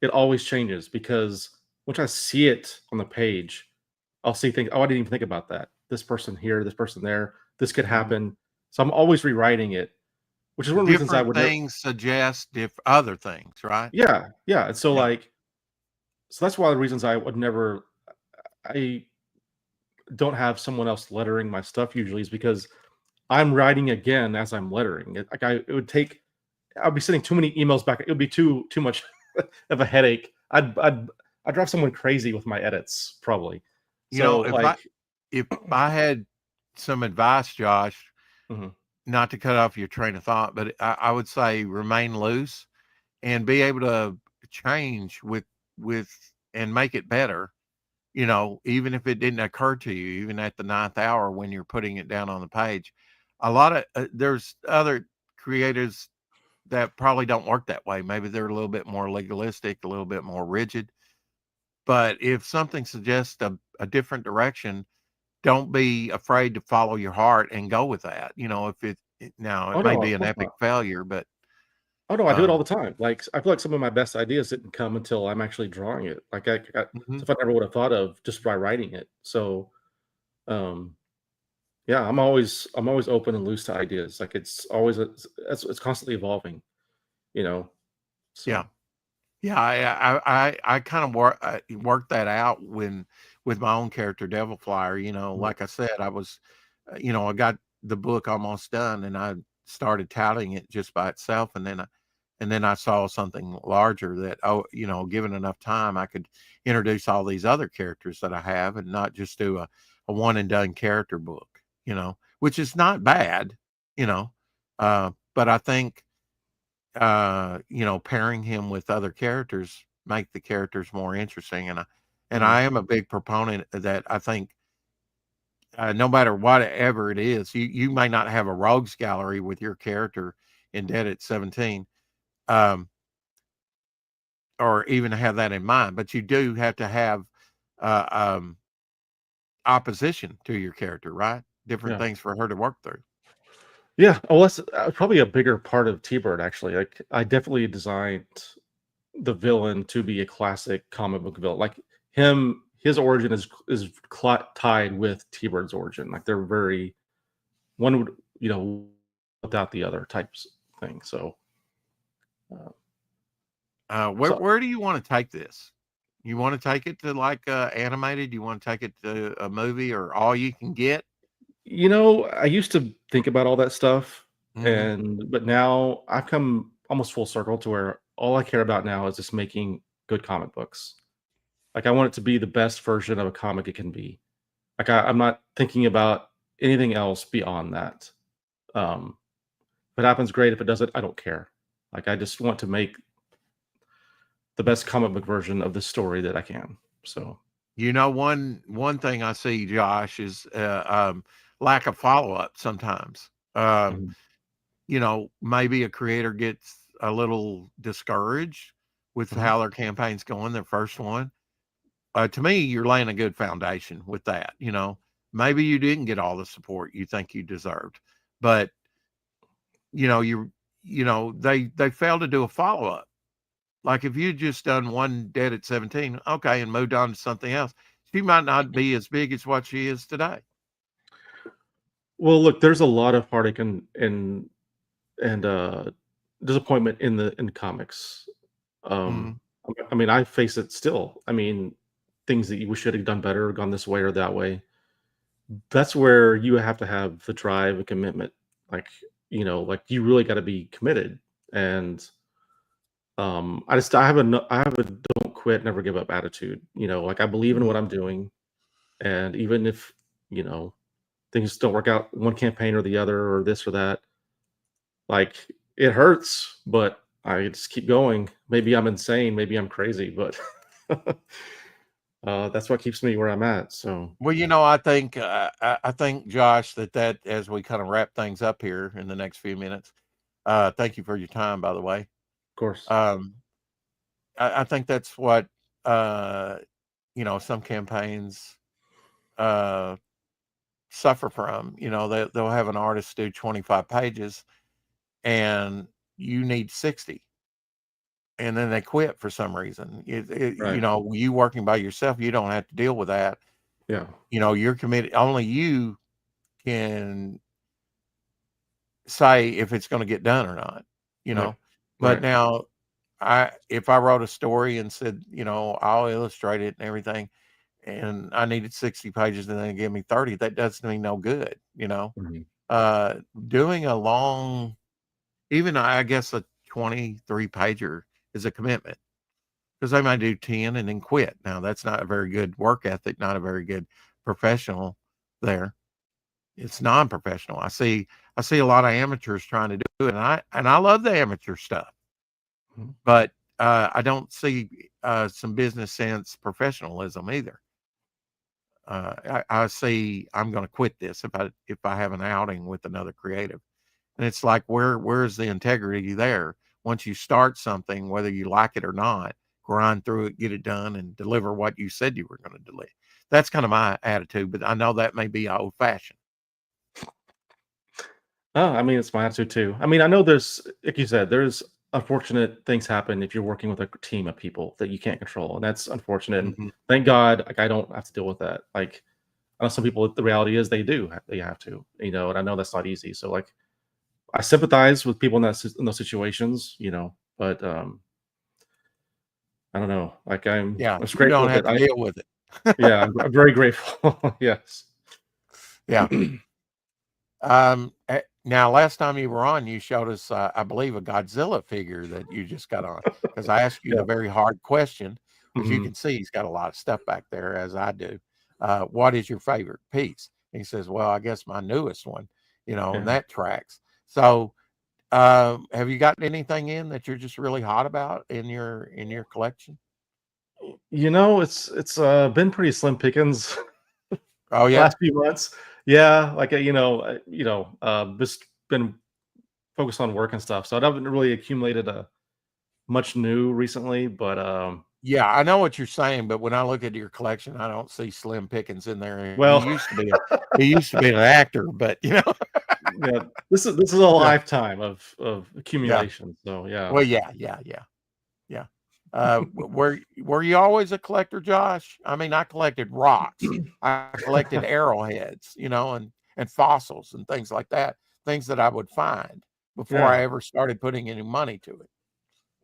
it always changes because once I see it on the page, I'll see things. Oh, I didn't even think about that. This person here, this person there, this could mhm. happen. So I'm always rewriting it, which is one of the reasons I Different would never. things suggest other things, right? Yeah, yeah. And so Yeah. like, so that's one of the reasons I would never. I don't have someone else lettering my stuff usually is because I'm writing again as I'm lettering. It would take. I'd be sending too many emails back. It would be too much of a headache. I'd drive someone crazy with my edits probably. So If I like, if I had some advice, Josh, mhm, not to cut off your train of thought, but I would say remain loose and be able to change with and make it better. Even if it didn't occur to you, even at the ninth hour when you're putting it down on the page. A lot of there's other creators that probably don't work that way. Maybe they're a little bit more legalistic, a little bit more rigid. But if something suggests a different direction, don't be afraid to follow your heart and go with that. If now it Oh may no, be of an course epic not. failure, but Oh no, I do it all um, the time. Like I feel like some of my best ideas didn't come until I'm actually drawing it. Like mhm. stuff I never would have thought of just by writing it. So um yeah, I'm always open and loose to ideas. Like it's constantly evolving, you know. Yeah. So Yeah, I kind of worked that out with my own character, Devil Flyer. mhm, Like I said, I was, I got the book almost done, and I started touting it just by itself, and then I saw something larger that, given enough time, I could introduce all these other characters that I have, and not just do a one and done character book, which is not bad, you know, but I think pairing him with other characters make the characters more interesting. And I mhm, am a big proponent of that. I think no matter whatever it is, you may not have a rogues gallery with your character in Dead at 17, um, or even have that in mind, but you do have to have uh, um, opposition to your character, right? Different yeah. things for her to work through. Yeah. Oh, that's probably a bigger part of T-Bird actually. Like I definitely designed the villain to be a classic comic book villain. Like his origin is tied with T-Bird's origin. Like they're very one would without the other types thing. So uh, Where so where do you want to take this? You want to take it to like animated? You want to take it to a movie or all you can get? I used to think about all that stuff, Hmm. but now I've come almost full circle to where all I care about now is just making good comic books. Like I want it to be the best version of a comic it can be. Like I'm not thinking about anything else beyond that. Um, if it happens, great. If it doesn't, I don't care. Like I just want to make the best comic book version of the story that I can. So One thing I see, Josh, is lack of follow up sometimes. mhm, Maybe a creator gets a little discouraged with mhm, how their campaign's going, their first one. To me, you're laying a good foundation with that. Maybe you didn't get all the support you think you deserved, but you know, you they failed to do a follow up. Like if you just done one Dead at 17, okay, and moved on to something else, she might not be as big as what she is today. well, look, there's a lot of heartache and disappointment in comics. Mhm. I mean, I face it still. I mean, things that we should have done better, gone this way or that way. That's where you have to have the drive and commitment. Like, like you really got to be committed. And I have a don't quit, never give up attitude. Like I believe in what Mhm. I'm doing, and even if you know things don't work out, one campaign or the other, or this or that, like it hurts, but I just keep going. Maybe I'm insane, maybe I'm crazy, but that's what keeps me where I'm at. So, of Well, I think, Josh, that as we kind of wrap things up here in the next few minutes, thank you for your time, by the way. course. Um, I think that's what uh, some campaigns uh, suffer from. They'll have an artist do 25 pages, and you need 60, and then they quit for some reason. Right. You working by yourself, you don't have to deal with that. Yeah. You're committed. Only you can say if it's going to get done or not. you Right. know but Right. now, if I wrote a story and said, I'll illustrate it and everything, and I needed 60 pages and they give me 30, that does me no good. Mhm. uh Doing a long, even I guess a 23 pager is a commitment, because they might do 10 and then quit. Now that's not a very good work ethic, not a very good professional there. It's non-professional. I see a lot of amateurs trying to do it, and I love the amateur stuff, Mhm. but I don't see some business sense professionalism either. I see I'm going to quit this if I have an outing with another creative, And it's like, where's the integrity there? Once you start something, whether you like it or not, grind through it, get it done, and deliver what you said you were going to deliver. That's kind of my attitude, but I know that may be old fashioned. Oh, I mean, it's my attitude too. I mean, I know there's, like you said, there's unfortunate things happen if you're working with a team of people that you can't control, and that's unfortunate. And Mhm. thank God, like I don't have to deal with that. Like, I know some people, the reality is they have to, and I know that's not easy. So like, I sympathize with people in in those situations, but I don't know. Like Yeah, I'm just you don't grateful have that to deal with it. yeah, I'm very grateful. Yes. Yeah. Now, last time you were on, you showed us, I believe, a Godzilla figure that you just got on. Because I asked you Yeah. the very hard question, because you Mhm. can see he's got a lot of stuff back there, as I do. What is your favorite piece? And he says, "Well, I guess my newest one, and Yeah. that tracks." So, have you gotten anything in that you're just really hot about in your collection? It's been pretty slim pickings Oh yeah, last few months. Yeah, like just been focused on work and stuff, so I haven't really accumulated much new recently. But yeah. I know what you're saying, but when I look at your collection, I don't see Slim Pickens in there. well, He used to be an actor, but yeah, this is a yeah, lifetime of yeah. accumulation. So yeah. Well, yeah, yeah, yeah, yeah. Were you always a collector, Josh? I mean, I collected rocks. I collected arrowheads, and fossils and things like that, things that I would find before I Yeah. ever started putting any money to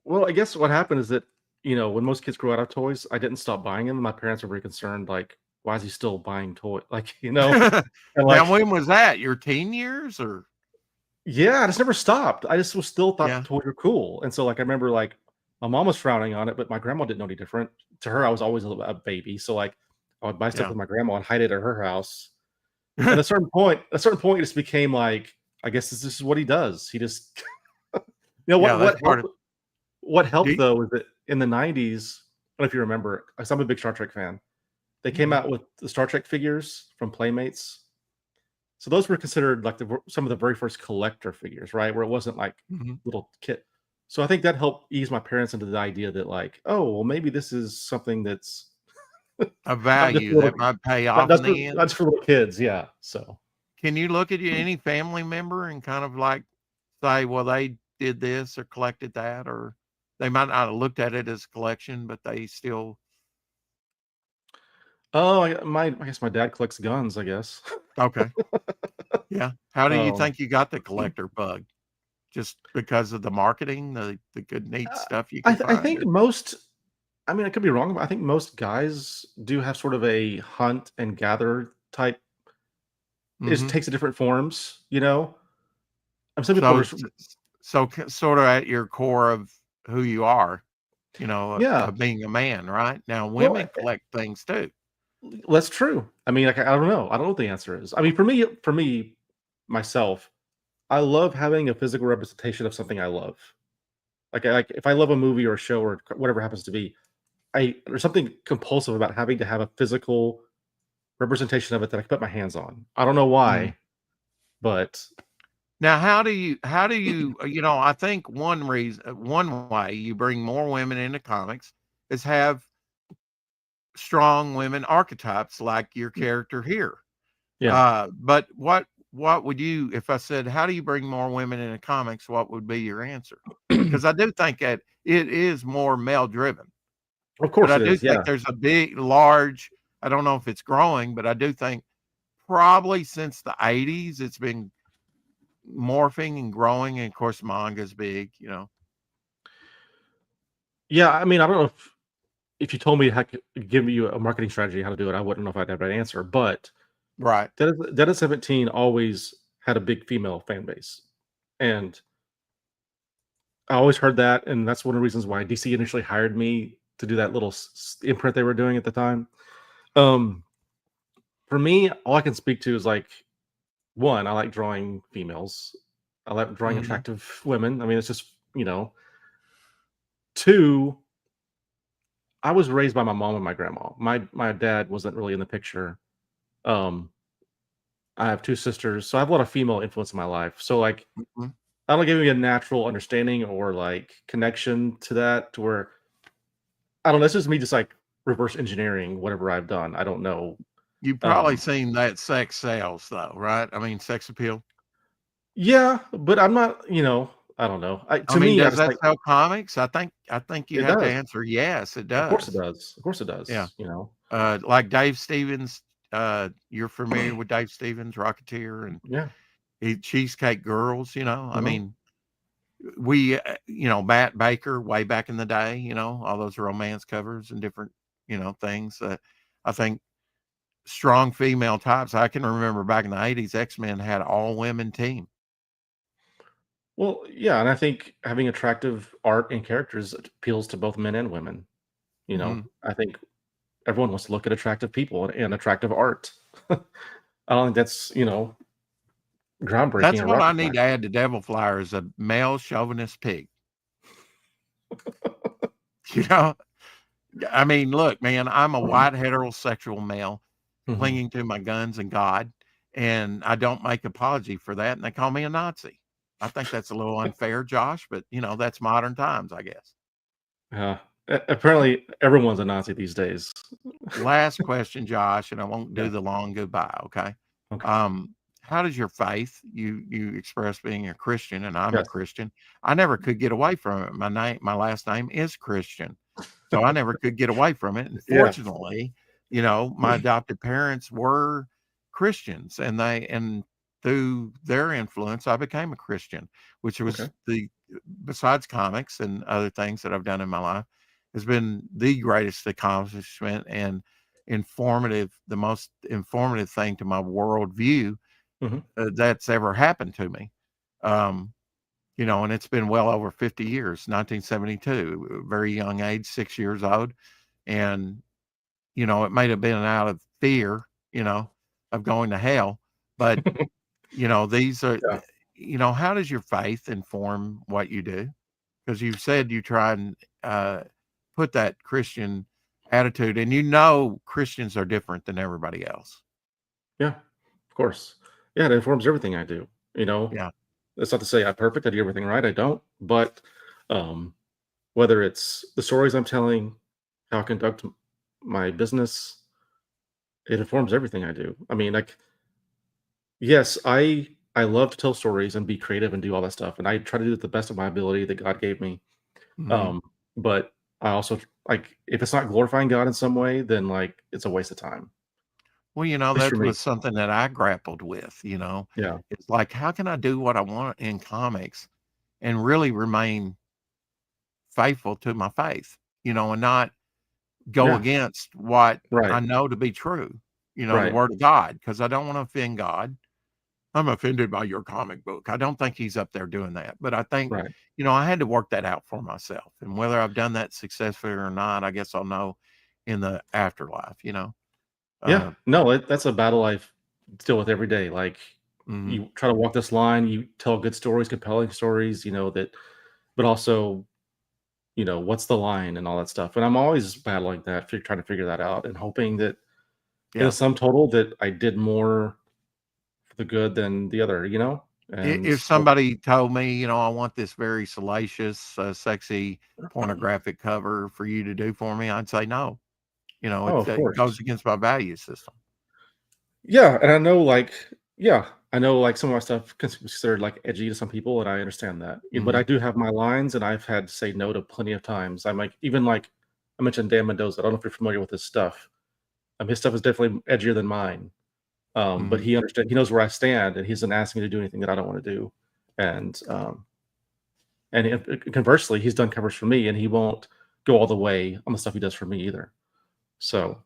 Well, I guess what happened is that, when most kids grow out of toys, I didn't stop buying them. My parents were very concerned, like, why is he still buying toy? Like, it. and Now, like, when was that? Your teen years, or yeah, I just never stopped. I just was still thought yeah, toys were cool. And so like I remember like my mom was frowning on it, but my grandma didn't know any different. To her, I was always a baby. So like I would buy stuff yeah, with my grandma and hide it at her house. And at a certain point, it just became like, I guess this is what he does. He just yeah. That's part of. what helped Do though is that in the 90s, I don't know if you remember, 'cause I'm a big Star Trek fan. They came Mhm, out with the Star Trek figures from Playmates. So those were considered like some of the very first collector figures, right? Where it wasn't like mhm. little kit. So I think that helped ease my parents into the idea that like, oh, well, maybe this is something that's A not just value for little, that might pay not, off in that's for, the not end. just for little kids. Yeah. So Can you look at any family member and kind of like say, well, they did this or collected that, or they might not have looked at it as a collection, but they still oh, I guess my dad collects guns. I guess. okay. Yeah. How do you um, think you got the collector bug? Just because of the marketing, the good neat uh, stuff you I, can th- I find? think Or most. I mean, I could be wrong, but I think most guys do have sort of a hunt and gather type. It mhm. takes a different forms. And some people So are. sort of at your core of who you are, Yeah. of being a man, right? Now Well, women collect things too. that's true. I mean, like, I don't know. I don't know what the answer is. I mean, for me, myself, I love having a physical representation of something I love. Like if I love a movie or a show or whatever it happens to be, there's something compulsive about having to have a physical representation of it that I can put my hands on. I don't know Mhm. why, but Now, how do you, I think one way you bring more women into comics is have strong women archetypes like your character here. yeah. But what would you, if I said, how do you bring more women into comics? What would be your answer? Because I do think that it is more male driven, Of but course I it do is. think Yeah. there's a big, large. I don't know if it's growing, but I do think probably since the '80s it's been morphing and growing. And of course, manga's big. Yeah. I mean, I don't know if you told me how to give you a marketing strategy how to do it, I wouldn't know if I'd have that answer. But Right. Dead at 17 always had a big female fan base. And I always heard that, and that's one of the reasons why DC initially hired me to do that little imprint they were doing at the time. Um, for me, all I can speak to is like one, I like drawing females. I like drawing Mhm. attractive women. I mean, it's just two. I was raised by my mom and my grandma. My dad wasn't really in the picture. Um, I have 2 sisters, so I have a lot of female influence in my life. So, like, Mhm. I don't give me a natural understanding or, like, connection to that to where I don't know, it's just me just, like, reverse engineering whatever I've done. I don't know. You've probably Um, seen that sex sells though, right? I mean, sex appeal. yeah, but I'm not, I don't know. I To mean, me, I does just that like sell comics? I think you'd it have to does. answer yes, it Of course it does. does. Of course it Yeah. does. Like Dave Stevens, you're familiar with Dave Stevens, Rocketeer and Yeah. Cheesecake Girls, I Mhm. mean, Matt Baker way back in the day, all those romance covers and different, things. I think strong female types. I can remember back in the 80s, X-Men had all women team. Well, yeah, and I think having attractive art and characters appeals to both men and women. Mhm. I think everyone wants to look at attractive people and attractive art. I don't think that's, groundbreaking That's or what I rocket need to science. add to Devil Flyer is a male chauvinist pig. You know, I mean, look, man, I'm a white heterosexual male Mhm. clinging to my guns and God, and I don't make apology for that, and they call me a Nazi. I think that's a little unfair, Josh, but that's modern times, I guess. Yeah. Apparently, everyone's a Nazi these days. Last question, Josh, and I won't do Yeah. the long goodbye, okay? Okay. How does your faith, you express being a Christian, and I'm a Yes. Christian. I never could get away from it. My last name is Christian. So I never could get away from it. And Yeah. fortunately, my adopted parents were Christians and through their influence, I became a Christian, which Okay. was besides comics and other things that I've done in my life, has been the greatest accomplishment and the most informative thing to my worldview Mhm. that's ever happened to me. Um, and it's been well over 50 years, 1972, very young age, 6 years old. And, it may have been out of fear, of going to hell. But, these are, Yeah. how does your faith inform what you do? Because you said you try and uh, put that Christian attitude, and Christians are different than everybody else. Yeah. Of course. Yeah, it informs everything I do, you know? Yeah. That's not to say I'm perfect, I do everything right, I don't, but, um, whether it's the stories I'm telling, how I conduct my business, it informs everything I do. I mean, like, yes, I love to tell stories and be creative and do all that stuff, and I try to do it the best of my ability that God gave me. Mhm. Um, but I also like if it's not glorifying God in some way, then like it's a waste of time. Well, At least for that me. was something that I grappled with. Yeah. It's like, how can I do what I want in comics and really remain faithful to my faith, and not go Yeah. against what I Right. know to be true, the Right. word of God, because I don't want to offend God. I'm offended by your comic book. I don't think he's up there doing that. But I think, Right. I had to work that out for myself. And whether I've done that successfully or not, I guess I'll know in the afterlife. Yeah. Uh, No, that's a battle I deal with every day. Like mhm. you try to walk this line, you tell good stories, compelling stories, that but also, what's the line and all that stuff. And I'm always battling that, trying to figure that out and hoping that in a Yeah. sum total that I did more for the good than the other. And If somebody told me, I want this very salacious, sexy, pornographic cover for you to do for me, I'd say no. oh, of It course. goes against my value system. Yeah, and I know like some of my stuff considered like edgy to some people, and I understand that. But I Mhm. do have my lines, and I've had to say no to plenty of times. I'm like, even like I mentioned Dan Mendoza. I don't know if you're familiar with his stuff. His stuff is definitely edgier than mine. But Mhm. he knows where I stand, and he doesn't ask me to do anything that I don't want to do. And conversely, he's done covers for me, and he won't go all the way on the stuff he does for me either. So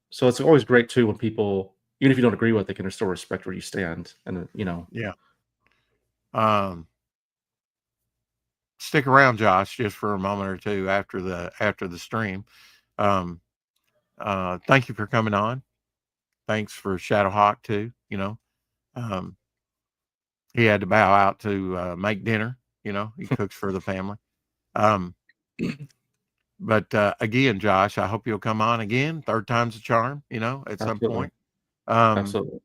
so it's always great too when people, even if you don't agree with, it, they can still respect where you stand. And Yeah. Um, Stick around, Josh, just for a moment or two after the stream. Um, Thank you for coming on. Thanks for Shadowhawk too. Um, he had to bow out to make dinner. He cooks for the family. Um, but again, Josh, I hope you'll come on again. Third time's a charm. At some absolutely, point. Um, absolutely.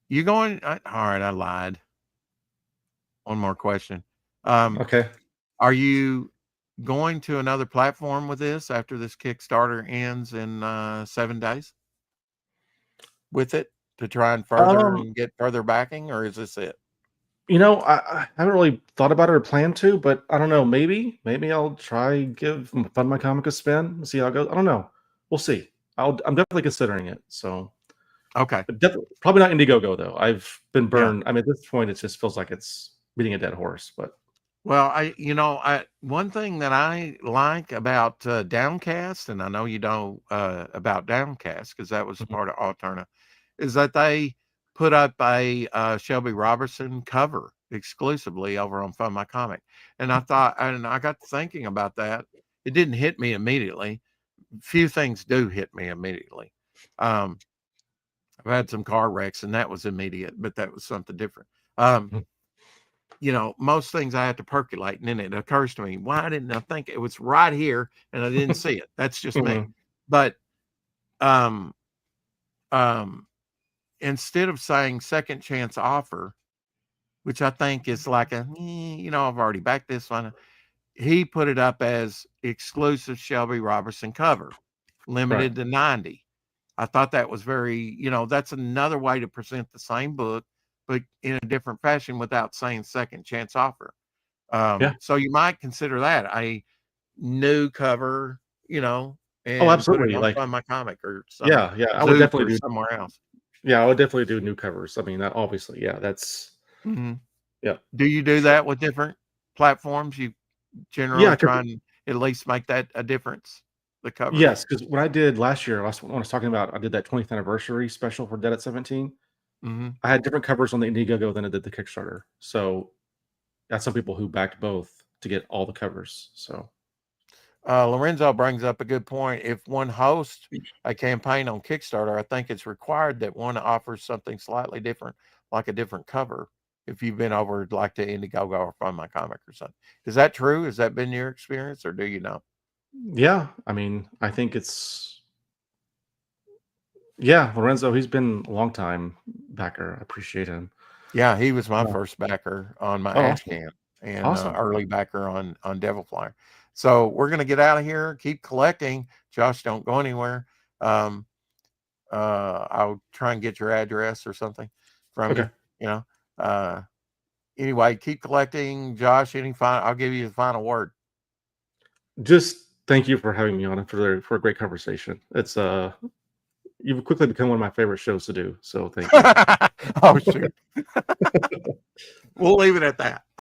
You going? All right, I lied. One more question. Okay. Are you going to another platform with this after this Kickstarter ends in 7 days with it to try and further Um, and get further backing, or is this it? I haven't really thought about it or planned to, but I don't know. Maybe I'll try give Fund My Comic a spin and see how it goes. I don't know. We'll see. I'm definitely considering it. So, Okay. but definitely, probably not Indiegogo though. I've been Yeah. burned. I mean, at this point, it just feels like it's beating a dead horse. But Well, one thing that I like about Downcast, and I know you know about Downcast because that was Mhm. part of Alterna, is that they put up a Shelby Robertson cover exclusively over on Fund My Comic, and I got thinking about that. It didn't hit me immediately. Few things do hit me immediately. Um, I've had some car wrecks, and that was immediate, but that was something different. Mhm. Most things I have to percolate, and then it occurs to me, why didn't I think it was right here and I didn't see it? That's just me. Mhm. But um, um, instead of saying second chance offer, which I think is like I've already backed this one. He put it up as exclusive Shelby Robertson cover, limited to 90. I thought that was very, that's another way to present the same book, but in a different fashion without saying second chance offer. Yeah. So you might consider that a new cover, Oh, and put it absolutely. on Like, Fund My Comic or some yeah. I would Zoop definitely or do. somewhere else. Yeah, I would definitely do new covers. I mean, that obviously, yeah. That's hmm yeah, Do you for do sure. that with different platforms? You Yeah, generally 'cause try and at least make that a difference, the covers? yes, because what I did last year, when I was talking about, I did that 20th anniversary special for Dead at 17. hmm I had different covers on the Indiegogo than I did the Kickstarter. So got some people who backed both to get all the covers. So Lorenzo brings up a good point. If one hosts a campaign on Kickstarter, I think it's required that one offers something slightly different, like a different cover. If you've been over like to Indiegogo or Find My Comic or something, is that true? Has that been your experience, or do you know? yeah, I mean, I think it's yeah, Lorenzo, he's been a long time backer. I appreciate him. Yeah, he was my Yeah. first backer on my Oh, Ash awesome. Can and Awesome. early backer on Devil Flyer. So we're gonna get out of here. Keep collecting, Josh. Don't go anywhere. Um, I'll try and get your address or something from you. Okay. You know. Anyway, keep collecting, Josh. I'll give you the final word. Just thank you for having me on and for a great conversation. It's you've quickly become one of my favorite shows to do. So thank you. Oh shoot. We'll leave it at that.